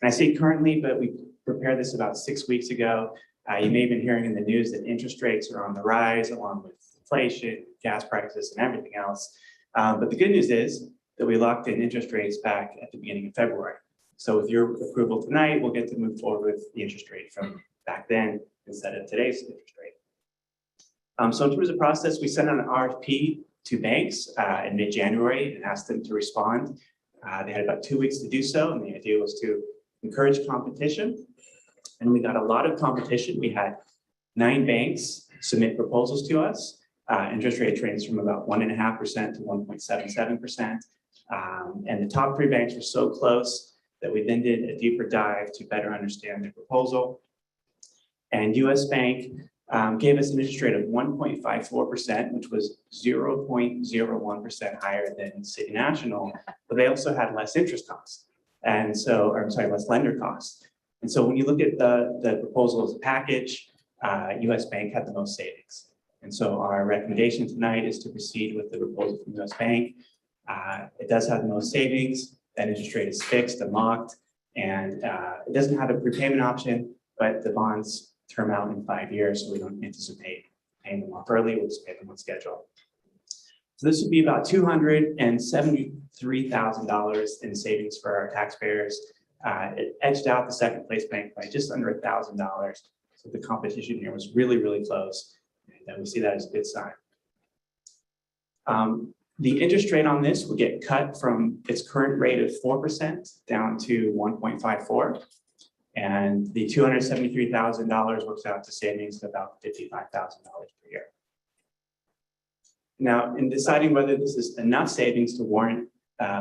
And I say currently, but we prepared this about 6 weeks ago. You may have been hearing in the news that interest rates are on the rise along with inflation, gas prices, and everything else. But the good news is that we locked in interest rates back at the beginning of February. So with your approval tonight, we'll get to move forward with the interest rate from back then instead of today's interest rate. So in terms of process, we sent out an RFP to banks in mid-January and asked them to respond. They had about 2 weeks to do so, and the idea was to encourage competition. And we got a lot of competition. We had 9 banks submit proposals to us. Interest rate ranges from about 1.5% to 1.77%. And the top 3 banks were so close that we then did a deeper dive to better understand the proposal. And US Bank gave us an interest rate of 1.54%, which was 0.01% higher than City National, but they also had less interest costs. And so, or I'm sorry, less lender costs. And so when you look at the proposal as a package, US Bank had the most savings. And so our recommendation tonight is to proceed with the proposal from US Bank. It does have the most savings. That interest rate is fixed and locked, and it doesn't have a prepayment option, but the bonds term out in 5 years, so we don't anticipate paying them off early. We'll just pay them on schedule. So this would be about $273,000 in savings for our taxpayers. It edged out the second place bank by just under $1,000. So the competition here was really, really close. And we see that as a good sign. The interest rate on this will get cut from its current rate of 4% down to 1.54. And the $273,000 works out to savings of about $55,000 per year. Now, in deciding whether this is enough savings to warrant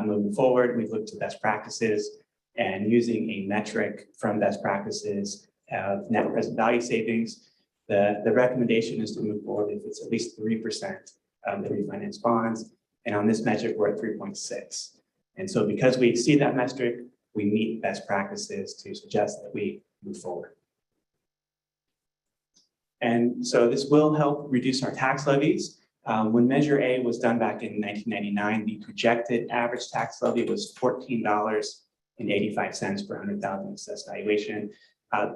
moving forward, we've looked at best practices and using a metric from best practices of net present value savings. The recommendation is to move forward if it's at least 3% of the refinance bonds. And on this metric, we're at 3.6. And so because we exceed that metric, we meet best practices to suggest that we move forward. And so this will help reduce our tax levies. When Measure A was done back in 1999, the projected average tax levy was $14.85 per 100,000 assessed valuation.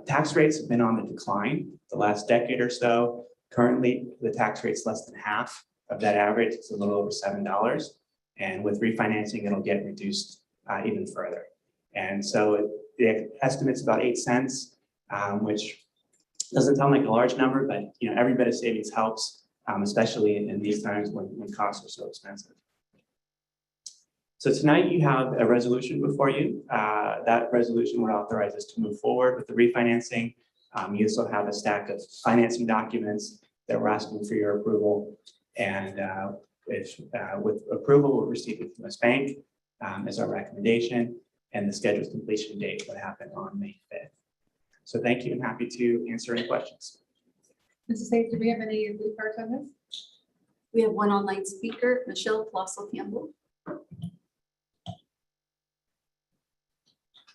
Tax rates have been on the decline the last decade or so. Currently, the tax rate's less than half of that average. It's a little over $7. And with refinancing, it'll get reduced even further. And so the estimate's about 8 cents, which doesn't sound like a large number, but every bit of savings helps, especially in these times when costs are so expensive. So tonight you have a resolution before you. That resolution would authorize us to move forward with the refinancing. You also have a stack of financing documents that we're asking for your approval. And with approval, we'll proceed with US Bank as our recommendation, and the scheduled completion date would happen on May 5th. So thank you, and happy to answer any questions. Mrs. Sage, do we have any blue cards on this? We have one online speaker, Michelle Colossal Campbell.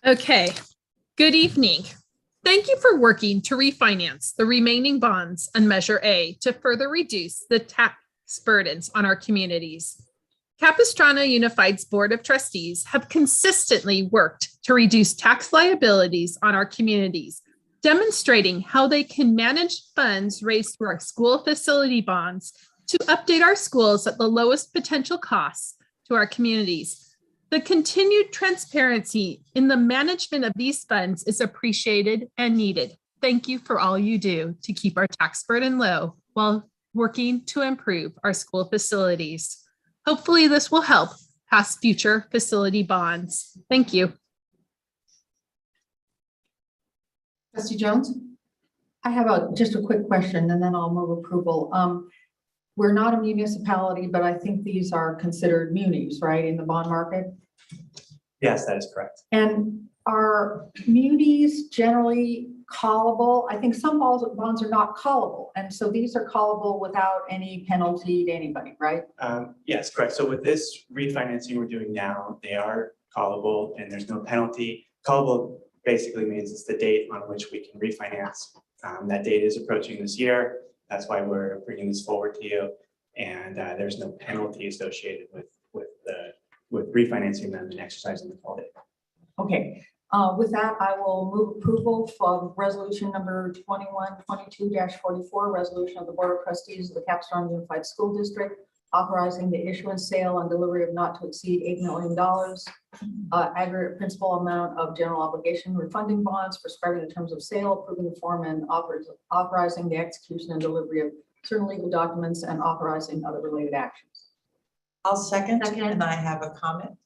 Okay, good evening. Thank you for working to refinance the remaining bonds on Measure A to further reduce the tax burdens on our communities. Capistrano Unified's Board of Trustees have consistently worked to reduce tax liabilities on our communities, demonstrating how they can manage funds raised through our school facility bonds to update our schools at the lowest potential costs to our communities. The continued transparency in the management of these funds is appreciated and needed. Thank you for all you do to keep our tax burden low while working to improve our school facilities. Hopefully this will help pass future facility bonds. Thank you. Trustee Jones? I have just a quick question and then I'll move approval. We're not a municipality, but I think these are considered munis, right, in the bond market? Yes, that is correct. And are munis generally callable? I think some bonds are not callable. And so these are callable without any penalty to anybody, right? Yes, correct. So with this refinancing we're doing now, they are callable and there's no penalty. Callable basically means it's the date on which we can refinance. That date is approaching this year. That's why we're bringing this forward to you. And there's no penalty associated with refinancing them and exercising the call date. Okay. With that, I will move approval for resolution number 2122-44, resolution of the Board of Trustees of the Capistrano Unified School District, authorizing the issuance, sale, and delivery of not to exceed $8 million aggregate principal amount of general obligation refunding bonds, prescribing the terms of sale, approving the form, and authorizing the execution and delivery of certain legal documents, and authorizing other related actions. I'll second, and I have a comment.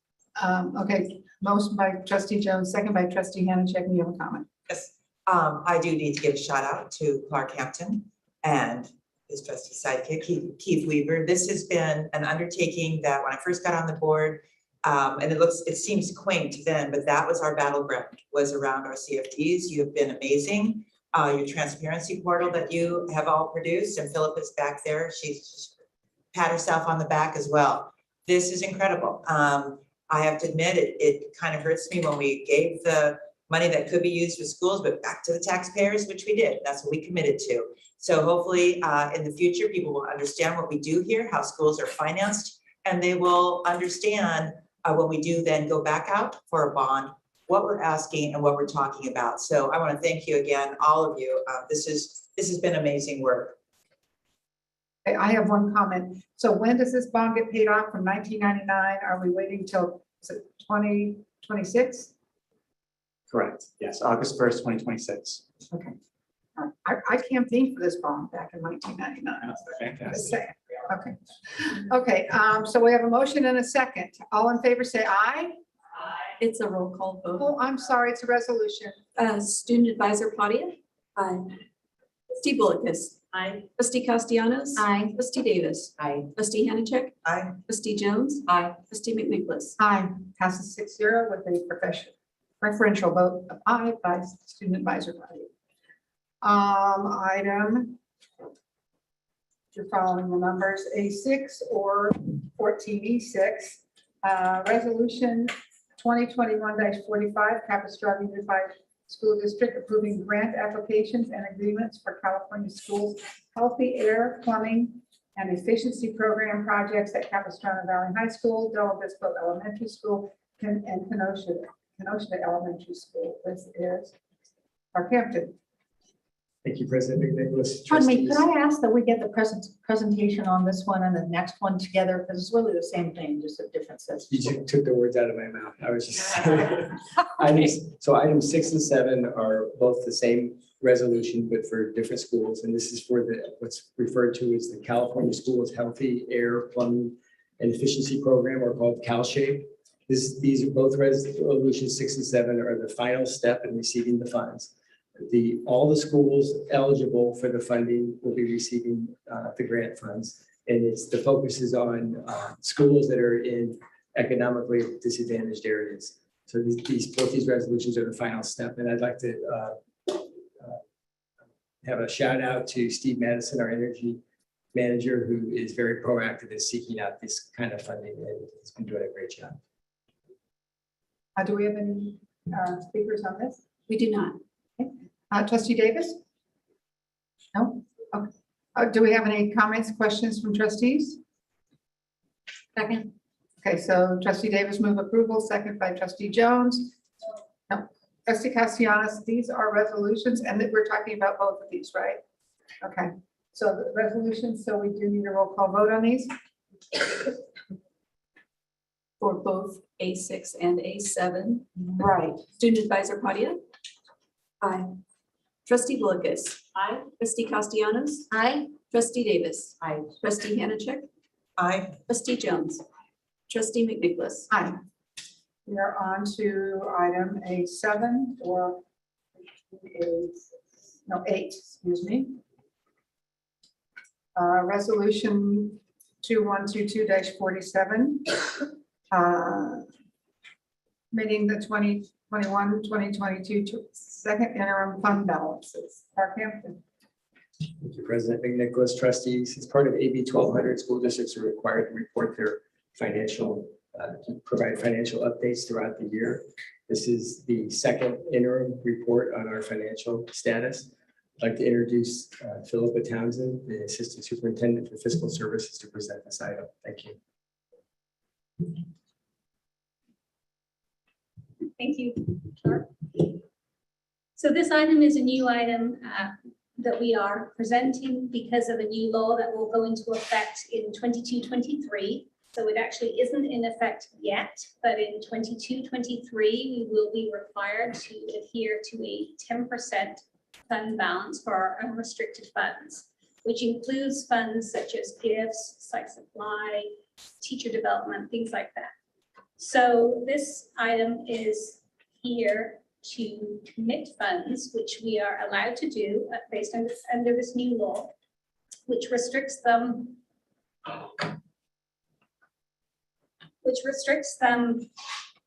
Okay, motion by Trustee Jones, second by Trustee Hanachek. You have a comment? Yes, I do need to give a shout out to Clark Hampton and his trustee sidekick, Keith Weaver. This has been an undertaking that when I first got on the board, and it seems quaint then, but that was our battleground, was around our CFDs. You have been amazing. your transparency portal that you have all produced, and Philip is back there. She's pat herself on the back as well. This is incredible. I have to admit, it kind of hurts me when we gave the money that could be used for schools, but back to the taxpayers, which we did. That's what we committed to. So hopefully in the future, people will understand what we do here, how schools are financed, and they will understand when we do then go back out for a bond, what we're asking and what we're talking about. So I want to thank you again, all of you. This has been amazing work. I have one comment. So when does this bond get paid off from 1999? Are we waiting till 2026? Correct. Yes, August 1st, 2026. Okay. I campaigned for this bond back in 1999. That's fantastic. Just saying. Okay. Okay, so we have a motion and a second. All in favor, say aye. It's a roll call vote. Oh, I'm sorry, it's a resolution. Student Advisor Claudia. Aye. Trustee Bullockis. Aye. Trustee Castellanos. Aye. Trustee Davis. Aye. Trustee Hanachek. Aye. Trustee Jones. Aye. Trustee McNicholas. Aye, passes 6-0 with a preferential vote of aye by student advisor body. Item, you're following the numbers, A6 or 14E6, resolution 2021-45, Capistrano Unified School District approving grant applications and agreements for California schools, healthy air, plumbing, and efficiency program projects at Capistrano Valley High School, Del Obispo Elementary School, and Kenosha Elementary School. This is Northampton. Thank you, President McNicholas. Pardon me, trustees. could I ask that we get the presentation on this one and the next one together? Because it's really the same thing, just a different set. You just took the words out of my mouth. I was just. Items 6 and 7 are both the same resolution, but for different schools. And this is for what's referred to as the California Schools Healthy Air, Plumbing, and Efficiency Program, or called CalShape. These are both resolutions 6 and 7 are the final step in receiving the funds. All the schools eligible for the funding will be receiving the grant funds. And the focus is on schools that are in economically disadvantaged areas. So both these resolutions are the final step. And I'd like to have a shout out to Steve Madison, our energy manager, who is very proactive in seeking out this kind of funding, and he's been doing a great job. Do we have any speakers on this? We do not. Okay. Trustee Davis? No? Okay. Do we have any comments, questions from trustees? Second. Okay, so Trustee Davis move approval, second by Trustee Jones. No. Trustee Castellanos, these are resolutions, and that we're talking about both of these, right? Okay, so the resolutions, so we do need a roll call vote on these. For both A6 and A7. Right. Student Advisor Claudia. Aye. Trustee Bullockis. Aye. Trustee Castellanos. Aye. Trustee Davis. Aye. Trustee Hanachek. Aye. Trustee Jones. Trustee McNicholas. Aye. We are on to item A7 or eight, excuse me. Resolution 2122-47. Meeting the 2021-2022 second interim fund balances. Northampton. Thank you, President McNicholas. Trustees, as part of AB 1200, school districts are required to report their financial, to provide financial updates throughout the year. This is the second interim report on our financial status. I'd like to introduce Philippa Townsend, the Assistant Superintendent for Fiscal Services, to present this item. Thank you. Thank you. Sure. So this item is a new item that we are presenting because of a new law that will go into effect in 22-23. So it actually isn't in effect yet, but in 22-23, we will be required to adhere to a 10% fund balance for our unrestricted funds, which includes funds such as gifts, site supply, teacher development, things like that. So this item is here to commit funds, which we are allowed to do based on this, under this new law, which restricts them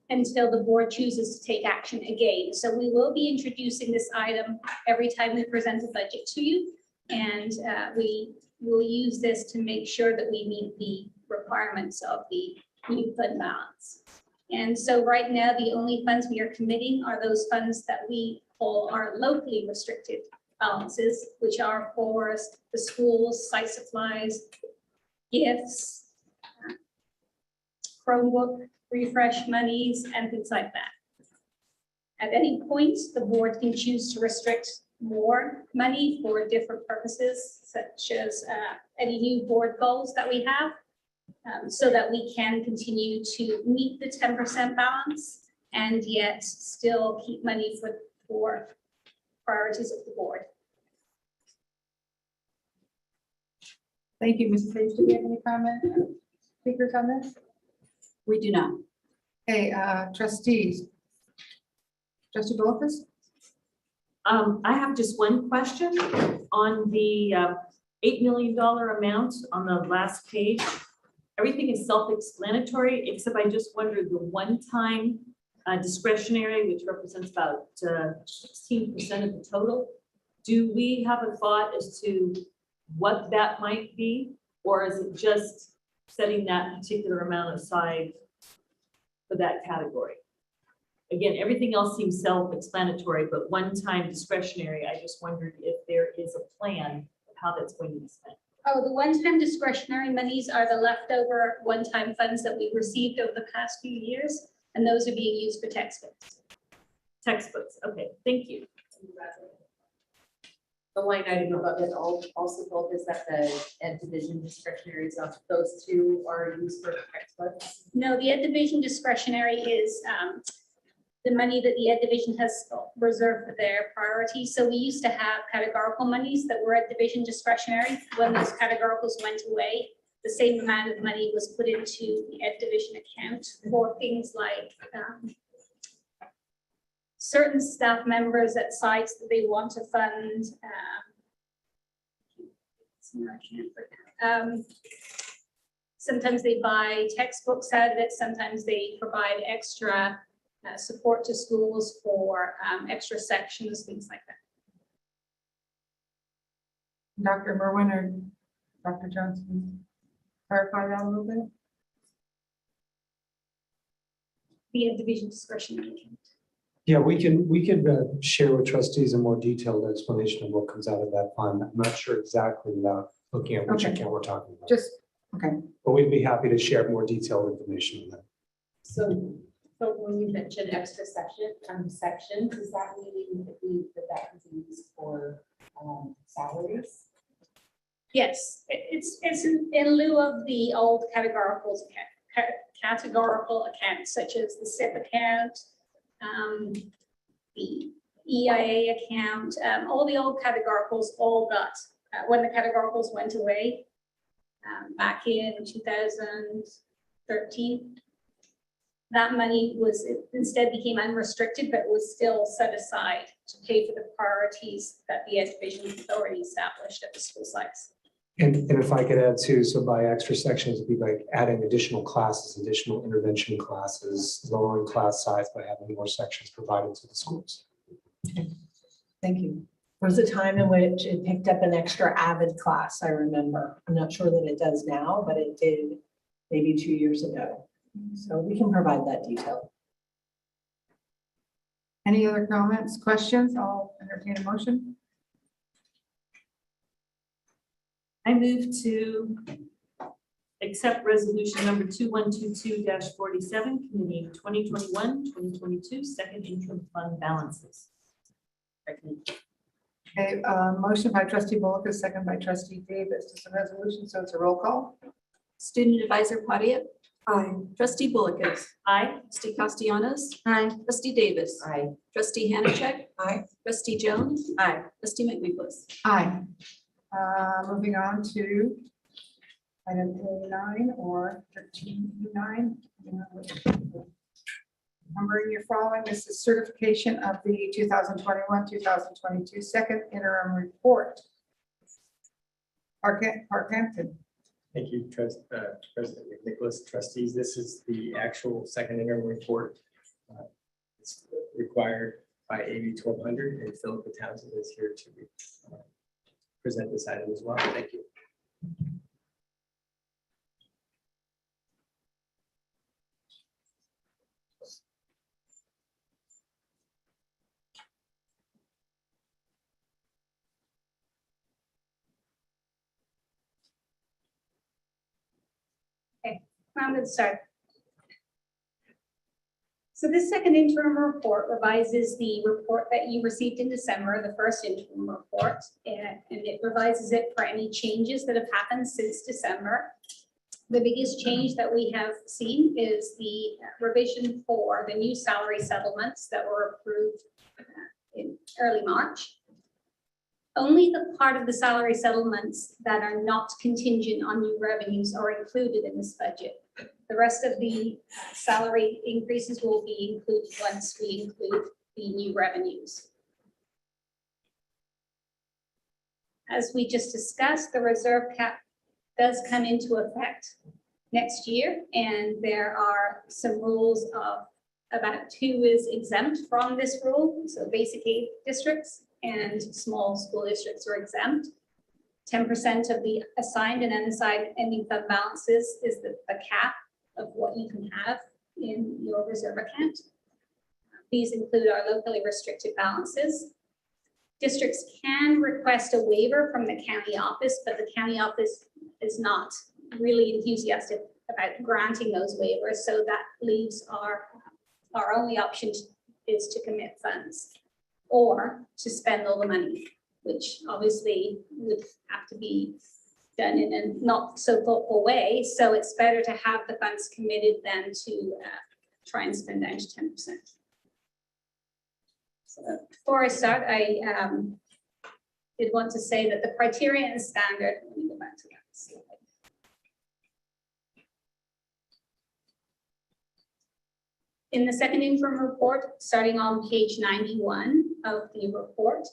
until the board chooses to take action again. So we will be introducing this item every time we present a budget to you. And we will use this to make sure that we meet the requirements of the new fund balance. And so right now, the only funds we are committing are those funds that we call our locally restricted balances, which are for the schools, site supplies, gifts, Chromebook refresh monies, and things like that. At any point, the board can choose to restrict more money for different purposes, such as any new board goals that we have, so that we can continue to meet the 10% balance and yet still keep money for priorities of the board. Thank you, Mrs. Page. Do we have any comment? Speaker comments? We do not. Hey, trustees. Trustee Bolfus? I have just one question on the $8 million amount on the last page. Everything is self-explanatory, except I just wondered the one-time discretionary, which represents about 16% of the total. Do we have a thought as to what that might be? Or is it just setting that particular amount aside for that category? Again, everything else seems self-explanatory, but one-time discretionary, I just wondered if there is a plan of how that's going to be spent. Oh, the one-time discretionary monies are the leftover one-time funds that we've received over the past few years, and those are being used for textbooks. Textbooks, okay, thank you. The line item above it also told us that the ed division discretionary is not, those two are used for textbooks. No, the ed division discretionary is the money that the ed division has reserved for their priorities. So we used to have categorical monies that were ed division discretionary. When those categoricals went away, the same amount of money was put into the ed division account for things like certain staff members at sites that they want to fund. Sometimes they buy textbooks out of it. Sometimes they provide extra support to schools for extra sections, things like that. Dr. Merwin or Dr. Johnson, clarify that a little bit? The ed division discretionary account. Yeah, we could share with trustees a more detailed explanation of what comes out of that fund. I'm not sure exactly without looking at which Okay. account we're talking about. Just, okay. But we'd be happy to share more detailed information on that. So when you mentioned extra sections, does that mean that can be used for salaries? Yes, it's in lieu of the old categorical accounts, such as the SIP account, the EIA account, all the old categoricals all got, when the categoricals went away back in 2013, that money was instead became unrestricted, but was still set aside to pay for the priorities that the ed division has already established at the school sites. And if I could add too, so by extra sections, it'd be like adding additional classes, additional intervention classes, lowering class size by having more sections provided to the schools. Thank you. There was a time in which it picked up an extra AVID class, I remember. I'm not sure that it does now, but it did maybe 2 years ago. So we can provide that detail. Any other comments, questions? I'll entertain a motion. I move to accept resolution number 2122-47, committee 2021-2022 second interim fund balances. Okay, motion by trustee Bullock, a second by trustee Davis. It's a resolution, so it's a roll call. Student advisor Claudia. Aye. Trustee Bullock. Aye. Trustee Castellanos. Aye. Trustee Davis. Aye. Trustee Hanachek. Aye. Trustee Jones. Aye. Trustee McNicholas. Aye. Moving on to item A9 or 13E9. Numbering you're following, this is certification of the 2021-2022 second interim report. Parkhampton. Thank you, President McNicholas, trustees. This is the actual second interim report It's required by AB 1200, and Philip Townsend is here to present this item as well. Thank you. I'm going to start. So this second interim report revises the report that you received in December, the first interim report, and it revises it for any changes that have happened since December. The biggest change that we have seen is the revision for the new salary settlements that were approved in early March. Only the part of the salary settlements that are not contingent on new revenues are included in this budget. The rest of the salary increases will be included once we include the new revenues. As we just discussed, the reserve cap does come into effect next year, and there are some rules of about who is exempt from this rule. So basic aid districts and small school districts are exempt. 10% of the assigned and unassigned ending fund balances is the cap of what you can have in your reserve account. These include our locally restricted balances. Districts can request a waiver from the county office, but the county office is not really enthusiastic about granting those waivers. So that leaves our only option is to commit funds or to spend all the money, which obviously would have to be done in a not so thoughtful way. So it's better to have the funds committed than to try and spend down to 10%. So before I start, I did want to say that the criteria and standard, let me go back to that slide. In the second interim report, starting on page 91 of the report,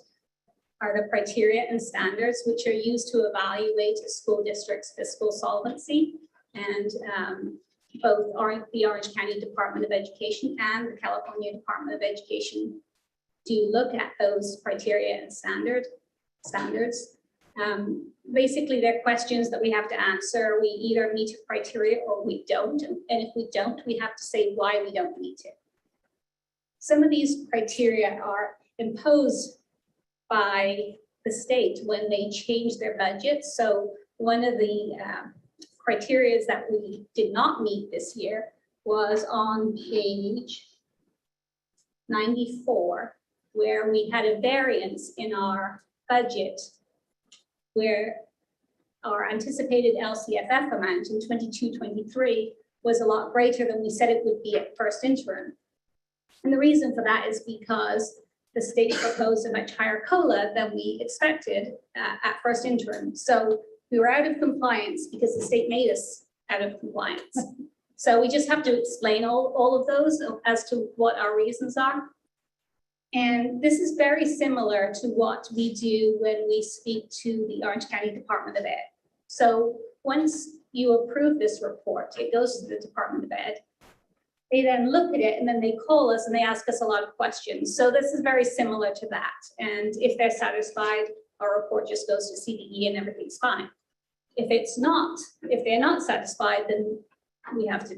are the criteria and standards which are used to evaluate a school district's fiscal solvency. And both the Orange County Department of Education and the California Department of Education do look at those criteria and standards. Basically, they're questions that we have to answer. We either meet a criteria or we don't. And if we don't, we have to say why we don't meet it. Some of these criteria are imposed by the state when they change their budget. So one of the criteria that we did not meet this year was on page 94, where we had a variance in our budget where our anticipated LCFF amount in 22-23 was a lot greater than we said it would be at first interim. And the reason for that is because the state proposed a much higher COLA than we expected at first interim. So we were out of compliance because the state made us out of compliance. So we just have to explain all of those as to what our reasons are. And this is very similar to what we do when we speak to the Orange County Department of Ed. So once you approve this report, it goes to the Department of Ed. They then look at it and then they call us and they ask us a lot of questions. So this is very similar to that. And if they're satisfied, our report just goes to CDE and everything's fine. If they're not satisfied, then we have to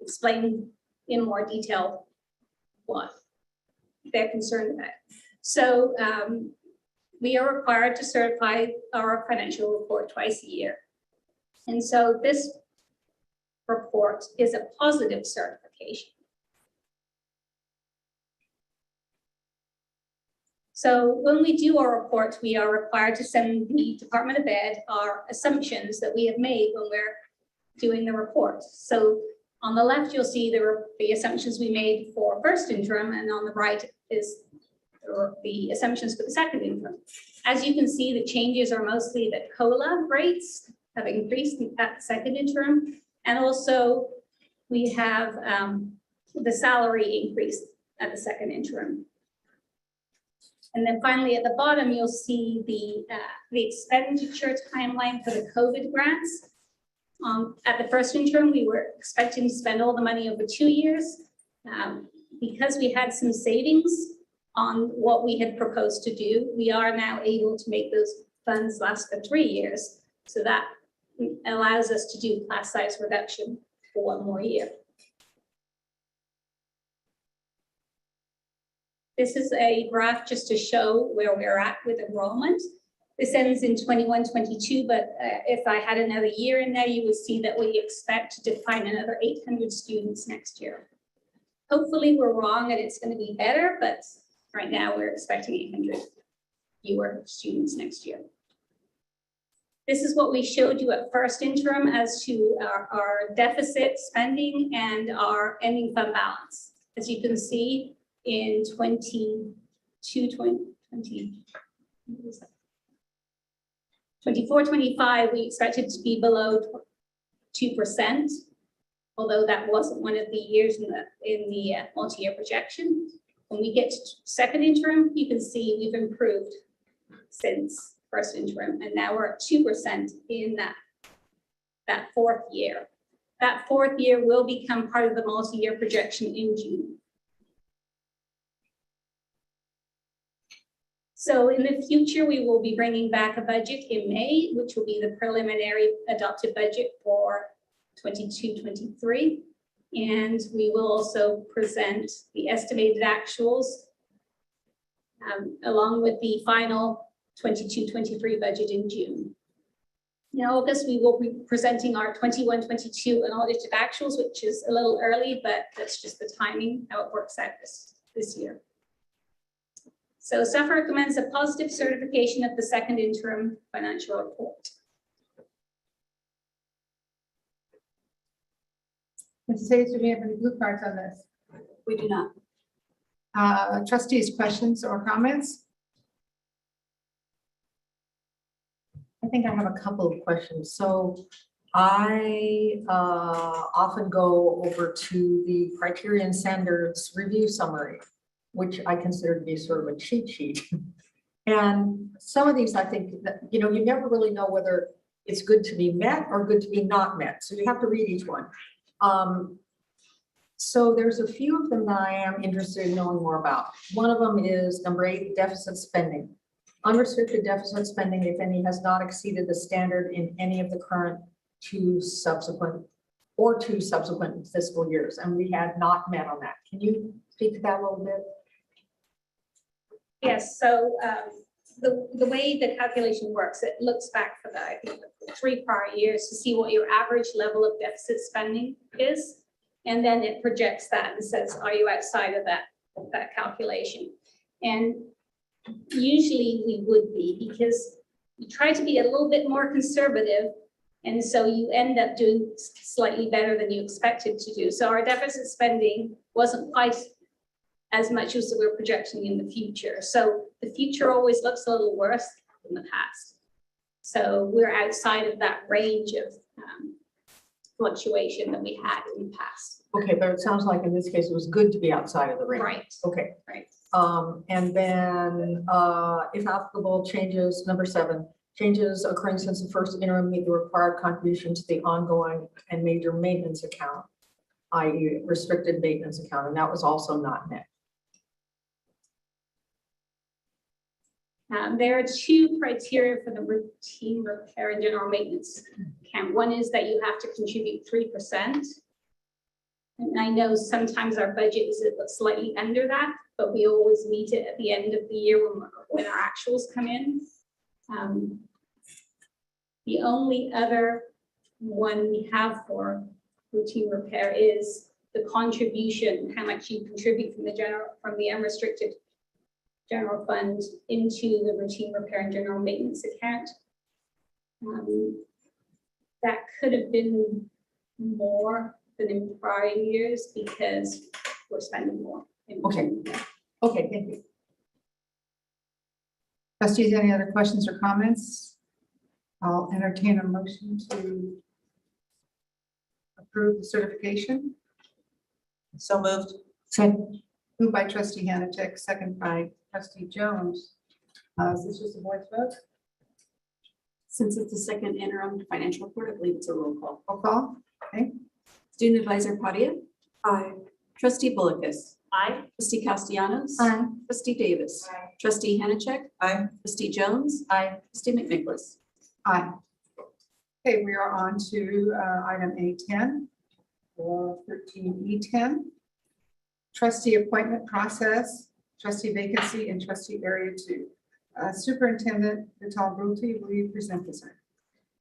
explain in more detail what they're concerned about. So we are required to certify our financial report twice a year. And so this report is a positive certification. So when we do our report, we are required to send the Department of Ed our assumptions that we have made when we're doing the report. So on the left, you'll see the assumptions we made for first interim, and on the right is the assumptions for the second interim. As you can see, the changes are mostly that COLA rates have increased at the second interim, and also we have the salary increase at the second interim. And then finally, at the bottom, you'll see the expenditure timeline for the COVID grants. At the first interim, we were expecting to spend all the money over 2 years. Because we had some savings on what we had proposed to do, we are now able to make those funds last for 3 years. So that allows us to do class size reduction for 1 more year. This is a graph just to show where we're at with enrollment. This ends in 21-22, but if I had another year in there, you would see that we expect to define another 800 students next year. Hopefully we're wrong and it's going to be better, but right now we're expecting 800 fewer students next year. This is what we showed you at first interim as to our deficit spending and our ending fund balance. As you can see, in 24-25, we expected to be below 2%, although that wasn't one of the years in the multi-year projection. When we get to second interim, you can see we've improved since first interim, and now we're at 2% in that 4th year. That 4th year will become part of the multi-year projection in June. So in the future, we will be bringing back a budget in May, which will be the preliminary adopted budget for 22-23. And we will also present the estimated actuals along with the final 22-23 budget in June. In August, we will be presenting our 21-22 unaudited actuals, which is a little early, but that's just the timing, how it works out this year. So staff recommends a positive certification of the second interim financial report. Mrs. Hayes, do we have any blue cards on this? We do not. Trustees, questions or comments? I think I have a couple of questions. So I often go over to the criterion standards review summary, which I consider to be sort of a cheat sheet. And some of these, I think that, you know, you never really know whether it's good to be met or good to be not met. So you have to read each one. So there's a few of them that I am interested in knowing more about. One of them is number 8, deficit spending. Unrestricted deficit spending, if any, has not exceeded the standard in any of the current 2 subsequent fiscal years, and we had not met on that. Can you speak to that a little bit? Yes, so the way the calculation works, it looks back for I think, the 3 prior years to see what your average level of deficit spending is. And then it projects that and says, are you outside of that calculation? And usually we would be, because you try to be a little bit more conservative. And so you end up doing slightly better than you expected to do. So our deficit spending wasn't quite as much as we're projecting in the future. So the future always looks a little worse than the past. So we're outside of that range of fluctuation that we had in the past. Okay, but it sounds like in this case, it was good to be outside of the range. Right. Okay. Right. And then if applicable, changes, number 7, changes occurring since the first interim made the required contribution to the ongoing and major maintenance account, i.e. restricted maintenance account, and that was also not met. There are 2 criteria for the routine repair and general maintenance account. One is that you have to contribute 3%. And I know sometimes our budget is slightly under that, but we always meet it at the end of the year when our actuals come in. The only other one we have for routine repair is the contribution, how much you contribute from the unrestricted general fund into the routine repair and general maintenance account. That could have been more than in prior years because we're spending more. Okay. Okay, thank you. Trustees, any other questions or comments? I'll entertain a motion to approve the certification. So moved. Second. Moved by trustee Hannah, second by trustee Jones. Is this just a voice vote? Since it's the second interim financial report, I believe it's a roll call. Roll call. Okay. Student advisor Padia. Aye. Trustee Bolus. Aye. Trustee Castellanos. Aye. Trustee Davis. Trustee Hannachek. Aye. Trustee Jones. Aye. Trustee McNicholas. Aye. Okay, we are on to item A10 or 13E10. Trustee appointment process, trustee vacancy, and trustee area 2. Superintendent Vital Brutti, will you present this?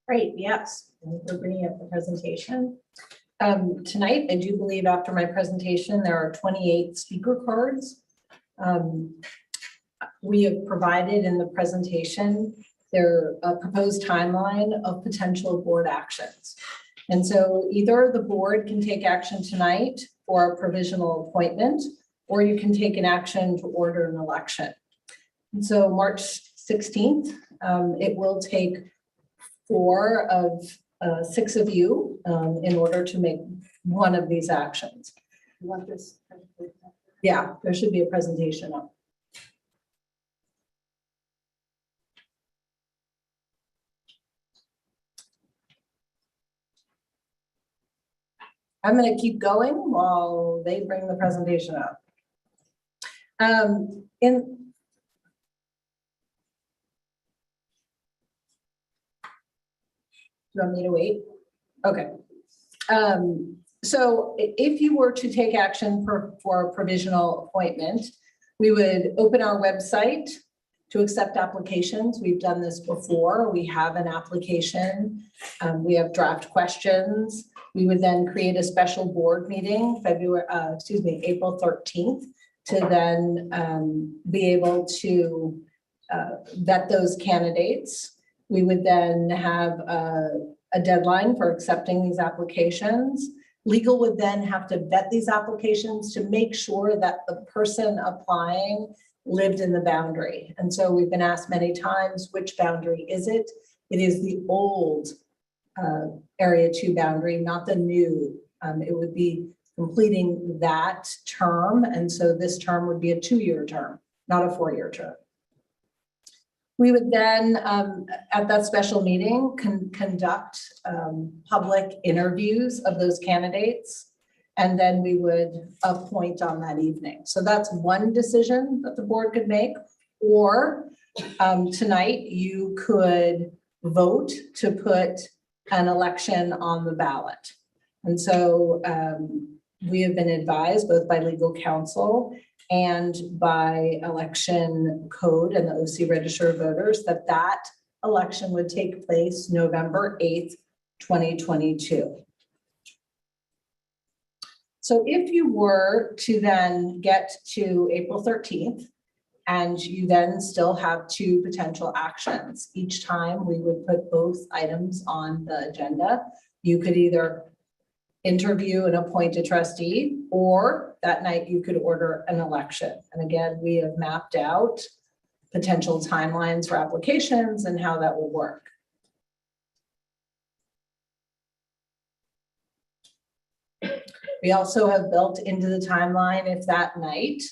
Great, yes. Thank you for bringing up the presentation. Tonight, I do believe after my presentation, there are 28 speaker cards. We have provided in the presentation their proposed timeline of potential board actions. And so either the board can take action tonight for a provisional appointment, or you can take an action to order an election. And so March 16th, it will take 4 of 6 of you in order to make one of these actions. You want this? Yeah, there should be a presentation up. I'm going to keep going while they bring the presentation up. Do you want me to wait? Okay. So if you were to take action for a provisional appointment, we would open our website to accept applications. We've done this before. We have an application. We have draft questions. We would then create a special board meeting, April 13th, to then be able to vet those candidates. We would then have a deadline for accepting these applications. Legal would then have to vet these applications to make sure that the person applying lived in the boundary. And so we've been asked many times, which boundary is it? It is the old Area 2 boundary, not the new. It would be completing that term. And so this term would be a 2-year term, not a 4-year term. We would then, at that special meeting, conduct public interviews of those candidates, and then we would appoint on that evening. So that's one decision that the board could make, or tonight you could vote to put an election on the ballot. And so we have been advised both by legal counsel and by election code and the OC Register of Voters that that election would take place November 8th, 2022. So if you were to then get to April 13th, and you then still have 2 potential actions, each time we would put both items on the agenda. You could either interview and appoint a trustee, or that night you could order an election. And again, we have mapped out potential timelines for applications and how that will work. We also have built into the timeline, if that night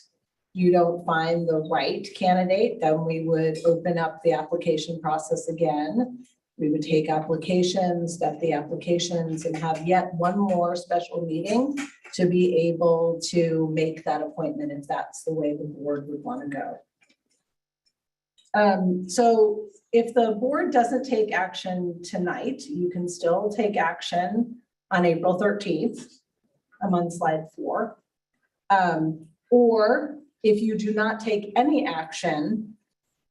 you don't find the right candidate, then we would open up the application process again. We would take applications, vet the applications, and have yet one more special meeting to be able to make that appointment if that's the way the board would want to go. So if the board doesn't take action tonight, you can still take action on April 13th. I'm on slide 4. Or if you do not take any action,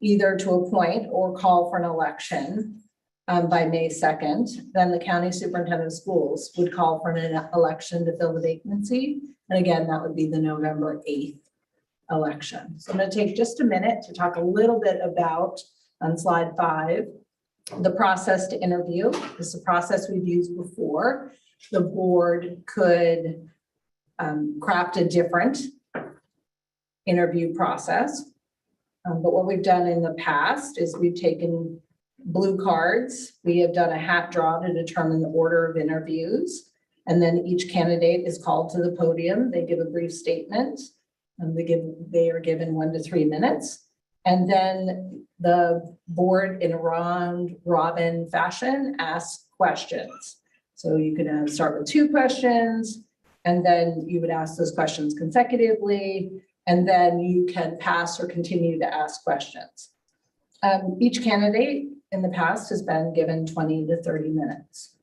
either to appoint or call for an election by May 2nd, then the county superintendent of schools would call for an election to fill the vacancy. And again, that would be the November 8th election. So I'm going to take just a minute to talk a little bit about, on slide 5, the process to interview. This is a process we've used before. The board could craft a different interview process. But what we've done in the past is we've taken blue cards. We have done a hat draw to determine the order of interviews. And then each candidate is called to the podium. They give a brief statement, and they are given 1 to 3 minutes. And then the board, in a round robin fashion, asks questions. So you can start with 2 questions, And then you would ask those questions consecutively, and then you can pass or continue to ask questions. Each candidate in the past has been given 20 to 30 minutes.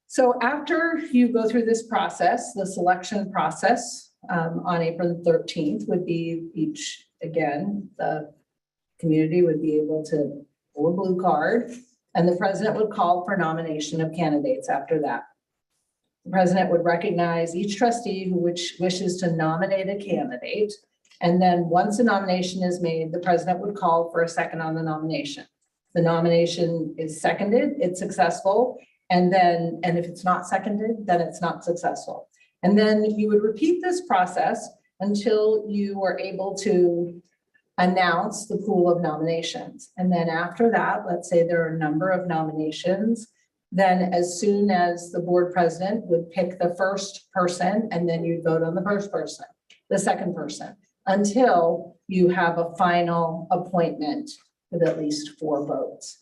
So after you go through this process, the selection process on April 13th would be the community would be able to pull a blue card, and the president would call for nomination of candidates after that. The president would recognize each trustee who wishes to nominate a candidate. And then once a nomination is made, the president would call for a second on the nomination. The nomination is seconded, it's successful. And if it's not seconded, then it's not successful. And then you would repeat this process until you are able to announce the pool of nominations. And then after that, let's say there are a number of nominations, then as soon as the board president would pick the first person, and then you'd vote on the first person, the second person, until you have a final appointment with at least 4 votes.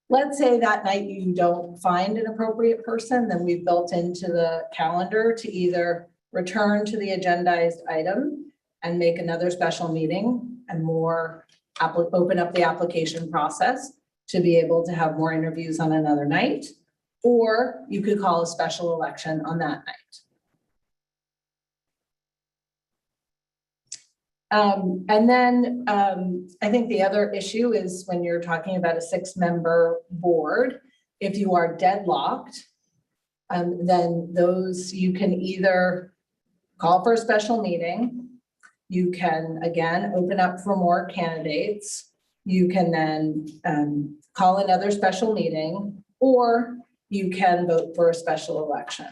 Let's say that night you don't find an appropriate person, then we've built into the calendar to either return to the agendized item and make another special meeting and open up the application process to be able to have more interviews on another night, or you could call a special election on that night. I think the other issue is when you're talking about a 6-member board, if you are deadlocked, then you can either call for a special meeting. You can, again, open up for more candidates. You can then call another special meeting, or you can vote for a special election.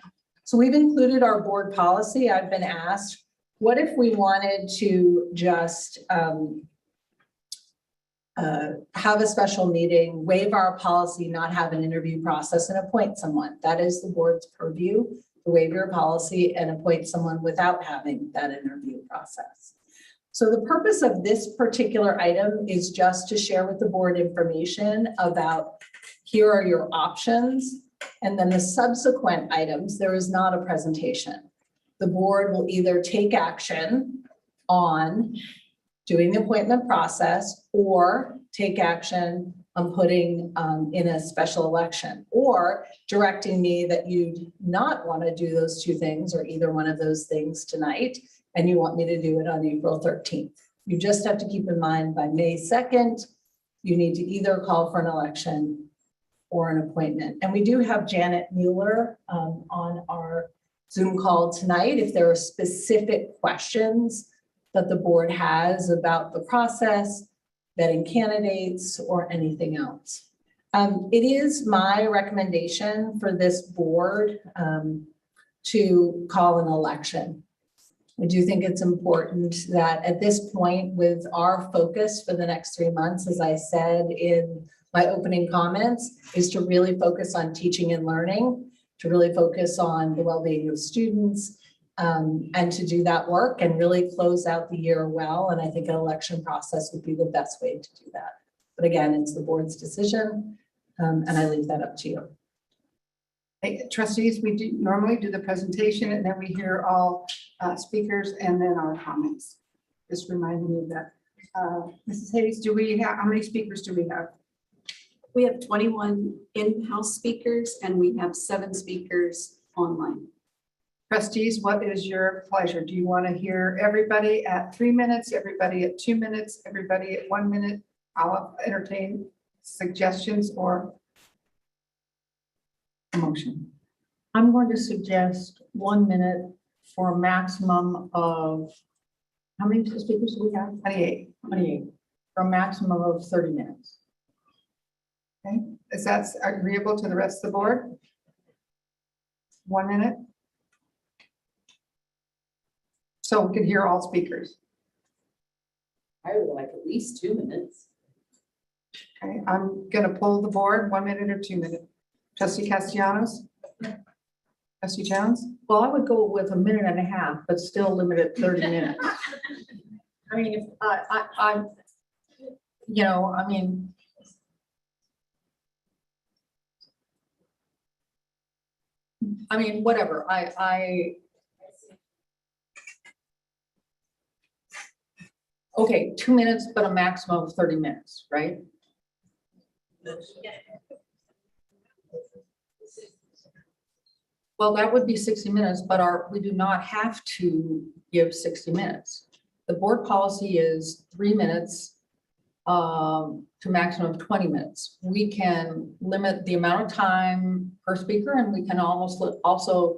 So we've included our board policy. I've been asked, what if we wanted to just have a special meeting, waive our policy, not have an interview process, and appoint someone? That is the board's purview, to waive your policy and appoint someone without having that interview process. So the purpose of this particular item is just to share with the board information about here are your options, and then the subsequent items, there is not a presentation. The board will either take action on doing the appointment process or take action on putting in a special election, or directing me that you'd not want to do those 2 things or either one of those things tonight, and you want me to do it on April 13th. You just have to keep in mind by May 2nd, you need to either call for an election or an appointment. And we do have Janet Mueller on our Zoom call tonight. If there are specific questions that the board has about the process, vetting candidates, or anything else. It is my recommendation for this board to call an election. I do think it's important that at this point, with our focus for the next 3 months, as I said in my opening comments, is to really focus on teaching and learning, to really focus on the well-being of students, and to do that work and really close out the year well. And I think an election process would be the best way to do that. But again, it's the board's decision, and I leave that up to you. Hey, trustees, we do normally do the presentation, and then we hear all speakers and then our comments. Just reminding me of that. Mrs. Hayes, how many speakers do we have? We have 21 in-house speakers, and we have 7 speakers online. Trustees, what is your pleasure? Do you want to hear everybody at 3 minutes, everybody at 2 minutes, everybody at 1 minute? I'll entertain suggestions or a motion. I'm going to suggest 1 minute for a maximum of, how many speakers do we have? 28. 28, for a maximum of 30 minutes. Okay, is that agreeable to the rest of the board? 1 minute. So we can hear all speakers. I would like at least 2 minutes. Okay, I'm gonna poll the board, 1 minute or 2 minutes. Trustee Castellanos? Trustee Jones? Well, I would go with 1.5 minutes, but still limit it 30 minutes. I mean, if I I mean, whatever, okay, 2 minutes, but a maximum of 30 minutes, right? Well, that would be 60 minutes, but we do not have to give 60 minutes. The board policy is 3 minutes to maximum of 20 minutes. We can limit the amount of time per speaker, and we can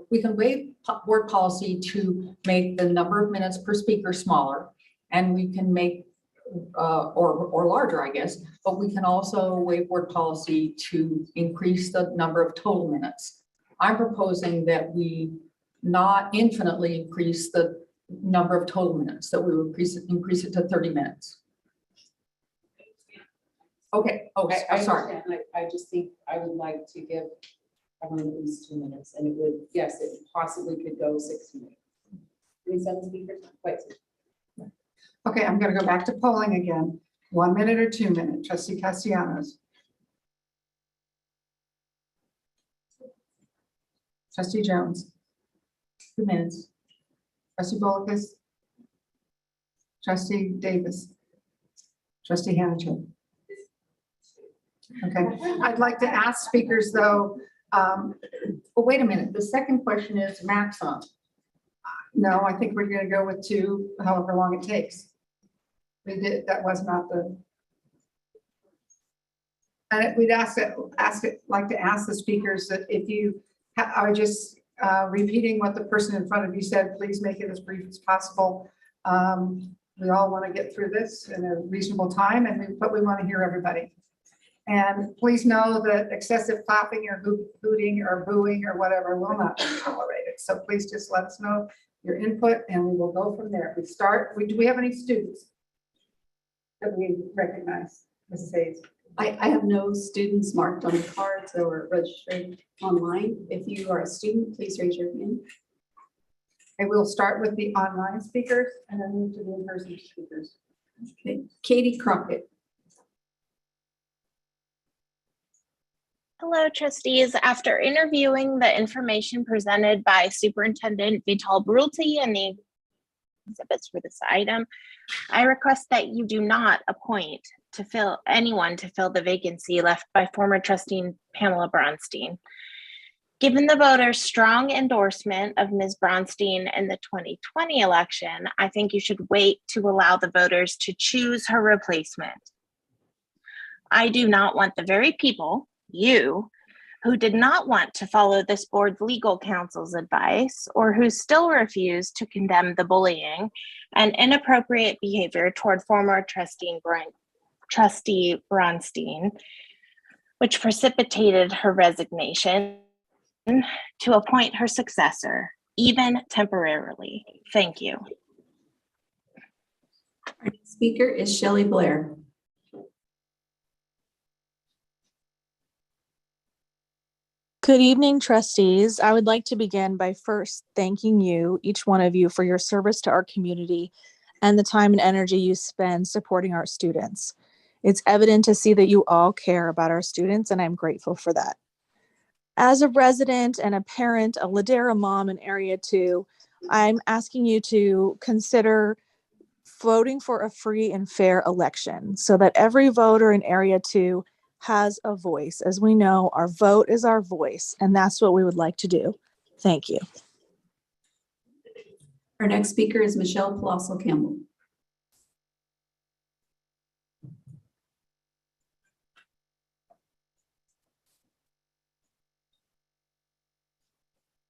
we can waive board policy to make the number of minutes per speaker smaller, and we can make or larger, I guess, but we can also waive board policy to increase the number of total minutes. I'm proposing that we not infinitely increase the number of total minutes, that we would increase it to 30 minutes. Okay, I'm sorry. understand. I just think I would like to give everyone at least 2 minutes, and it would, yes, it possibly could go 60 minutes. 27 speakers, not quite. Okay, I'm going to go back to polling again. 1 minute or 2 minutes. Trustee Castellanos. Trustee Jones. 2 minutes. Trustee Bolkus. Trustee Davis. Trustee Hanachek. Okay, I'd like to ask speakers though, well, wait a minute, the second question is maximum. No, I think we're going to go with 2, however long it takes. That was not the. And we'd like to ask the speakers that if you are just repeating what the person in front of you said, please make it as brief as possible. We all want to get through this in a reasonable time, but we want to hear everybody. And please know that excessive clapping or hooting or booing or whatever will not be tolerated. So please just let us know your input and we will go from there. Do we have any students that we recognize? Mrs. Hayes. I have no students marked on the cards or registered online. If you are a student, please raise your hand. And we'll start with the online speakers and then move to the in-person speakers. Okay, Katie Crockett. Hello, trustees. After interviewing the information presented by Superintendent Vital Brulte and the exhibits for this item, I request that you do not appoint anyone to fill the vacancy left by former trustee Pamela Bronstein. Given the voters' strong endorsement of Ms. Bronstein in the 2020 election, I think you should wait to allow the voters to choose her replacement. I do not want the very people, you, who did not want to follow this board's legal counsel's advice or who still refuse to condemn the bullying and inappropriate behavior toward former trustee Bronstein, which precipitated her resignation, to appoint her successor, even temporarily. Thank you. Our next speaker is Shelley Blair. Good evening, trustees. I would like to begin by first thanking you, each one of you, for your service to our community and the time and energy you spend supporting our students. It's evident to see that you all care about our students, and I'm grateful for that. As a resident and a parent, a Ladera mom in Area 2, I'm asking you to consider voting for a free and fair election so that every voter in Area 2 has a voice. As we know, our vote is our voice, and that's what we would like to do. Thank you. Our next speaker is Michelle Palosso Campbell.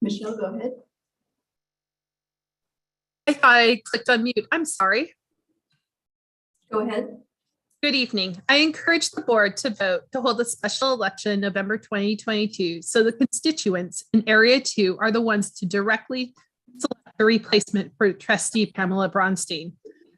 Michelle, go ahead. I clicked on mute. I'm sorry. Go ahead. Good evening. I encourage the board to vote to hold a special election November 2022 so the constituents in Area 2 are the ones to directly select a replacement for trustee Pamela Bronstein.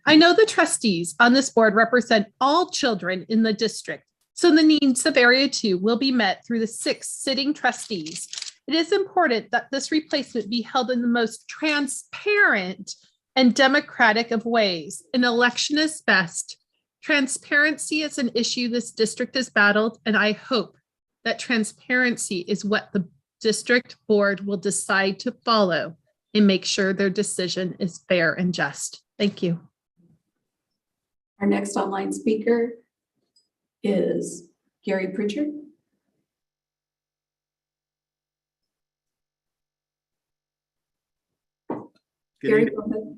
I know the trustees on this board represent all children in the district, so the needs of Area 2 will be met through the 6 sitting trustees. It is important that this replacement be held in the most transparent and democratic of ways. An election is best. Transparency is an issue this district has battled, and I hope that transparency is what the district board will decide to follow and make sure their decision is fair and just. Thank you. Our next online speaker is Gary Pritchard. Gary, go ahead.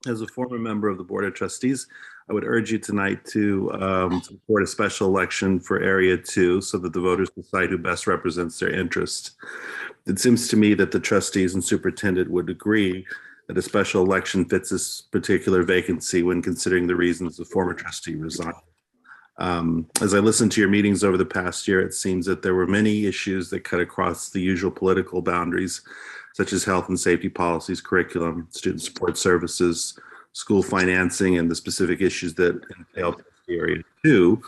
As a former member of the Board of Trustees, I would urge you tonight to support a special election for Area 2 so that the voters decide who best represents their interest. It seems to me that the trustees and superintendent would agree that a special election fits this particular vacancy when considering the reasons the former trustee resigned. As I listened to your meetings over the past year, it seems that there were many issues that cut across the usual political boundaries, such as health and safety policies, curriculum, student support services, school financing, and the specific issues that entail Area 2,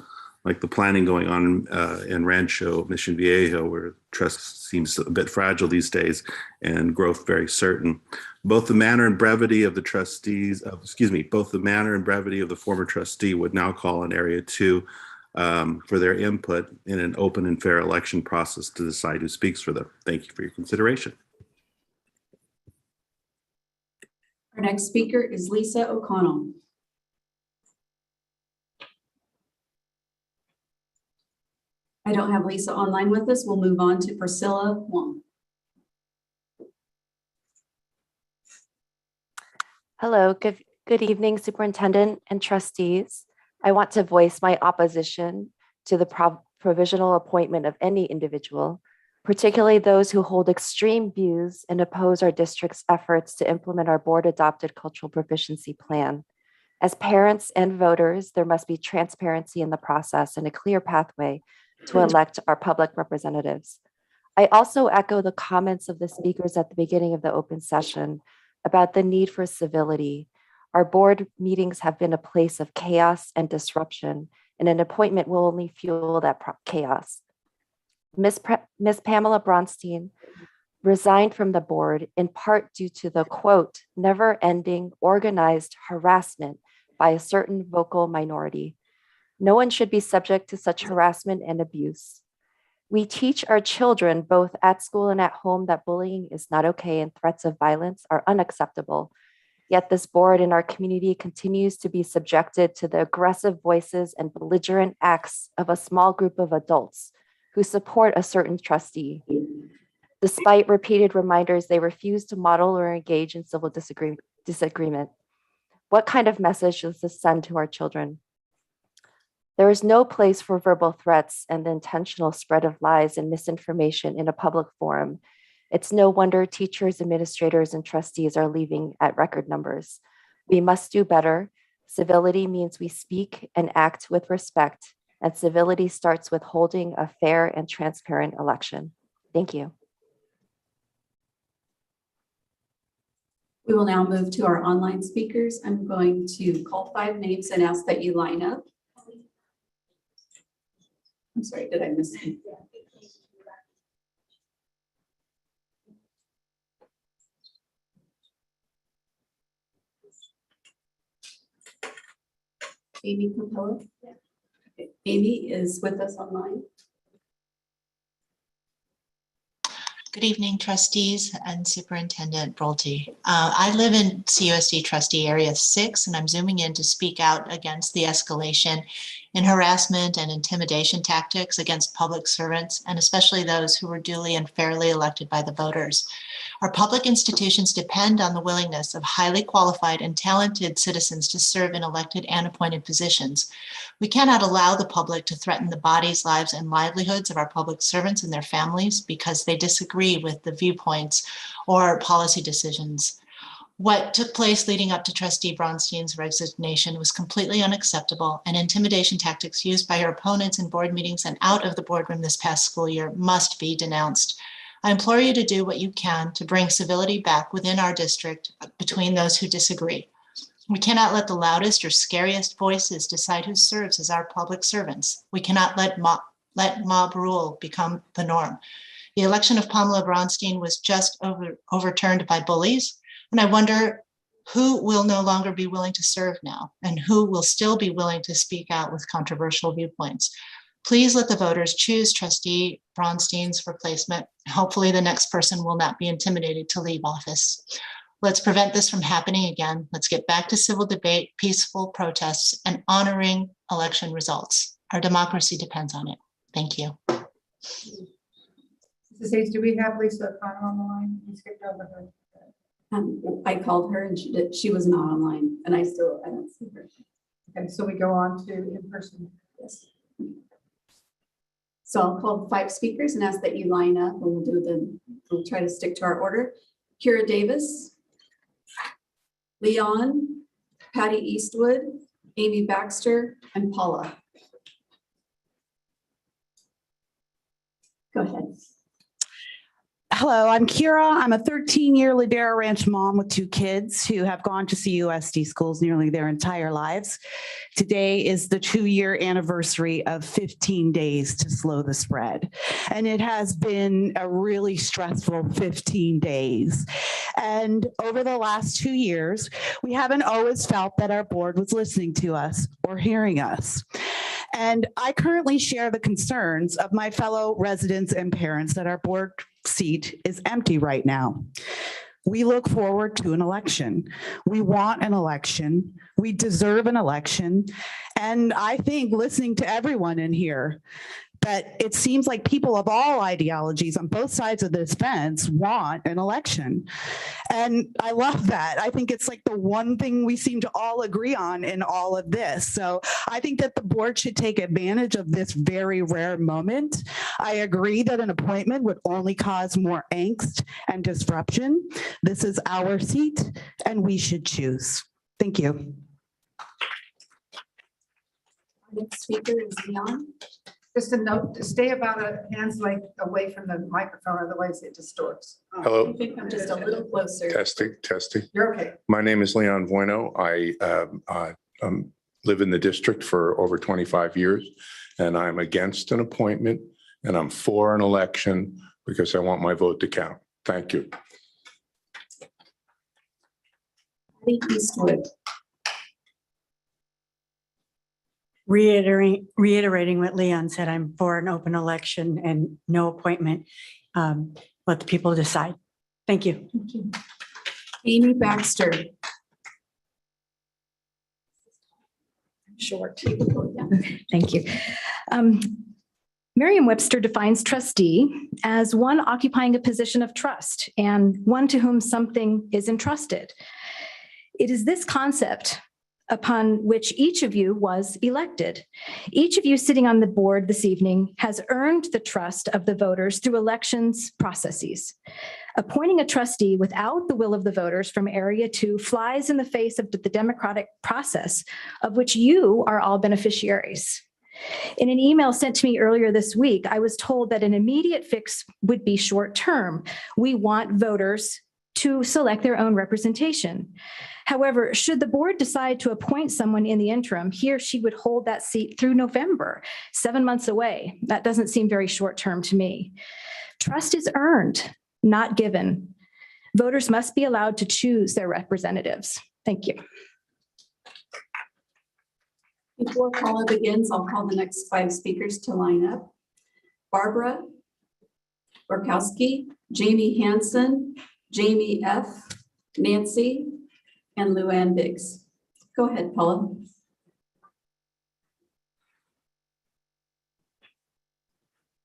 like the planning going on in Rancho Mission Viejo, where trust seems a bit fragile these days and growth very certain. Both the manner and brevity of the trustees, both the manner and brevity of the former trustee would now call on Area 2 for their input in an open and fair election process to decide who speaks for them. Thank you for your consideration. Our next speaker is Lisa O'Connell. I don't have Lisa online with us. We'll move on to Priscilla Wong. Hello, good evening, Superintendent and trustees. I want to voice my opposition to the provisional appointment of any individual, particularly those who hold extreme views and oppose our district's efforts to implement our board-adopted cultural proficiency plan. As parents and voters, there must be transparency in the process and a clear pathway to elect our public representatives. I also echo the comments of the speakers at the beginning of the open session about the need for civility. Our board meetings have been a place of chaos and disruption, and an appointment will only fuel that chaos. Ms. Pamela Bronstein resigned from the board in part due to the, quote, never-ending organized harassment by a certain vocal minority. No one should be subject to such harassment and abuse. We teach our children both at school and at home that bullying is not okay and threats of violence are unacceptable. Yet this board in our community continues to be subjected to the aggressive voices and belligerent acts of a small group of adults who support a certain trustee. Despite repeated reminders, they refuse to model or engage in civil disagreement. What kind of message does this send to our children? There is no place for verbal threats and the intentional spread of lies and misinformation in a public forum. It's no wonder teachers, administrators, and trustees are leaving at record numbers. We must do better. Civility means we speak and act with respect, and civility starts with holding a fair and transparent election. Thank you. We will now move to our online speakers. I'm going to call 5 names and ask that you line up. I'm sorry, did I miss it? Amy Capello. Okay. Amy is with us online. Good evening, trustees and Superintendent Brulte. I live in CUSD Trustee Area 6, and I'm zooming in to speak out against the escalation in harassment and intimidation tactics against public servants, and especially those who were duly and fairly elected by the voters. Our public institutions depend on the willingness of highly qualified and talented citizens to serve in elected and appointed positions. We cannot allow the public to threaten the bodies, lives, and livelihoods of our public servants and their families because they disagree with the viewpoints or policy decisions. What took place leading up to Trustee Bronstein's resignation was completely unacceptable, and intimidation tactics used by her opponents in board meetings and out of the boardroom this past school year must be denounced. I implore you to do what you can to bring civility back within our district between those who disagree. We cannot let the loudest or scariest voices decide who serves as our public servants. We cannot let mob rule become the norm. The election of Pamela Bronstein was just overturned by bullies. And I wonder who will no longer be willing to serve now and who will still be willing to speak out with controversial viewpoints. Please let the voters choose Trustee Bronstein's replacement. Hopefully the next person will not be intimidated to leave office. Let's prevent this from happening again. Let's get back to civil debate, peaceful protests, and honoring election results. Our democracy depends on it. Thank you. Mrs. Hayes, do we have Lisa O'Connor on the line? We skipped over her. I called her and she was not online, and I don't see her. Okay, so we go on to in-person. Yes. So I'll call 5 speakers and ask that you line up, and we'll try to stick to our order. Kira Davis, Leon, Patty Eastwood, Amy Baxter, and Paula. Go ahead. Hello, I'm Kira. I'm a 13-year Ladera Ranch mom with 2 kids who have gone to CUSD schools nearly their entire lives. Today is the 2-year anniversary of 15 days to slow the spread. And it has been a really stressful 15 days. And over the last 2 years, we haven't always felt that our board was listening to us or hearing us. And I currently share the concerns of my fellow residents and parents that our board seat is empty right now. We look forward to an election. We want an election. We deserve an election. And I think listening to everyone in here, that it seems like people of all ideologies on both sides of this fence want an election. And I love that. I think it's like the one thing we seem to all agree on in all of this. So I think that the board should take advantage of this very rare moment. I agree that an appointment would only cause more angst and disruption. This is our seat and we should choose. Thank you. Our next speaker is Leon. Just a note to stay about a hand's length away from the microphone, otherwise it distorts. Hello. I think I'm just a little closer. Testing. You're okay. My name is Leon Bueno. I live in the district for over 25 years, and I'm against an appointment, and I'm for an election because I want my vote to count. Thank you. Patty Eastwood. Reiterating what Leon said, I'm for an open election and no appointment. Let the people decide. Thank you. Thank you. Amy Baxter. Short. Thank you. Merriam-Webster defines trustee as one occupying a position of trust and one to whom something is entrusted. It is this concept upon which each of you was elected. Each of you sitting on the board this evening has earned the trust of the voters through elections processes. Appointing a trustee without the will of the voters from Area 2 flies in the face of the democratic process of which you are all beneficiaries. In an email sent to me earlier this week, I was told that an immediate fix would be short term. We want voters to select their own representation. However, should the board decide to appoint someone in the interim, he or she would hold that seat through November, 7 months away. That doesn't seem very short term to me. Trust is earned, not given. Voters must be allowed to choose their representatives. Thank you. Before Paula begins, I'll call the next 5 speakers to line up. Barbara Borkowski, Jamie Hansen, Jamie F., Nancy, and Luann Biggs. Go ahead, Paula.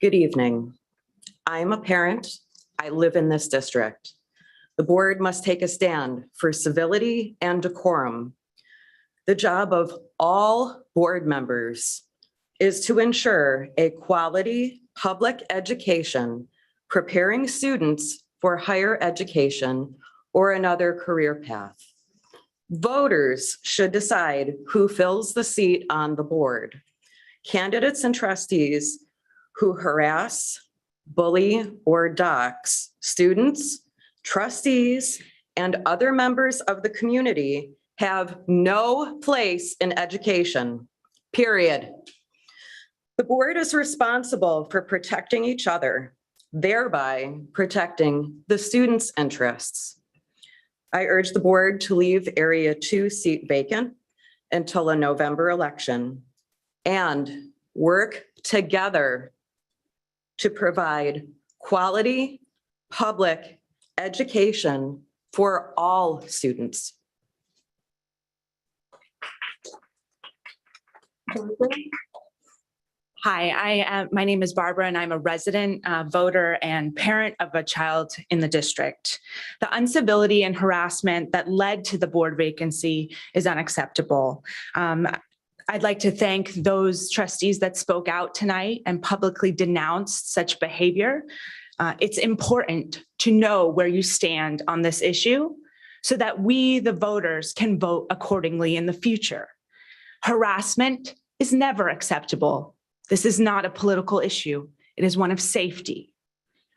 Good evening. I'm a parent. I live in this district. The board must take a stand for civility and decorum. The job of all board members is to ensure a quality public education, preparing students for higher education or another career path. Voters should decide who fills the seat on the board. Candidates and trustees who harass, bully, or dox students, trustees, and other members of the community have no place in education, period. The board is responsible for protecting each other, thereby protecting the students' interests. I urge the board to leave Area 2 seat vacant until a November election and work together to provide quality public education for all students. Hi, my name is Barbara and I'm a resident voter and parent of a child in the district. The uncivility and harassment that led to the board vacancy is unacceptable. I'd like to thank those trustees that spoke out tonight and publicly denounced such behavior. It's important to know where you stand on this issue so that we, the voters, can vote accordingly in the future. Harassment is never acceptable. This is not a political issue. It is one of safety.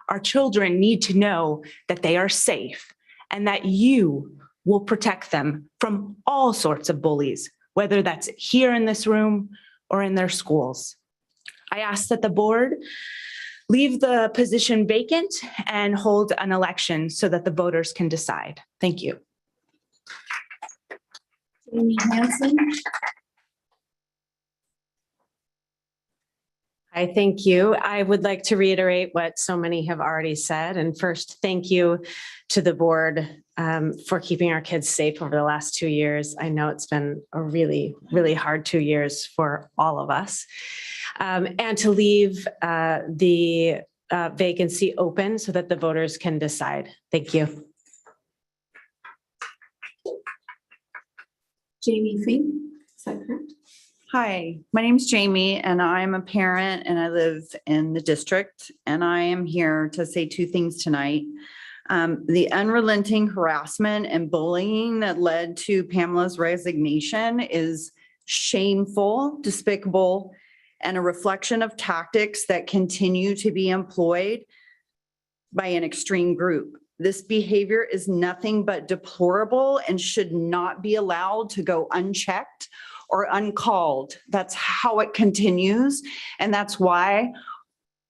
Our children need to know that they are safe and that you will protect them from all sorts of bullies, whether that's here in this room or in their schools. I ask that the board leave the position vacant and hold an election so that the voters can decide. Thank you. Amy Hansen. I thank you. I would like to reiterate what so many have already said. And first, thank you to the board for keeping our kids safe over the last 2 years. I know it's been a really, really hard 2 years for all of us. And to leave the vacancy open so that the voters can decide. Thank you. Jamie Fink, is that correct? Hi, my name is Jamie and I'm a parent and I live in the district and I am here to say 2 things tonight. The unrelenting harassment and bullying that led to Pamela's resignation is shameful, despicable, and a reflection of tactics that continue to be employed by an extreme group. This behavior is nothing but deplorable and should not be allowed to go unchecked or uncalled. That's how it continues. And that's why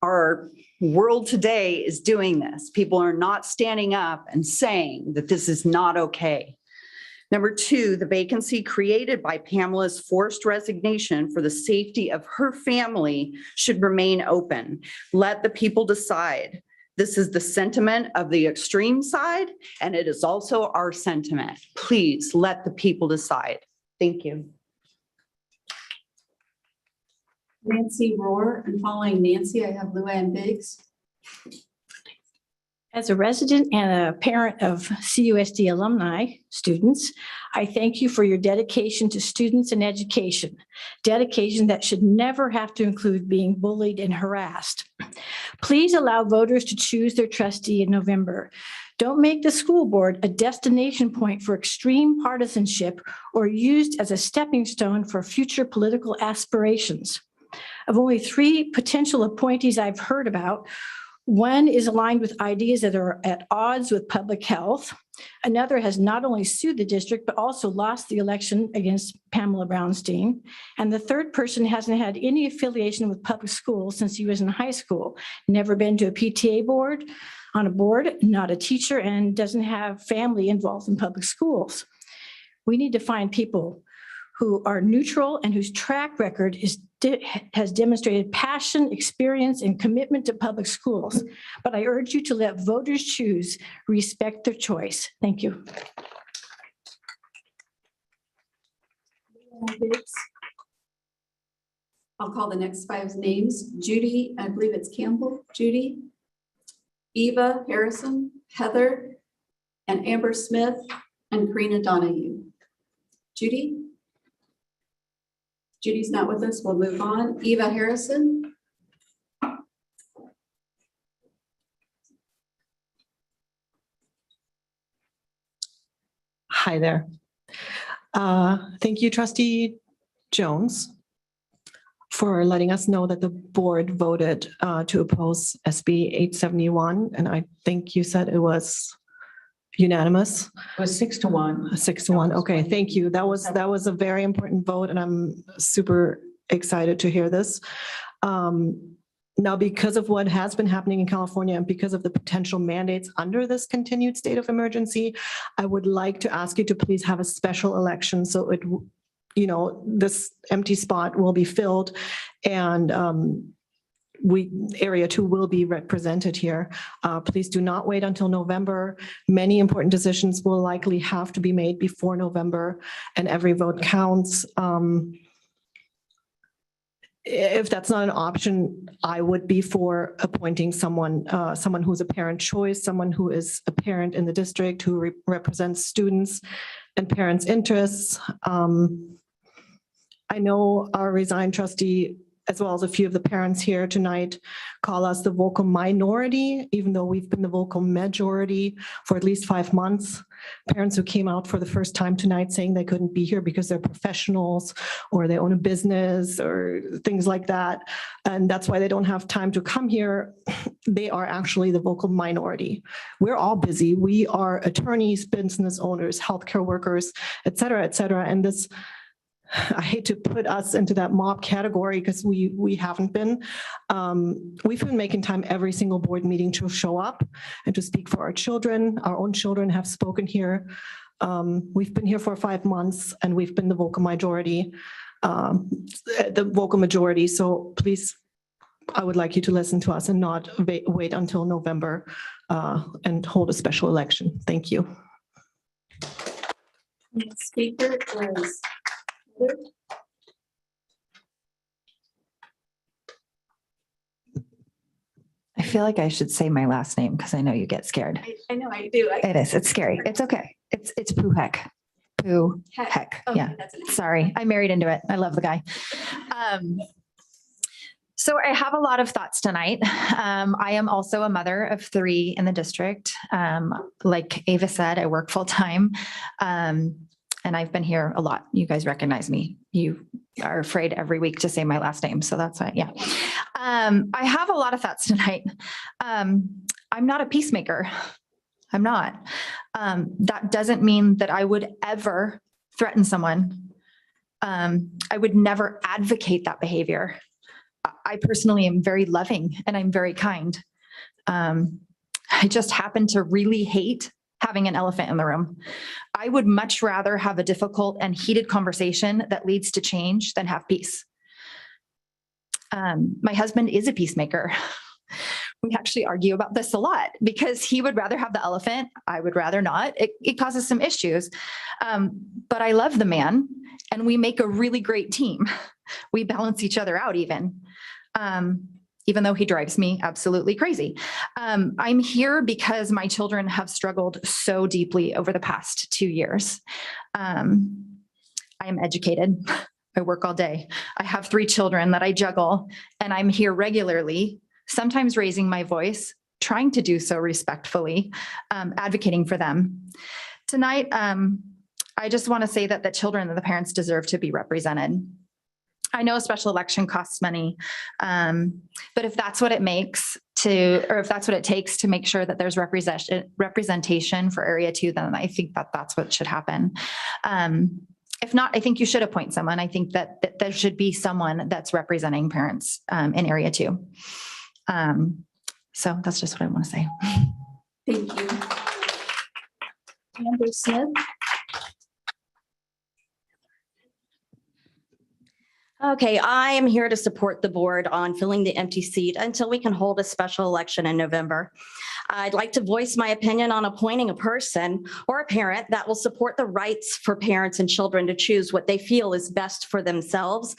our world today is doing this. People are not standing up and saying that this is not okay. Number 2, the vacancy created by Pamela's forced resignation for the safety of her family should remain open. Let the people decide. This is the sentiment of the extreme side, and it is also our sentiment. Please let the people decide. Thank you. Nancy Rohr, and following Nancy, I have Luann Biggs. As a resident and a parent of CUSD alumni students, I thank you for your dedication to students and education, dedication that should never have to include being bullied and harassed. Please allow voters to choose their trustee in November. Don't make the school board a destination point for extreme partisanship or used as a stepping stone for future political aspirations. Of only 3 potential appointees I've heard about, one is aligned with ideas that are at odds with public health. Another has not only sued the district, but also lost the election against Pamela Brownstein. And the third person hasn't had any affiliation with public schools since he was in high school, never been to a PTA board, on a board, not a teacher, and doesn't have family involved in public schools. We need to find people who are neutral and whose track record has demonstrated passion, experience, and commitment to public schools. But I urge you to let voters choose, respect their choice. Thank you. I'll call the next 5 names. Judy, I believe it's Campbell, Judy, Eva Harrison, Heather, and Amber Smith, and Karina Donahue. Judy? Judy's not with us. We'll move on. Eva Harrison. Hi there. Thank you, Trustee Jones, for letting us know that the board voted to oppose SB 871. And I think you said it was unanimous. It was 6-1. 6-1. Okay, thank you. That was a very important vote, and I'm super excited to hear this. Now, because of what has been happening in California and because of the potential mandates under this continued state of emergency, I would like to ask you to please have a special election so it this empty spot will be filled and area 2 will be represented here. Please do not wait until November. Many important decisions will likely have to be made before November, and every vote counts. If that's not an option, I would be for appointing someone who's a parent choice, someone who is a parent in the district, who represents students and parents' interests. I know our resigned trustee, as well as a few of the parents here tonight, call us the vocal minority, even though we've been the vocal majority for at least 5 months. Parents who came out for the first time tonight saying they couldn't be here because they're professionals or they own a business or things like that. And that's why they don't have time to come here. They are actually the vocal minority. We're all busy. We are attorneys, business owners, healthcare workers, et cetera, et cetera. And this, I hate to put us into that mob category because we haven't been. We've been making time every single board meeting to show up and to speak for our children. Our own children have spoken here. We've been here for 5 months and we've been the vocal majority. So please, I would like you to listen to us and not wait until November and hold a special election. Thank you. Next speaker is Heather. I feel like I should say my last name because I know you get scared. I know I do. It is. It's scary. It's okay. It's Puhek. Puhek. Okay, Yeah. that's it. Sorry. I married into it. I love the guy. So I have a lot of thoughts tonight. I am also a mother of 3 in the district. Like Ava said, I work full time. And I've been here a lot. You guys recognize me. You are afraid every week to say my last name. So that's why, yeah. I have a lot of thoughts tonight. I'm not a peacemaker. I'm not. That doesn't mean that I would ever threaten someone. I would never advocate that behavior. I personally am very loving and I'm very kind. I just happen to really hate having an elephant in the room. I would much rather have a difficult and heated conversation that leads to change than have peace. My husband is a peacemaker. We actually argue about this a lot because he would rather have the elephant. I would rather not. It causes some issues. But I love the man and we make a really great team. We balance each other out even though he drives me absolutely crazy. I'm here because my children have struggled so deeply over the past 2 years. I am educated. I work all day. I have 3 children that I juggle, and I'm here regularly, sometimes raising my voice, trying to do so respectfully, advocating for them. Tonight, I just want to say that the children and the parents deserve to be represented. I know a special election costs money, but if that's what it takes to make sure that there's representation for area 2, then I think that that's what should happen. If not, I think you should appoint someone. I think that there should be someone that's representing parents in area 2. So that's just what I want to say. Thank you. Amber Smith. Okay, I am here to support the board on filling the empty seat until we can hold a special election in November. I'd like to voice my opinion on appointing a person or a parent that will support the rights for parents and children to choose what they feel is best for themselves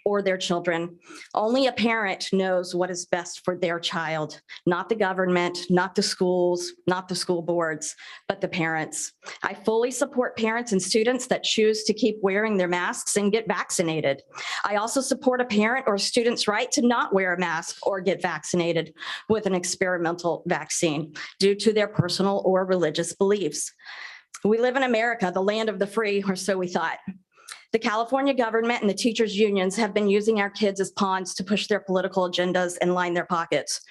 or their children. Only a parent knows what is best for their child, not the government, not the schools, not the school boards, but the parents. I fully support parents and students that choose to keep wearing their masks and get vaccinated. I also support a parent or student's right to not wear a mask or get vaccinated with an experimental vaccine due to their personal or religious beliefs. We live in America, the land of the free, or so we thought. The California government and the teachers' unions have been using our kids as pawns to push their political agendas and line their pockets.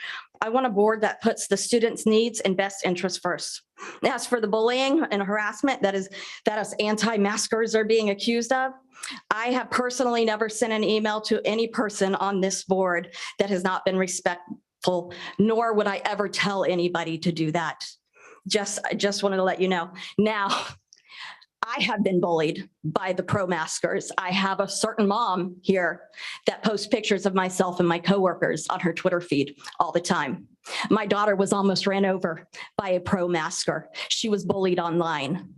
I want a board that puts the students' needs and best interests first. As for the bullying and harassment that us anti-maskers are being accused of, I have personally never sent an email to any person on this board that has not been respectful, nor would I ever tell anybody to do that. I just wanted to let you know. Now, I have been bullied by the pro-maskers. I have a certain mom here that posts pictures of myself and my coworkers on her Twitter feed all the time. My daughter was almost ran over by a pro-masker. She was bullied online.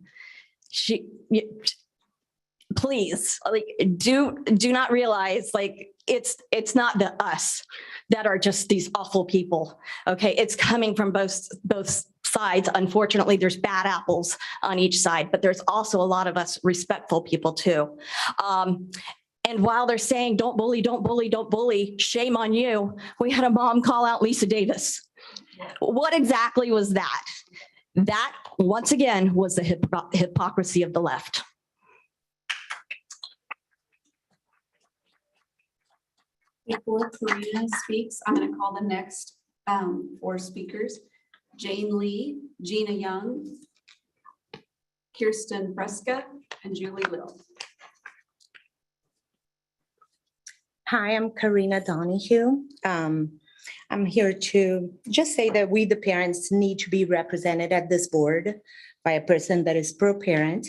Please, like, do not realize, like, it's not the us that are just these awful people. Okay, it's coming from both sides. Unfortunately, there's bad apples on each side, but there's also a lot of us respectful people too. And while they're saying don't bully, don't bully, don't bully, shame on you, we had a mom call out Lisa Davis. What exactly was that? That, once again, was the hypocrisy of the left. Before Karina speaks, I'm going to call the next 4 speakers. Jane Lee, Gina Young, Kirsten Fresca, and Julie Little. Hi, I'm Karina Donahue. I'm here to just say that we, the parents, need to be represented at this board by a person that is pro-parent.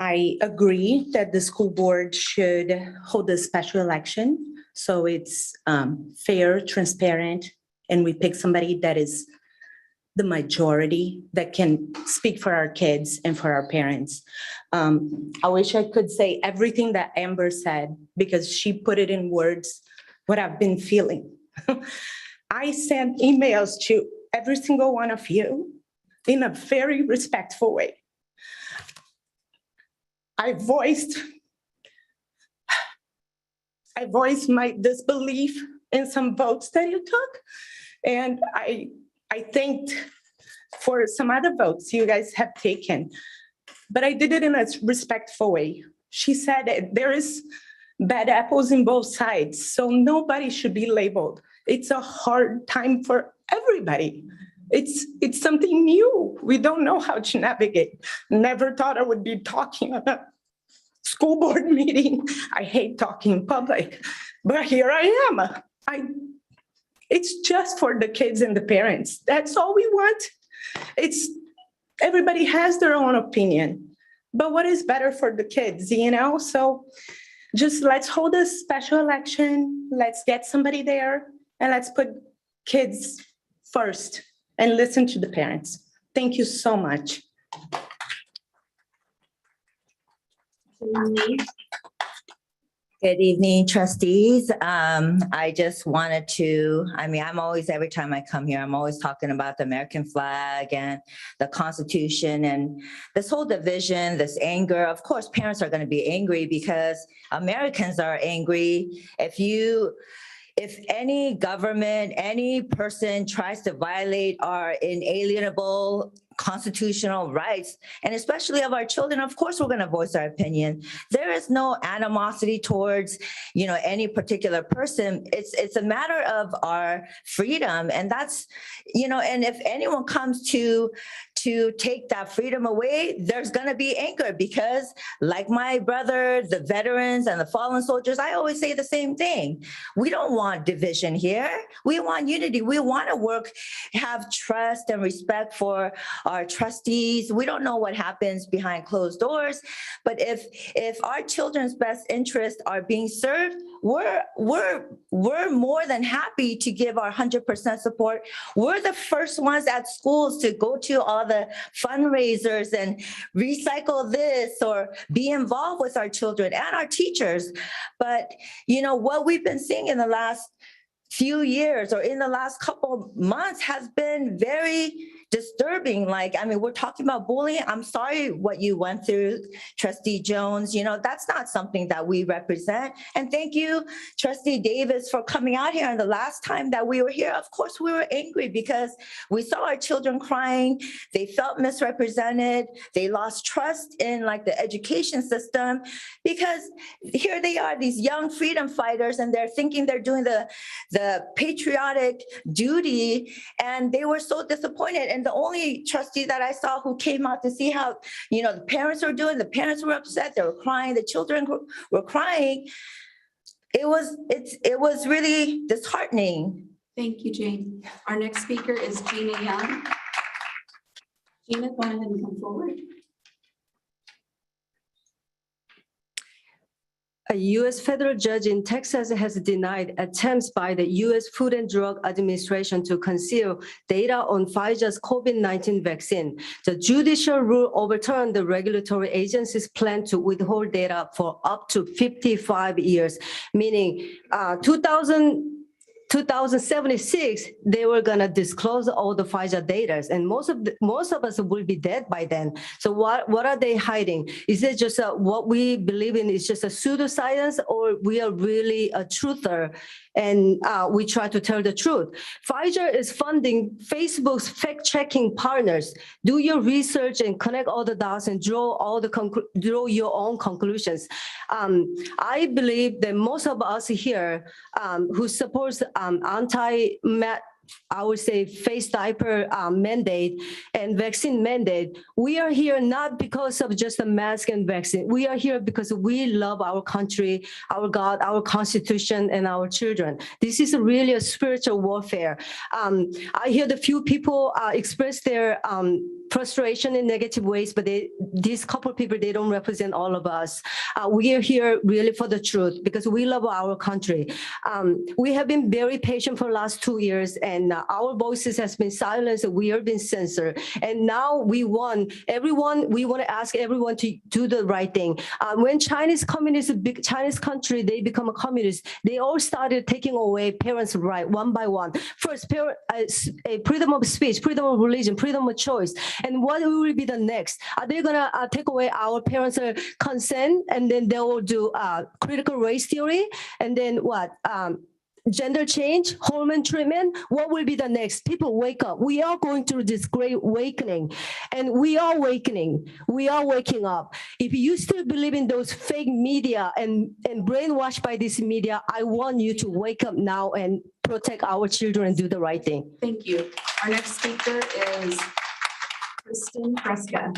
I agree that the school board should hold a special election so it's fair, transparent, and we pick somebody that is the majority that can speak for our kids and for our parents. I wish I could say everything that Amber said because she put it in words, what I've been feeling. I sent emails to every single one of you in a very respectful way. I voiced my disbelief in some votes that you took. And I thanked for some other votes you guys have taken, but I did it in a respectful way. She said that there is bad apples in both sides, so nobody should be labeled. It's a hard time for everybody. It's something new. We don't know how to navigate. Never thought I would be talking at a school board meeting. I hate talking in public, but here I am. It's just for the kids and the parents. That's all we want. Everybody has their own opinion, but what is better for the kids, you know? So just let's hold a special election. Let's get somebody there and let's put kids first and listen to the parents. Thank you so much. Good evening, trustees. I just wanted to, I'm always, every time I come here, I'm always talking about the American flag and the Constitution and this whole division, this anger. Of course, parents are going to be angry because Americans are angry. If any government, any person tries to violate our inalienable constitutional rights, and especially of our children, of course, we're going to voice our opinion. There is no animosity towards, any particular person. It's a matter of our freedom. And that's, and if anyone comes to take that freedom away, there's going to be anger because like my brother, the veterans and the fallen soldiers, I always say the same thing. We don't want division here. We want unity. We want to have trust and respect for our trustees. We don't know what happens behind closed doors, but if our children's best interests are being served, we're more than happy to give our 100% support. We're the first ones at schools to go to all the fundraisers and recycle this or be involved with our children and our teachers. But what we've been seeing in the last few years or in the last couple months has been very disturbing. We're talking about bullying. I'm sorry what you went through, Trustee Jones. That's not something that we represent. And thank you, Trustee Davis, for coming out here. And the last time that we were here, of course, we were angry because we saw our children crying. They felt misrepresented. They lost trust in the education system because here they are, these young freedom fighters, and they're thinking they're doing the patriotic duty, and they were so disappointed. And the only trustee that I saw who came out to see how, the parents were doing, the parents were upset, they were crying, the children were crying. It was really disheartening. Thank you, Jane. Our next speaker is Gina Young. Gina, go ahead and come forward. A U.S. federal judge in Texas has denied attempts by the U.S. Food and Drug Administration to conceal data on Pfizer's COVID-19 vaccine. The judicial rule overturned the regulatory agency's plan to withhold data for up to 55 years, meaning 2076, they were gonna disclose all the Pfizer data, and most of us will be dead by then. So what are they hiding? Is it just what we believe in is just a pseudoscience, or we are really a truther and we try to tell the truth? Pfizer is funding Facebook's fact-checking partners. Do your research and connect all the dots and draw your own conclusions. I believe that most of us here who supports I would say face diaper mandate and vaccine mandate, we are here not because of just a mask and vaccine. We are here because we love our country, our God, our Constitution, and our children. This is really a spiritual warfare. I hear the few people express their frustration in negative ways, but these couple of people, they don't represent all of us. We are here really for the truth because we love our country. We have been very patient for the last 2 years, and our voices has been silenced. We have been censored, and now we want to ask everyone to do the right thing. When Chinese communists, big Chinese country, they become a communist, they all started taking away parents' right one by one. First, freedom of speech, freedom of religion, freedom of choice. And what will be the next? Are they gonna take away our parents' consent, and then they will do critical race theory, and then what? Gender change, hormone treatment. What will be the next? People wake up. We are going through this great awakening, and we are awakening. We are waking up. If you still believe in those fake media and brainwashed by this media, I want you to wake up now and protect our children and do the right thing. Thank you. Our next speaker is Kristen Fresca.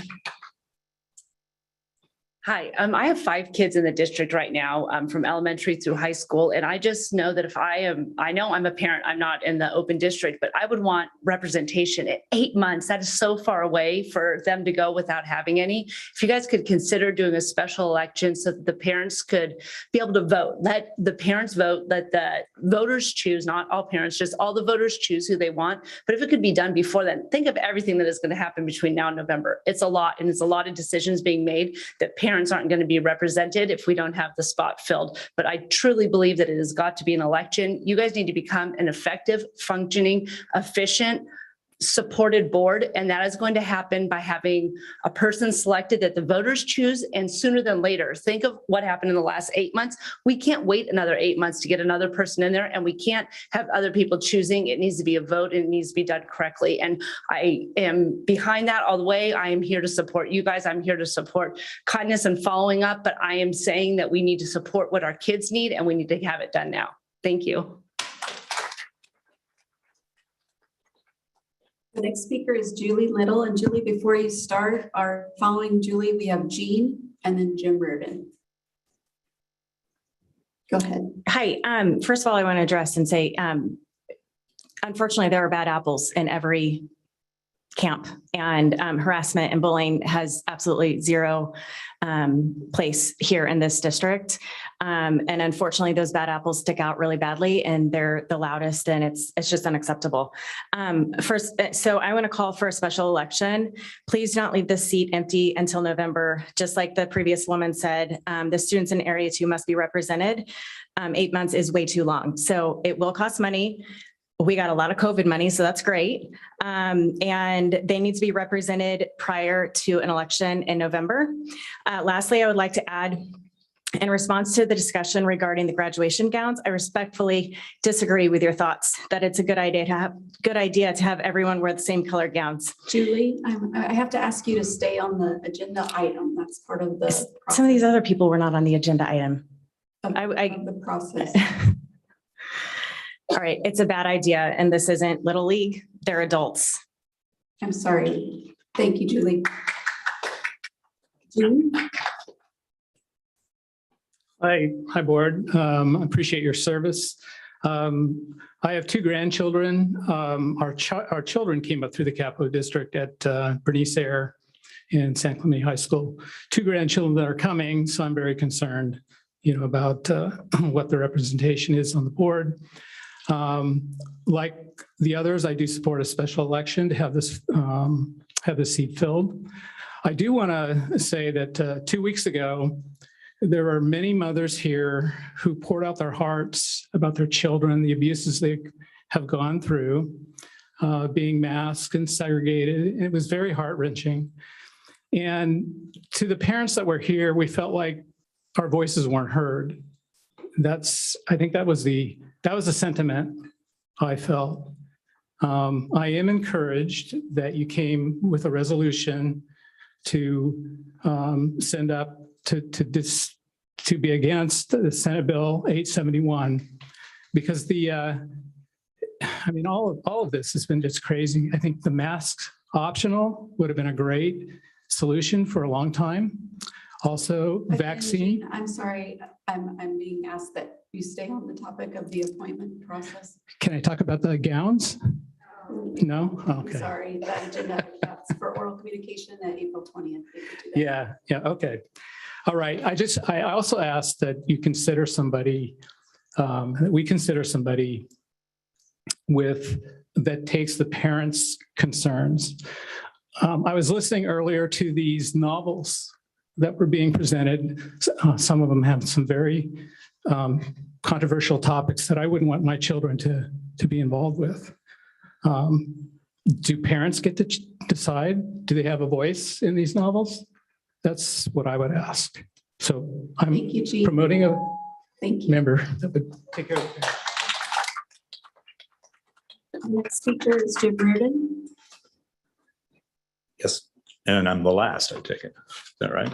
Hi, I have 5 kids in the district right now, from elementary through high school. And I just know that if I know I'm a parent, I'm not in the open district, but I would want representation at 8 months. That is so far away for them to go without having any. If you guys could consider doing a special election so that the parents could be able to vote, let the parents vote, let the voters choose, not all parents, just all the voters choose who they want. But if it could be done before then, think of everything that is going to happen between now and November. It's a lot, and it's a lot of decisions being made that parents aren't going to be represented if we don't have the spot filled. But I truly believe that it has got to be an election. You guys need to become an effective, functioning, efficient, supported board. And that is going to happen by having a person selected that the voters choose, and sooner than later. Think of what happened in the last 8 months. We can't wait another 8 months to get another person in there, and we can't have other people choosing. It needs to be a vote, and it needs to be done correctly. And I am behind that all the way. I am here to support you guys. I'm here to support kindness and following up, but I am saying that we need to support what our kids need, and we need to have it done now. Thank you. The next speaker is Julie Little. And Julie, before you start, following Julie, we have Jean and then Jim Reardon. Go ahead. Hi. First of all, I want to address and say, unfortunately, there are bad apples in every camp, and harassment and bullying has absolutely zero place here in this district. And unfortunately, those bad apples stick out really badly, and they're the loudest, and it's just unacceptable. So I want to call for a special election. Please do not leave this seat empty until November. Just like the previous woman said, the students in Area 2 must be represented. 8 months is way too long. So it will cost money. We got a lot of COVID money, so that's great. And they need to be represented prior to an election in November. Lastly, I would like to add, in response to the discussion regarding the graduation gowns, I respectfully disagree with your thoughts that it's a good idea to have everyone wear the same colored gowns. Julie, I have to ask you to stay on the agenda item. That's part of the process. Some of these other people were not on the agenda item. Of the process. All right, it's a bad idea, and this isn't Little League, they're adults. I'm sorry. Thank you, Julie. Jim? Hi, board. I appreciate your service. I have two grandchildren. Our children came up through the Capo district at Bernice Air in San Clemente High School. Two grandchildren that are coming, so I'm very concerned, about what the representation is on the board. Like the others, I do support a special election to have this seat filled. I do want to say that 2 weeks ago, there were many mothers here who poured out their hearts about their children, the abuses they have gone through, being masked and segregated. It was very heart-wrenching. And to the parents that were here, we felt like our voices weren't heard. I think that was the sentiment I felt. I am encouraged that you came with a resolution to send up to be against the Senate Bill 871, because all of this has been just crazy. I think the masks optional would have been a great solution for a long time. Also, vaccine. I'm sorry, I'm being asked that you stay on the topic of the appointment process. Can I talk about the gowns? No? I'm Okay. sorry, that agenda, that's for oral communication at April 20th. We could do that. Yeah, okay. All right. I also asked that you consider somebody, that we consider somebody that takes the parents' concerns. I was listening earlier to these novels that were being presented. Some of them have some very controversial topics that I wouldn't want my children to be involved with. Do parents get to decide? Do they have a voice in these novels? That's what I would ask. So I'm promoting a member that would take care of it. Next speaker is Jim Reardon. Yes, and I'm the last, I take it. Is that right?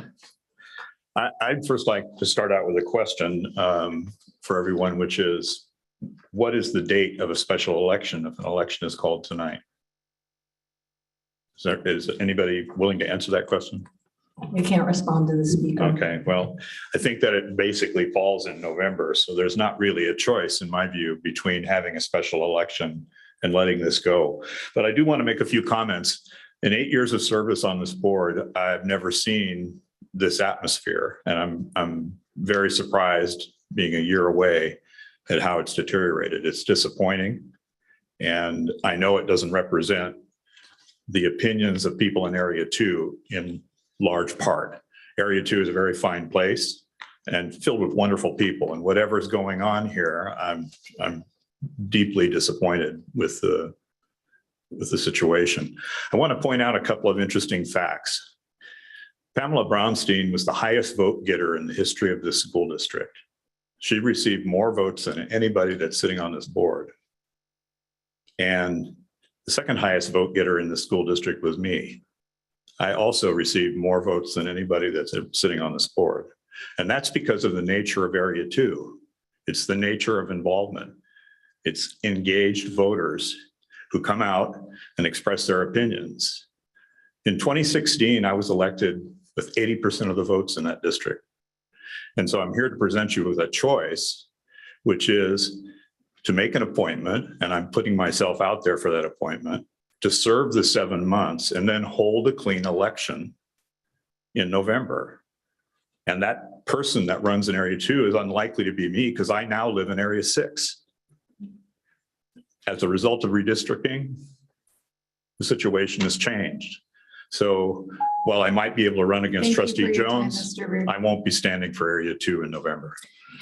I'd first like to start out with a question for everyone, which is, what is the date of a special election if an election is called tonight? Is anybody willing to answer that question? We can't respond to the speaker. Okay, well, I think that it basically falls in November. So there's not really a choice, in my view, between having a special election and letting this go. But I do want to make a few comments. In 8 years of service on this board, I've never seen this atmosphere. And I'm very surprised, being a year away, at how it's deteriorated. It's disappointing. And I know it doesn't represent the opinions of people in Area 2 in large part. Area 2 is a very fine place and filled with wonderful people. And whatever's going on here, I'm deeply disappointed with the situation. I want to point out a couple of interesting facts. Pamela Brownstein was the highest vote getter in the history of this school district. She received more votes than anybody that's sitting on this board. And the second highest vote getter in the school district was me. I also received more votes than anybody that's sitting on this board. And that's because of the nature of Area 2. It's the nature of involvement. It's engaged voters who come out and express their opinions. In 2016, I was elected with 80% of the votes in that district. And so I'm here to present you with a choice, which is to make an appointment, and I'm putting myself out there for that appointment, to serve the 7 months and then hold a clean election in November. And that person that runs in Area 2 is unlikely to be me because I now live in Area 6. As a result of redistricting, the situation has changed. So while I might be able to run against Trustee Jones, I won't be standing for Area 2 in November.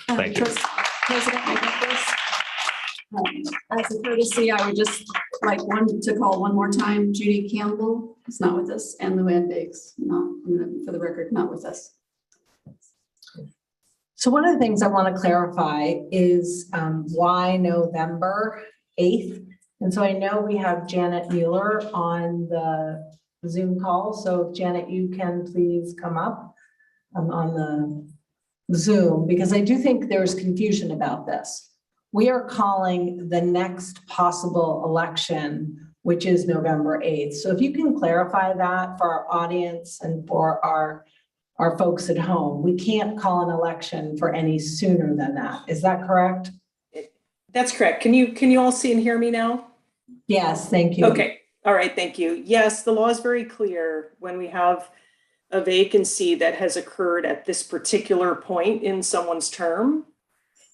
Thank you. President McNicholas, as a courtesy, I would just like to call one more time Judy Campbell is not with us, and Luann Biggs, not, for the record, not with us. So one of the things I want to clarify is why November 8th. And so I know we have Janet Mueller on the Zoom call. So Janet, you can please come up on the Zoom, because I do think there's confusion about this. We are calling the next possible election, which is November 8th. So if you can clarify that for our audience and for our folks at home, we can't call an election for any sooner than that. Is that correct? That's correct. Can you all see and hear me now? Yes, thank you. Okay, all right, thank you. Yes, the law is very clear when we have a vacancy that has occurred at this particular point in someone's term.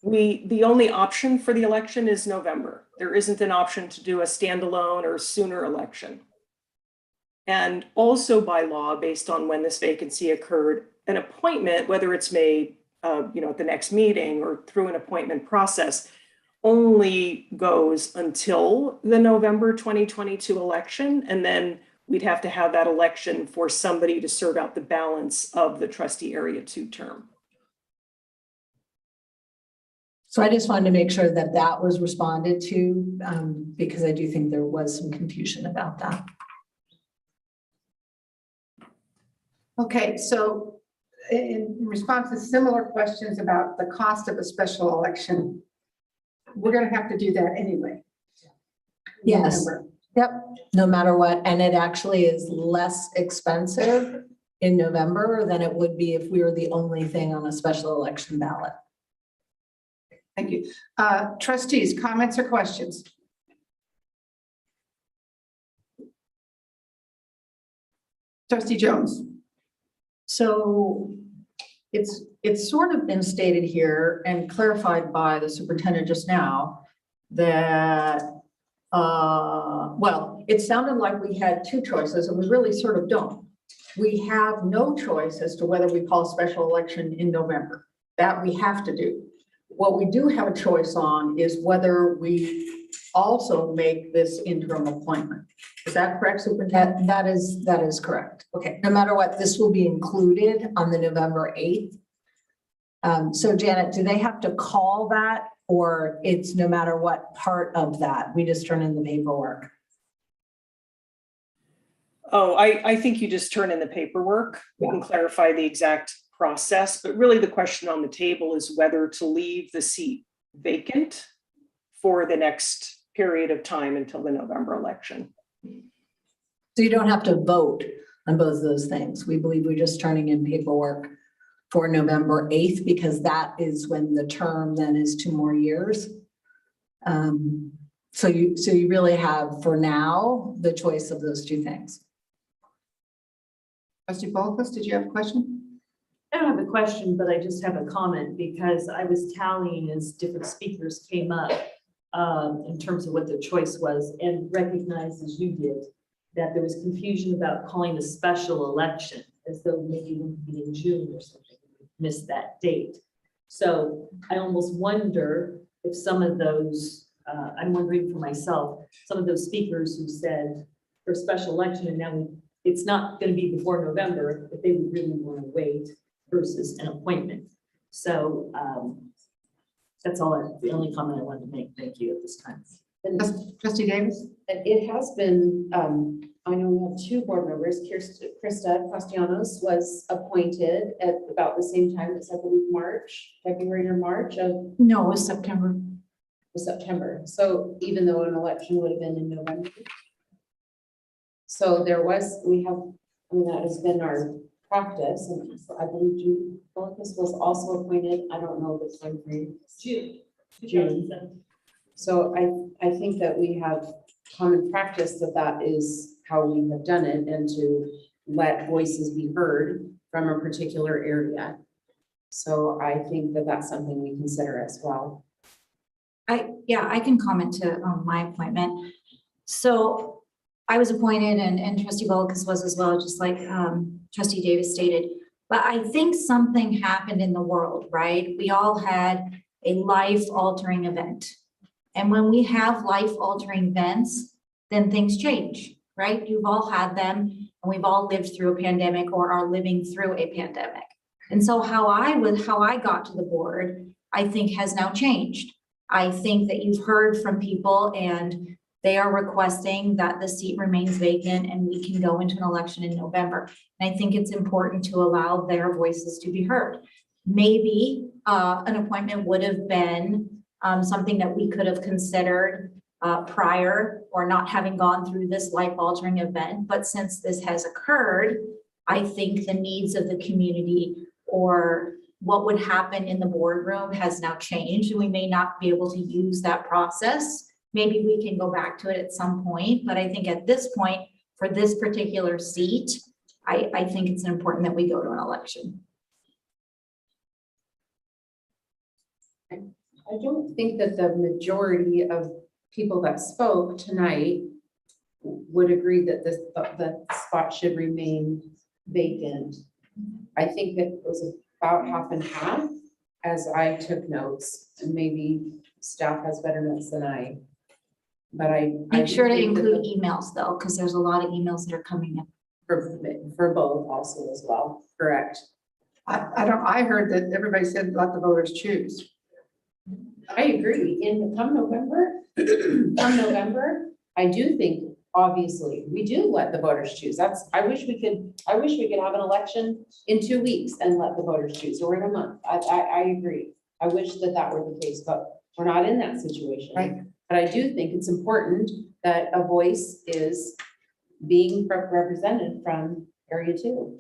The only option for the election is November. There isn't an option to do a standalone or sooner election. And also by law, based on when this vacancy occurred, an appointment, whether it's made at the next meeting or through an appointment process, only goes until the November 2022 election. And then we'd have to have that election for somebody to serve out the balance of the trustee area 2 term. So I just wanted to make sure that that was responded to, because I do think there was some confusion about that. Okay, so in response to similar questions about the cost of a special election, we're going to have to do that anyway. Yes. November. Yep. No matter what. And it actually is less expensive in November than it would be if we were the only thing on a special election ballot. Thank you. Trustees, comments or questions? Trustee Jones. So it's sort of been stated here and clarified by the superintendent just now that, well, it sounded like we had 2 choices and we really sort of don't. We have no choice as to whether we call a special election in November. That we have to do. What we do have a choice on is whether we also make this interim appointment. Is that correct, Superintendent? That is correct. Okay, no matter what, this will be included on the November 8th. So Janet, do they have to call that, or it's no matter what part of that? We just turn in the paperwork. Oh, I think you just turn in the paperwork. We can clarify the exact process, but really the question on the table is whether to leave the seat vacant for the next period of time until the November election. So you don't have to vote on both of those things. We believe we're just turning in paperwork for November 8th because that is when the term then is 2 more years. So you really have, for now, the choice of those 2 things. Trustee Bolkus, did you have a question? I don't have a question, but I just have a comment because I was tallying as different speakers came up in terms of what their choice was, and recognized, as you did, that there was confusion about calling a special election as though maybe it would be in June or something. We missed that date. So I almost wonder if some of those, I'm wondering for myself, some of those speakers who said for special election and now it's not going to be before November, if they would really want to wait versus an appointment. So that's the only comment I wanted to make. Thank you at this time. Trustee Davis? It has been, I know we have 2 board members. Krista Castellanos was appointed at about the same time as I believe February or March of. No, it was September. September. So even though an election would have been in November. So that has been our practice, and I believe Jude Bolkus was also appointed. I don't know the time frame. June. So I think that we have common practice that is how we have done it, and to let voices be heard from a particular area. So I think that that's something we consider as well. I can comment to my appointment. So I was appointed and Trustee Bolkus was as well, just like Trustee Davis stated. But I think something happened in the world, right? We all had a life-altering event. And when we have life-altering events, then things change, right? You've all had them, and we've all lived through a pandemic or are living through a pandemic. And so how I got to the board, I think has now changed. I think that you've heard from people and they are requesting that the seat remains vacant and we can go into an election in November. And I think it's important to allow their voices to be heard. Maybe an appointment would have been something that we could have considered prior or not having gone through this life-altering event. But since this has occurred, I think the needs of the community or what would happen in the boardroom has now changed, and we may not be able to use that process. Maybe we can go back to it at some point, but I think at this point, for this particular seat, I think it's important that we go to an election. I don't think that the majority of people that spoke tonight would agree that the spot should remain vacant. I think that it was about half and half as I took notes, and maybe staff has better notes than I. But I Make sure to think that include emails though, because there's a lot of emails that are coming in. for both also as well, correct? I heard that everybody said let the voters choose. I agree. Come November, I do think, obviously, we do let the voters choose. I wish we could have an election in 2 weeks and let the voters choose, or in a month. I agree. I wish that were the case, but we're not in that situation. Right. But I do think it's important that a voice is being represented from area 2.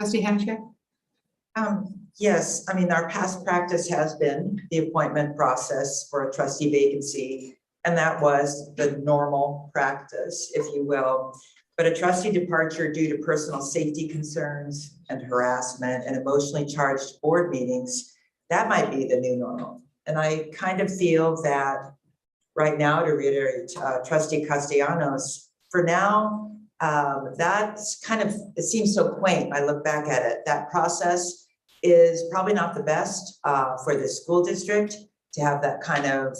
Trustee Hanchek? Yes, I mean, our past practice has been the appointment process for a trustee vacancy, and that was the normal practice, if you will. But a trustee departure due to personal safety concerns and harassment and emotionally charged board meetings, that might be the new normal. And I kind of feel that right now, to reiterate Trustee Castellanos, for now, that's kind of, it seems so quaint. I look back at it. That process is probably not the best for the school district to have that kind of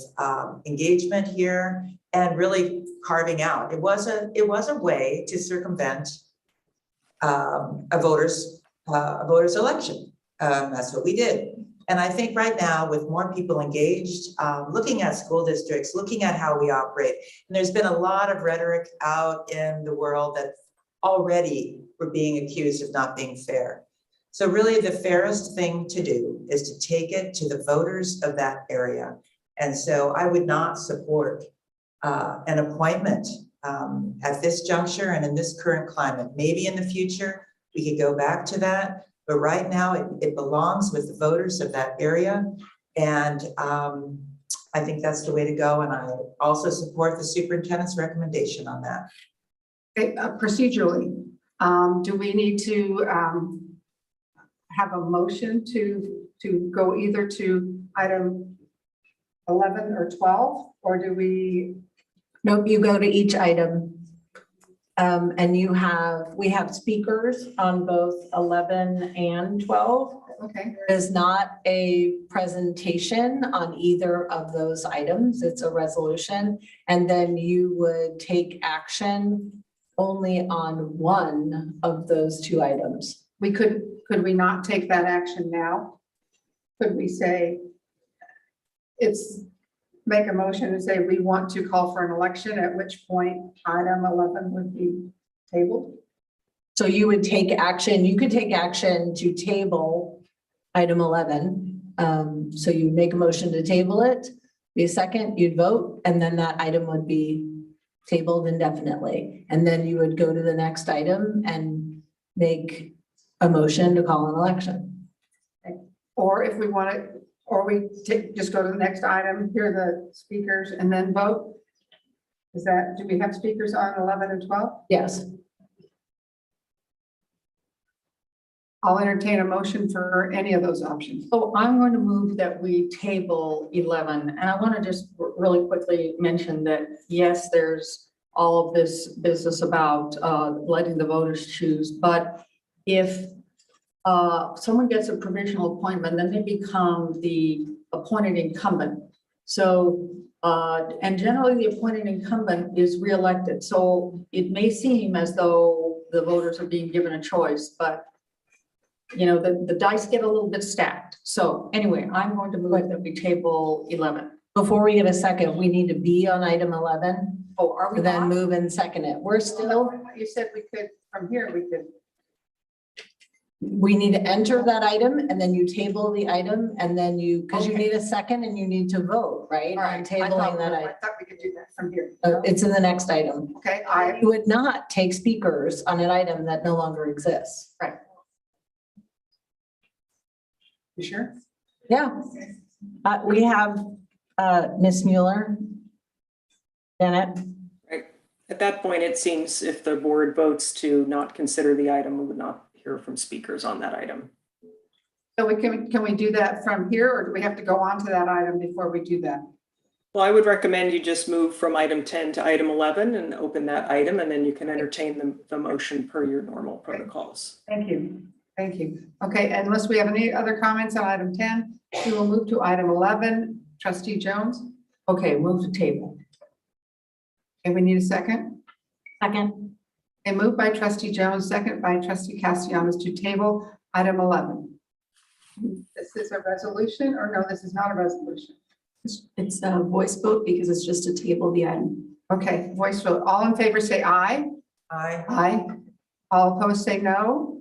engagement here and really carving out. It was a way to circumvent a voters election. That's what we did. And I think right now, with more people engaged, looking at school districts, looking at how we operate, and there's been a lot of rhetoric out in the world that already we're being accused of not being fair. So really the fairest thing to do is to take it to the voters of that area. And so I would not support an appointment at this juncture and in this current climate. Maybe in the future, we could go back to that. But right now, it belongs with the voters of that area. And I think that's the way to go. And I also support the superintendent's recommendation on that. Okay, procedurally, do we need to have a motion to go either to item 11 or 12, or do we? Nope, you go to each item. And we have speakers on both 11 and 12. Okay. There is not a presentation on either of those items. It's a resolution. And then you would take action only on one of those two items. Could we not take that action now? Could we say make a motion and say we want to call for an election, at which point item 11 would be tabled? So you would take action, you could take action to table item 11. So you make a motion to table it, be a second, you'd vote, and then that item would be tabled indefinitely. And then you would go to the next item and make a motion to call an election. Or if we want to, or we just go to the next item, hear the speakers and then vote? Do we have speakers on 11 and 12? Yes. I'll entertain a motion for any of those options. So I'm going to move that we table 11. And I want to just really quickly mention that, yes, there's all of this business about letting the voters choose. But if someone gets a provisional appointment, then they become the appointed incumbent. So, and generally the appointed incumbent is reelected. So it may seem as though the voters are being given a choice, but you know, the dice get a little bit stacked. So anyway, I'm going to move that we table 11. Before we get a second, we need to be on item 11. Oh, are we then not? move and second it. We're still, You said we could, from here, we could. we need to enter that item and then you table the item and then because you need a second and you need to vote, right? All right. On tabling that I item. thought we could do that from here. It's in the next item. Okay, You would not take speakers on an item that no longer exists. Right. You sure? Yeah. We have Ms. Mueller. Bennett. Right. At that point, it seems if the board votes to not consider the item, we would not hear from speakers on that item. So can we do that from here, or do we have to go on to that item before we do that? Well, I would recommend you just move from item 10 to item 11 and open that item, and then you can entertain the motion per your normal protocols. Thank you. Thank you. Okay, unless we have any other comments on item 10, we will move to item 11. Trustee Jones? Okay, move to table. And we need a second? Second. A move by Trustee Jones, second by Trustee Castellanos to table item 11. This is a resolution, or no, this is not a resolution. It's a voice vote because it's just to table the item. Okay, voice vote. All in favor say aye. Aye. Aye. All opposed say no.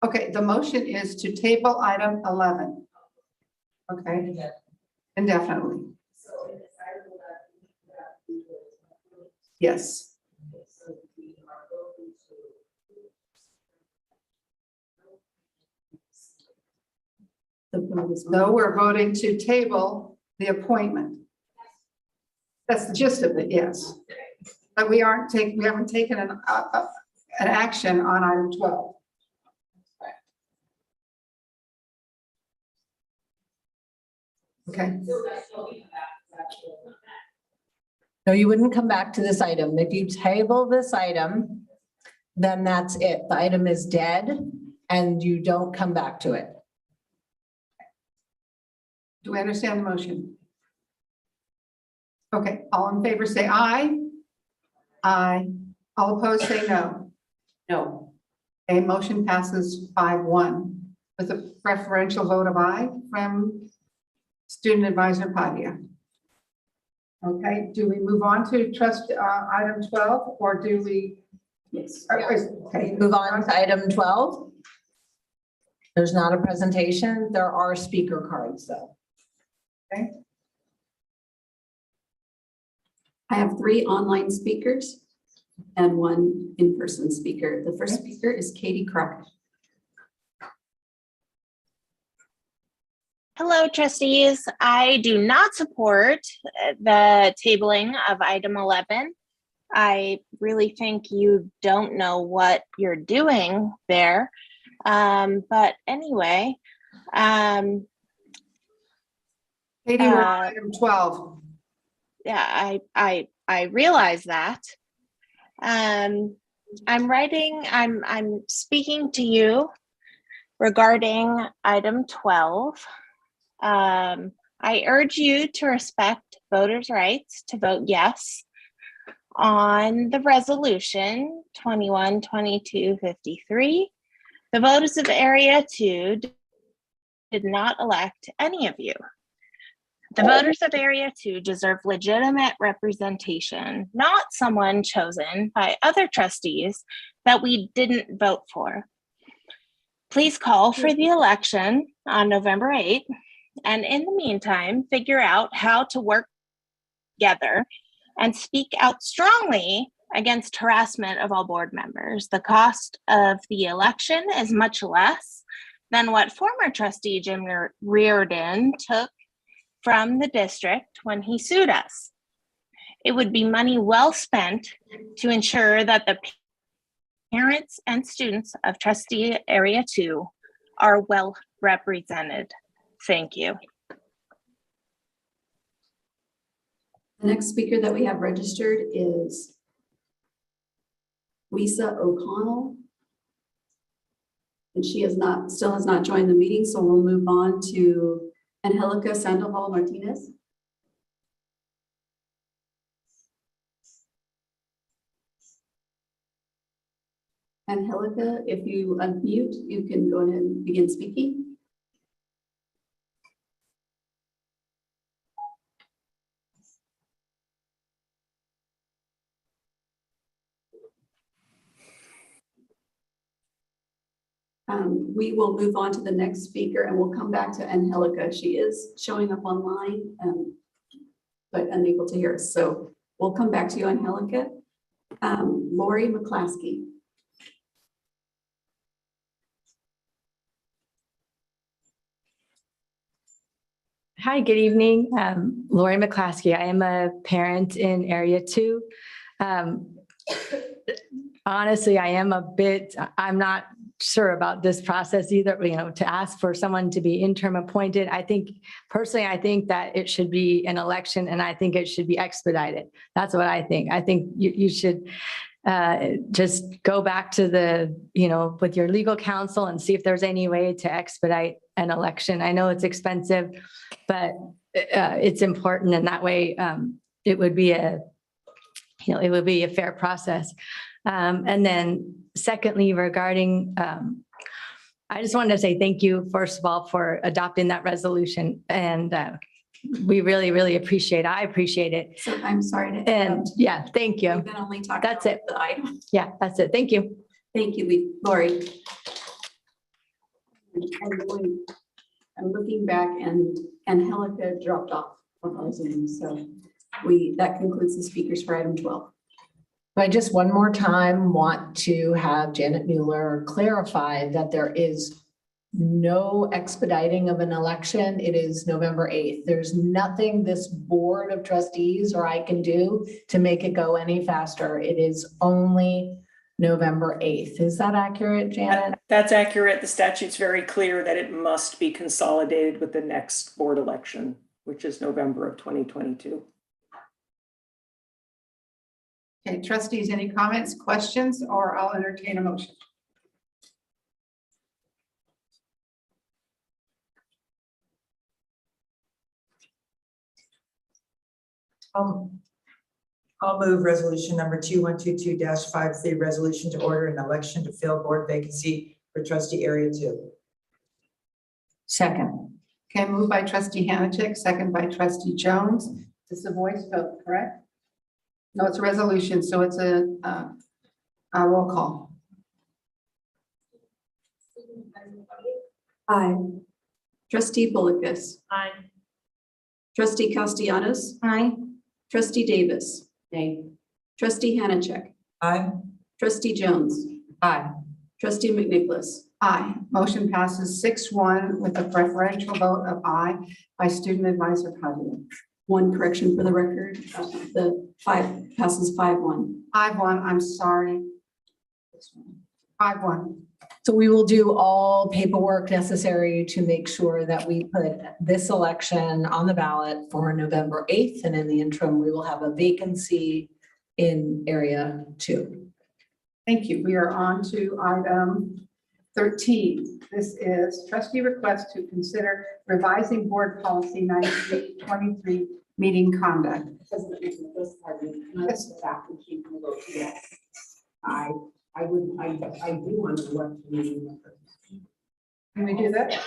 Okay, the motion is to table item 11. Okay, indefinitely. Yes. No, we're voting to table the appointment. That's the gist of it, yes. But we haven't taken an action on item 12. Okay. No, you wouldn't come back to this item. If you table this item, then that's it. The item is dead and you don't come back to it. Do we understand the motion? Okay, all in favor say aye. Aye. All opposed say no. No. A motion passes 5-1 with a preferential vote of aye from Student Advisor Padia. Okay, do we move on to item 12 or do we? Yes. Okay, move on to item 12. There's not a presentation. There are speaker cards though. Okay. I have 3 online speakers and 1 in-person speaker. The first speaker is Katie Crockett. Hello, trustees. I do not support the tabling of item 11. I really think you don't know what you're doing there. But anyway, Katie, we're on item 12. Yeah, I realize that. I'm speaking to you regarding item 12. I urge you to respect voters' rights to vote yes on the resolution 21-22-53. The voters of Area 2 did not elect any of you. The voters of Area 2 deserve legitimate representation, not someone chosen by other trustees that we didn't vote for. Please call for the election on November 8th, and in the meantime, figure out how to work together and speak out strongly against harassment of all board members. The cost of the election is much less than what former trustee Jim Reardon took from the district when he sued us. It would be money well spent to ensure that the parents and students of Trustee Area 2 are well represented. Thank you. The next speaker that we have registered is Lisa O'Connell. And she still has not joined the meeting, so we'll move on to Angelica Sandoval Martinez. Angelica, if you unmute, you can go ahead and begin speaking. We will move on to the next speaker and we'll come back to Angelica. She is showing up online, but unable to hear us. So we'll come back to you, Angelica. Lori McClaskey. Hi, good evening. Lori McClaskey. I am a parent in Area 2. Honestly, I'm not sure about this process either, to ask for someone to be interim appointed. I think that it should be an election and I think it should be expedited. That's what I think. I think you should just go back to with your legal counsel and see if there's any way to expedite an election. I know it's expensive, but it's important, and that way it would be a fair process. And then secondly, regarding, I just wanted to say thank you, first of all, for adopting that resolution. And we really, really I appreciate it. So I'm sorry to And interrupt. yeah, thank you. We've been only talking That's about it. the item. Yeah, that's it. Thank you. Thank you, Lori. I'm looking back and Angelica dropped off of our Zoom, so that concludes the speakers for item 12. I just one more time want to have Janet Mueller clarify that there is no expediting of an election. It is November 8th. There's nothing this board of trustees or I can do to make it go any faster. It is only November 8th. Is that accurate, Janet? That's accurate. The statute's very clear that it must be consolidated with the next board election, which is November of 2022. Okay, trustees, any comments, questions, or I'll entertain a motion. I'll move resolution number 2122-53, resolution to order an election to fill board vacancy for trustee area 2. Second. Okay, moved by trustee Hanachek, second by trustee Jones. This is a voice vote, correct? No, it's a resolution, so it's a roll call. Aye. Trustee Bullicus. Aye. Trustee Castellanos. Aye. Trustee Davis. Nay. Trustee Hanachek. Aye. Trustee Jones. Aye. Trustee McNicholas. Aye. Motion passes 6-1 with a preferential vote of aye by student advisor Padilla. One correction for the record, the 5 passes 5-1. 5-1, I'm sorry. 5-1. So we will do all paperwork necessary to make sure that we put this election on the ballot for November 8th. And in the interim, we will have a vacancy in area 2. Thank you. We are on to item 13. This is trustee request to consider revising board policy 9323 meeting conduct. I do want to work the meeting. Can we do that?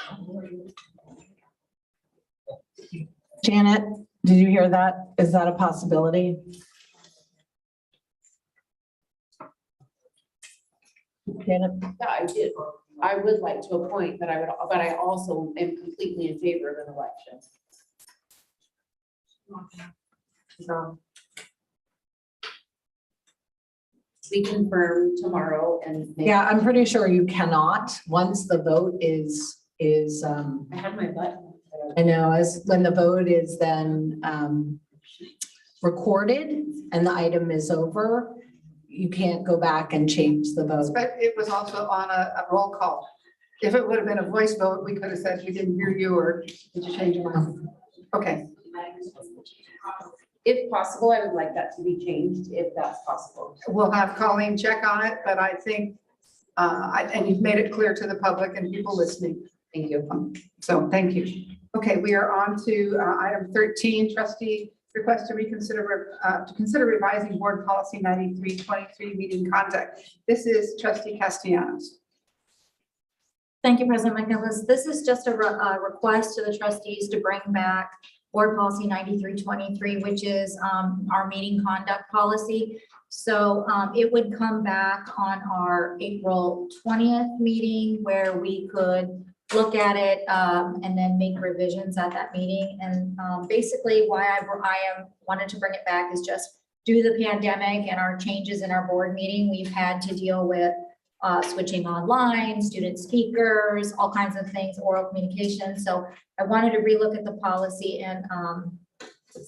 Janet, did you hear that? Is that a possibility? Janet? Yeah, I did. I would like to appoint, but I also am completely in favor of an election. So we confirm tomorrow and. Yeah, I'm pretty sure you cannot, once the vote is. I have my button. I know, as when the vote is then recorded and the item is over, you can't go back and change the vote. But it was also on a roll call. If it would have been a voice vote, we could have said we didn't hear you, or did you change your mind? Okay. If possible, I would like that to be changed, if that's possible. We'll have Colleen check on it, but I think, and you've made it clear to the public and people listening. Thank you. So thank you. Okay, we are on to item 13, trustee request to consider revising board policy 9323 meeting conduct. This is trustee Castellanos. Thank you, President McNicholas. This is just a request to the trustees to bring back board policy 9323, which is our meeting conduct policy. So it would come back on our April 20th meeting where we could look at it and then make revisions at that meeting. And basically why I wanted to bring it back is just due to the pandemic and our changes in our board meeting, we've had to deal with switching online, student speakers, all kinds of things, oral communication. So I wanted to relook at the policy and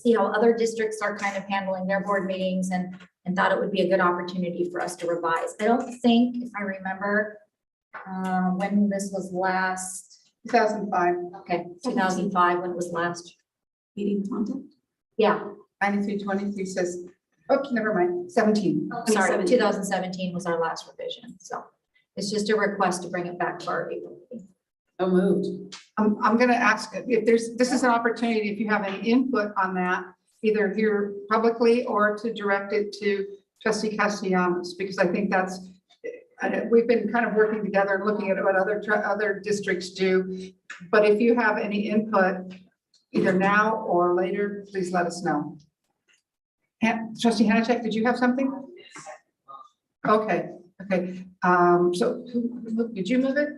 see how other districts are kind of handling their board meetings and thought it would be a good opportunity for us to revise. I don't think, if I remember, when this was last. 2005. Okay, 2005, when it was last. Meeting content? Yeah. 9323 says, oops, never mind, 17. Sorry, 2017 was our last revision. So it's just a request to bring it back for our April meeting. So moved. I'm going to ask if this is an opportunity, if you have any input on that, either here publicly or to direct it to Trustee Castellanos, because I think we've been kind of working together, looking at what other districts do. But if you have any input, either now or later, please let us know. Trustee Hanachek, did you have something? Okay. So did you move it?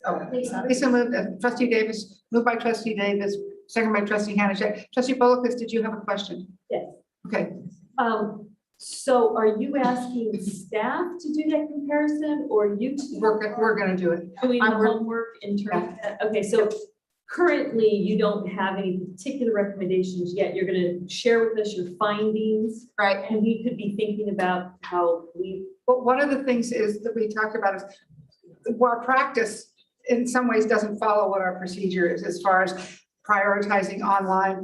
Oh, Lisa moved. Trustee Davis, moved by Trustee Davis, second by Trustee Hanachek. Trustee Bolikas, did you have a question? Yes. Okay. So are you asking staff to do that comparison or you two? We're going to do it. Doing the homework in terms of, okay, so currently you don't have any particular recommendations yet. You're going to share with us your findings. Right. And we could be thinking about how we. But one of the things is that we talked about is our practice in some ways doesn't follow what our procedure is as far as prioritizing online,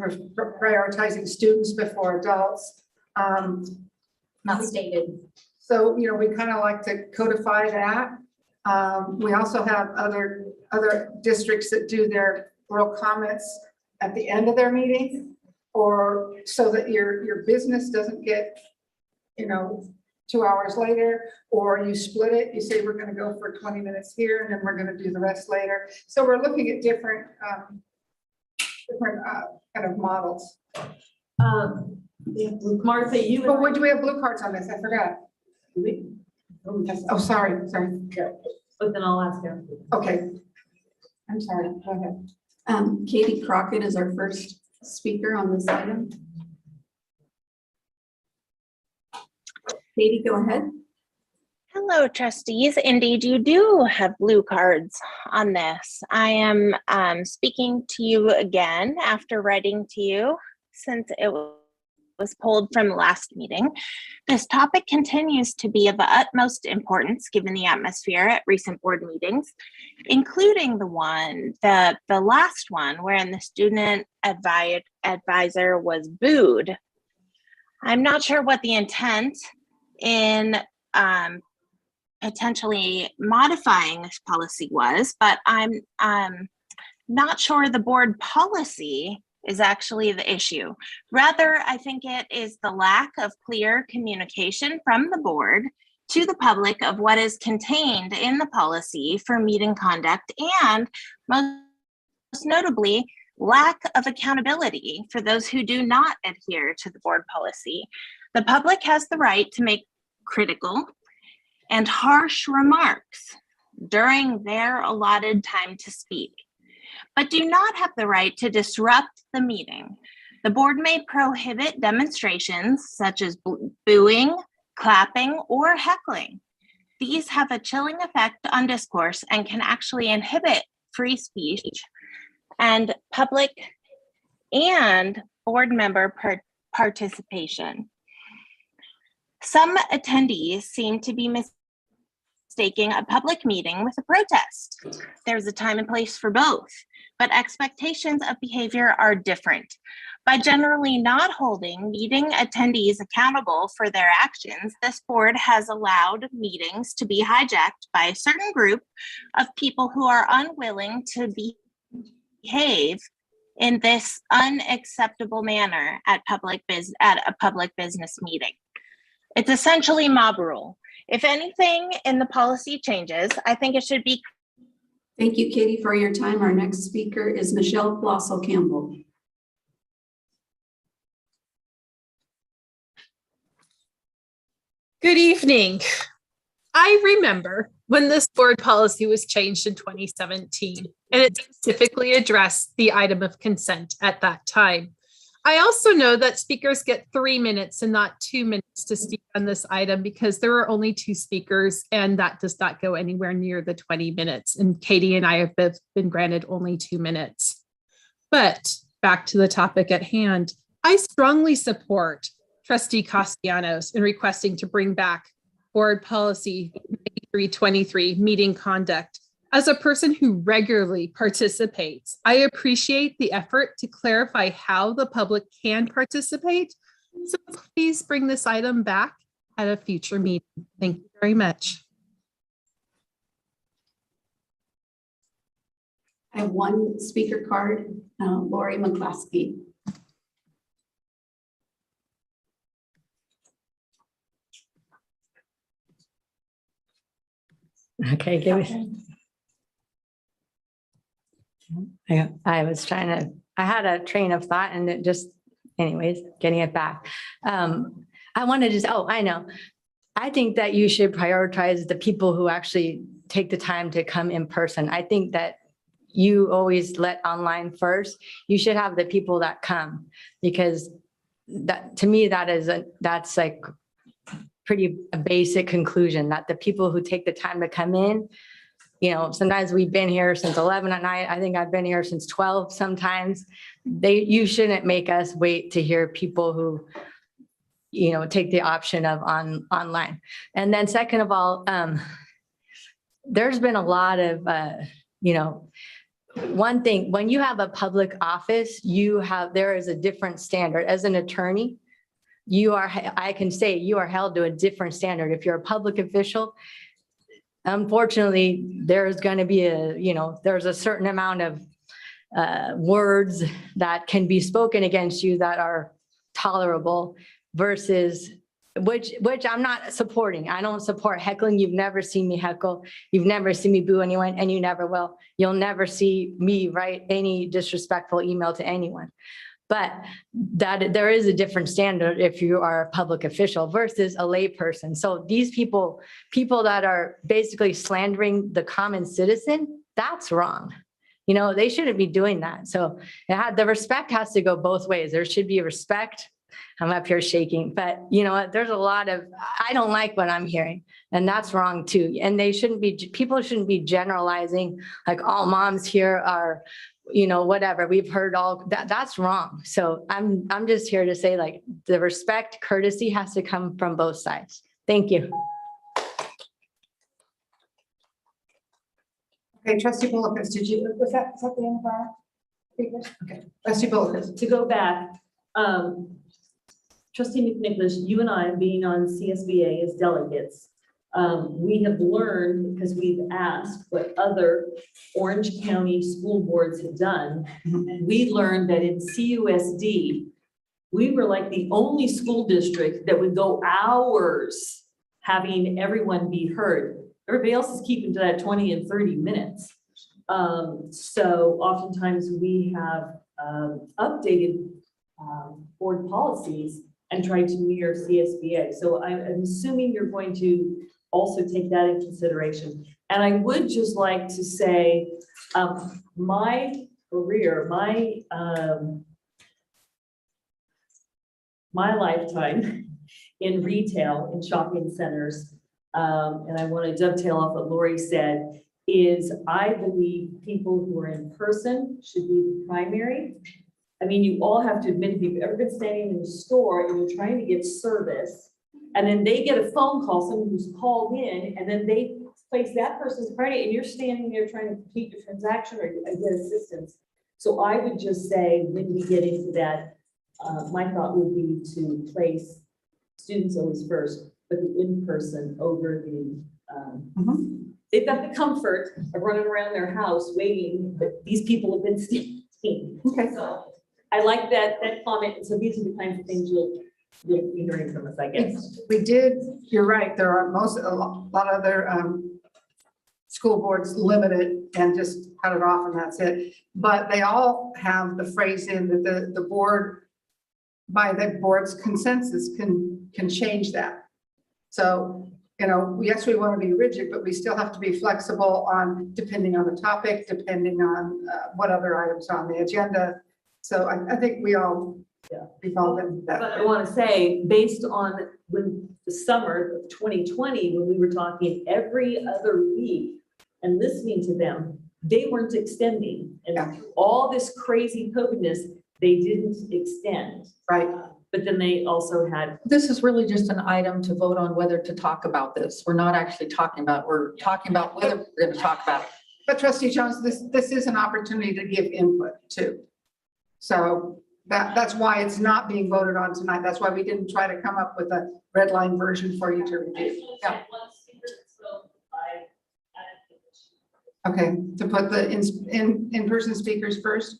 prioritizing students before adults. Not stated. So, we kind of like to codify that. We also have other districts that do their oral comments at the end of their meeting, or so that your business doesn't get, 2 hours later, or you split it. You say, we're going to go for 20 minutes here, and then we're going to do the rest later. So we're looking at different kind of models. Martha, But would we have blue cards on this? I forgot. Oh, sorry. But then I'll ask her. Okay. I'm sorry. Go ahead. Katie Crockett is our first speaker on this item. Katie, go ahead. Hello, trustees. Indeed, you do have blue cards on this. I am speaking to you again after writing to you since it was pulled from the last meeting. This topic continues to be of the utmost importance given the atmosphere at recent board meetings, including the last one wherein the student advisor was booed. I'm not sure what the intent in potentially modifying this policy was, but I'm not sure the board policy is actually the issue. Rather, I think it is the lack of clear communication from the board to the public of what is contained in the policy for meeting conduct, and most notably, lack of accountability for those who do not adhere to the board policy. The public has the right to make critical and harsh remarks during their allotted time to speak, but do not have the right to disrupt the meeting. The board may prohibit demonstrations such as booing, clapping, or heckling. These have a chilling effect on discourse and can actually inhibit free speech and public and board member participation. Some attendees seem to be mistaking a public meeting with a protest. There's a time and place for both, but expectations of behavior are different. By generally not holding meeting attendees accountable for their actions, this board has allowed meetings to be hijacked by a certain group of people who are unwilling to behave in this unacceptable manner at a public business meeting. It's essentially mob rule. If anything in the policy changes, I think it should be. Thank you, Katie, for your time. Our next speaker is Michelle Blossel Campbell. Good evening. I remember when this board policy was changed in 2017, and it specifically addressed the item of consent at that time. I also know that speakers get 3 minutes and not 2 minutes to speak on this item because there are only 2 speakers and that does not go anywhere near the 20 minutes. And Katie and I have both been granted only 2 minutes. But back to the topic at hand, I strongly support Trustee Castellanos in requesting to bring back Board Policy 323, meeting conduct. As a person who regularly participates, I appreciate the effort to clarify how the public can participate. So please bring this item back at a future meeting. Thank you very much. I have one speaker card, Lori McClaskey. Okay, give me. I was trying to, I had a train of thought and it just, anyways, getting it back. I wanted to, oh, I know. I think that you should prioritize the people who actually take the time to come in person. I think that you always let online first. You should have the people that come because that, to me, that's like pretty a basic conclusion that the people who take the time to come in, you know, sometimes we've been here since 11 at night. I think I've been here since 12 sometimes. You shouldn't make us wait to hear people who, you know, take the option of online. And then second of all, there's been a lot of, you know, one thing, when you have a public office, there is a different standard. As an attorney, I can say you are held to a different standard. If you're a public official, unfortunately, there's going to be there's a certain amount of words that can be spoken against you that are tolerable versus which I'm not supporting. I don't support heckling. You've never seen me heckle. You've never seen me boo anyone, and you never will. You'll never see me write any disrespectful email to anyone. But that there is a different standard if you are a public official versus a lay person. So these people that are basically slandering the common citizen, that's wrong. You know, they shouldn't be doing that. So the respect has to go both ways. There should be respect. I'm up here shaking, but you know what? There's a lot of, I don't like what I'm hearing, and that's wrong too. And people shouldn't be generalizing like all moms here are, you know, whatever, we've heard all that, that's wrong. So I'm just here to say like the respect, courtesy has to come from both sides. Thank you. Okay, Trustee Bullock, was that the end of our speakers? Okay, Trustee Bullock. To go back, Trustee McNicholas, you and I being on CSBA as delegates, we have learned because we've asked what other Orange County school boards have done. We learned that in CUSD, we were like the only school district that would go hours having everyone be heard. Everybody else is keeping to that 20 and 30 minutes. So oftentimes we have updated board policies and tried to mirror CSBA. So I'm assuming you're going to also take that in consideration. And I would just like to say, my career, my lifetime in retail, in shopping centers, and I want to dovetail off what Lori said, is I believe people who are in person should be the primary. I mean, you all have to admit, if you've ever been standing in the store and you're trying to get service, and then they get a phone call, someone who's called in, and then they place that person's credit, and you're standing there trying to complete your transaction or get assistance. So I would just say, when we get into that, my thought would be to place students always first, but the in-person over the, they've got the comfort of running around their house waiting, but these people have been standing. Okay. So I like that comment. And so these are the kinds of things you'll be hearing from us, I guess. We did, you're right, there are a lot of other school boards limited and just cut it off and that's it. But they all have the phrase in that the board, by the board's consensus, can change that. So, you know, yes, we want to be rigid, but we still have to be flexible depending on the topic, depending on what other items are on the agenda. So I think we all Yeah. revolve it that But I way. want to say, based on when the summer of 2020, when we were talking every other week and listening to them, they weren't extending. And through all this crazy COVIDness, they didn't extend. Right. But then they also had. This is really just an item to vote on whether to talk about this. We're not actually talking about, we're talking about whether we're going to talk about it. But trustee Jones, this is an opportunity to give input too. So that's why it's not being voted on tonight. That's why we didn't try to come up with a red line version for you to review. Yeah. Okay, to put the in-person speakers first.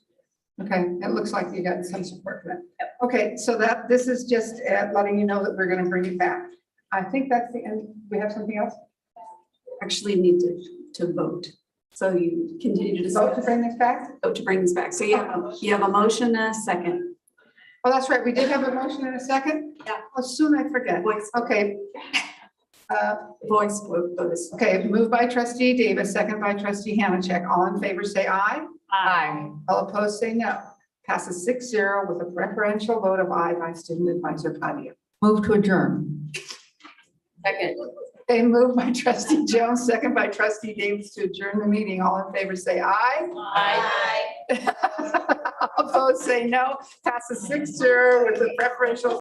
Okay, it looks like you got some support for that. Okay, so this is just letting you know that we're going to bring it back. I think that's the end. We have something else? Actually need to vote. So you continue to discuss. Vote to bring this back? Vote to bring this back. So you have a motion and a second. Oh, that's right. We did have a motion in a second? Yeah. Oh, soon I forget. Voice. Okay. Voice vote. Vote. Okay, moved by trustee Davis, second by trustee Hannachek. All in favor, say aye. Aye. All opposed, say no. Passes 6-0 with a preferential vote of aye by student advisor Padilla. Move to adjourn. Second. Okay, moved by trustee Jones, second by trustee Davis to adjourn the meeting. All in favor, say aye. Aye. All opposed, say no. Passes 6-0 with a preferential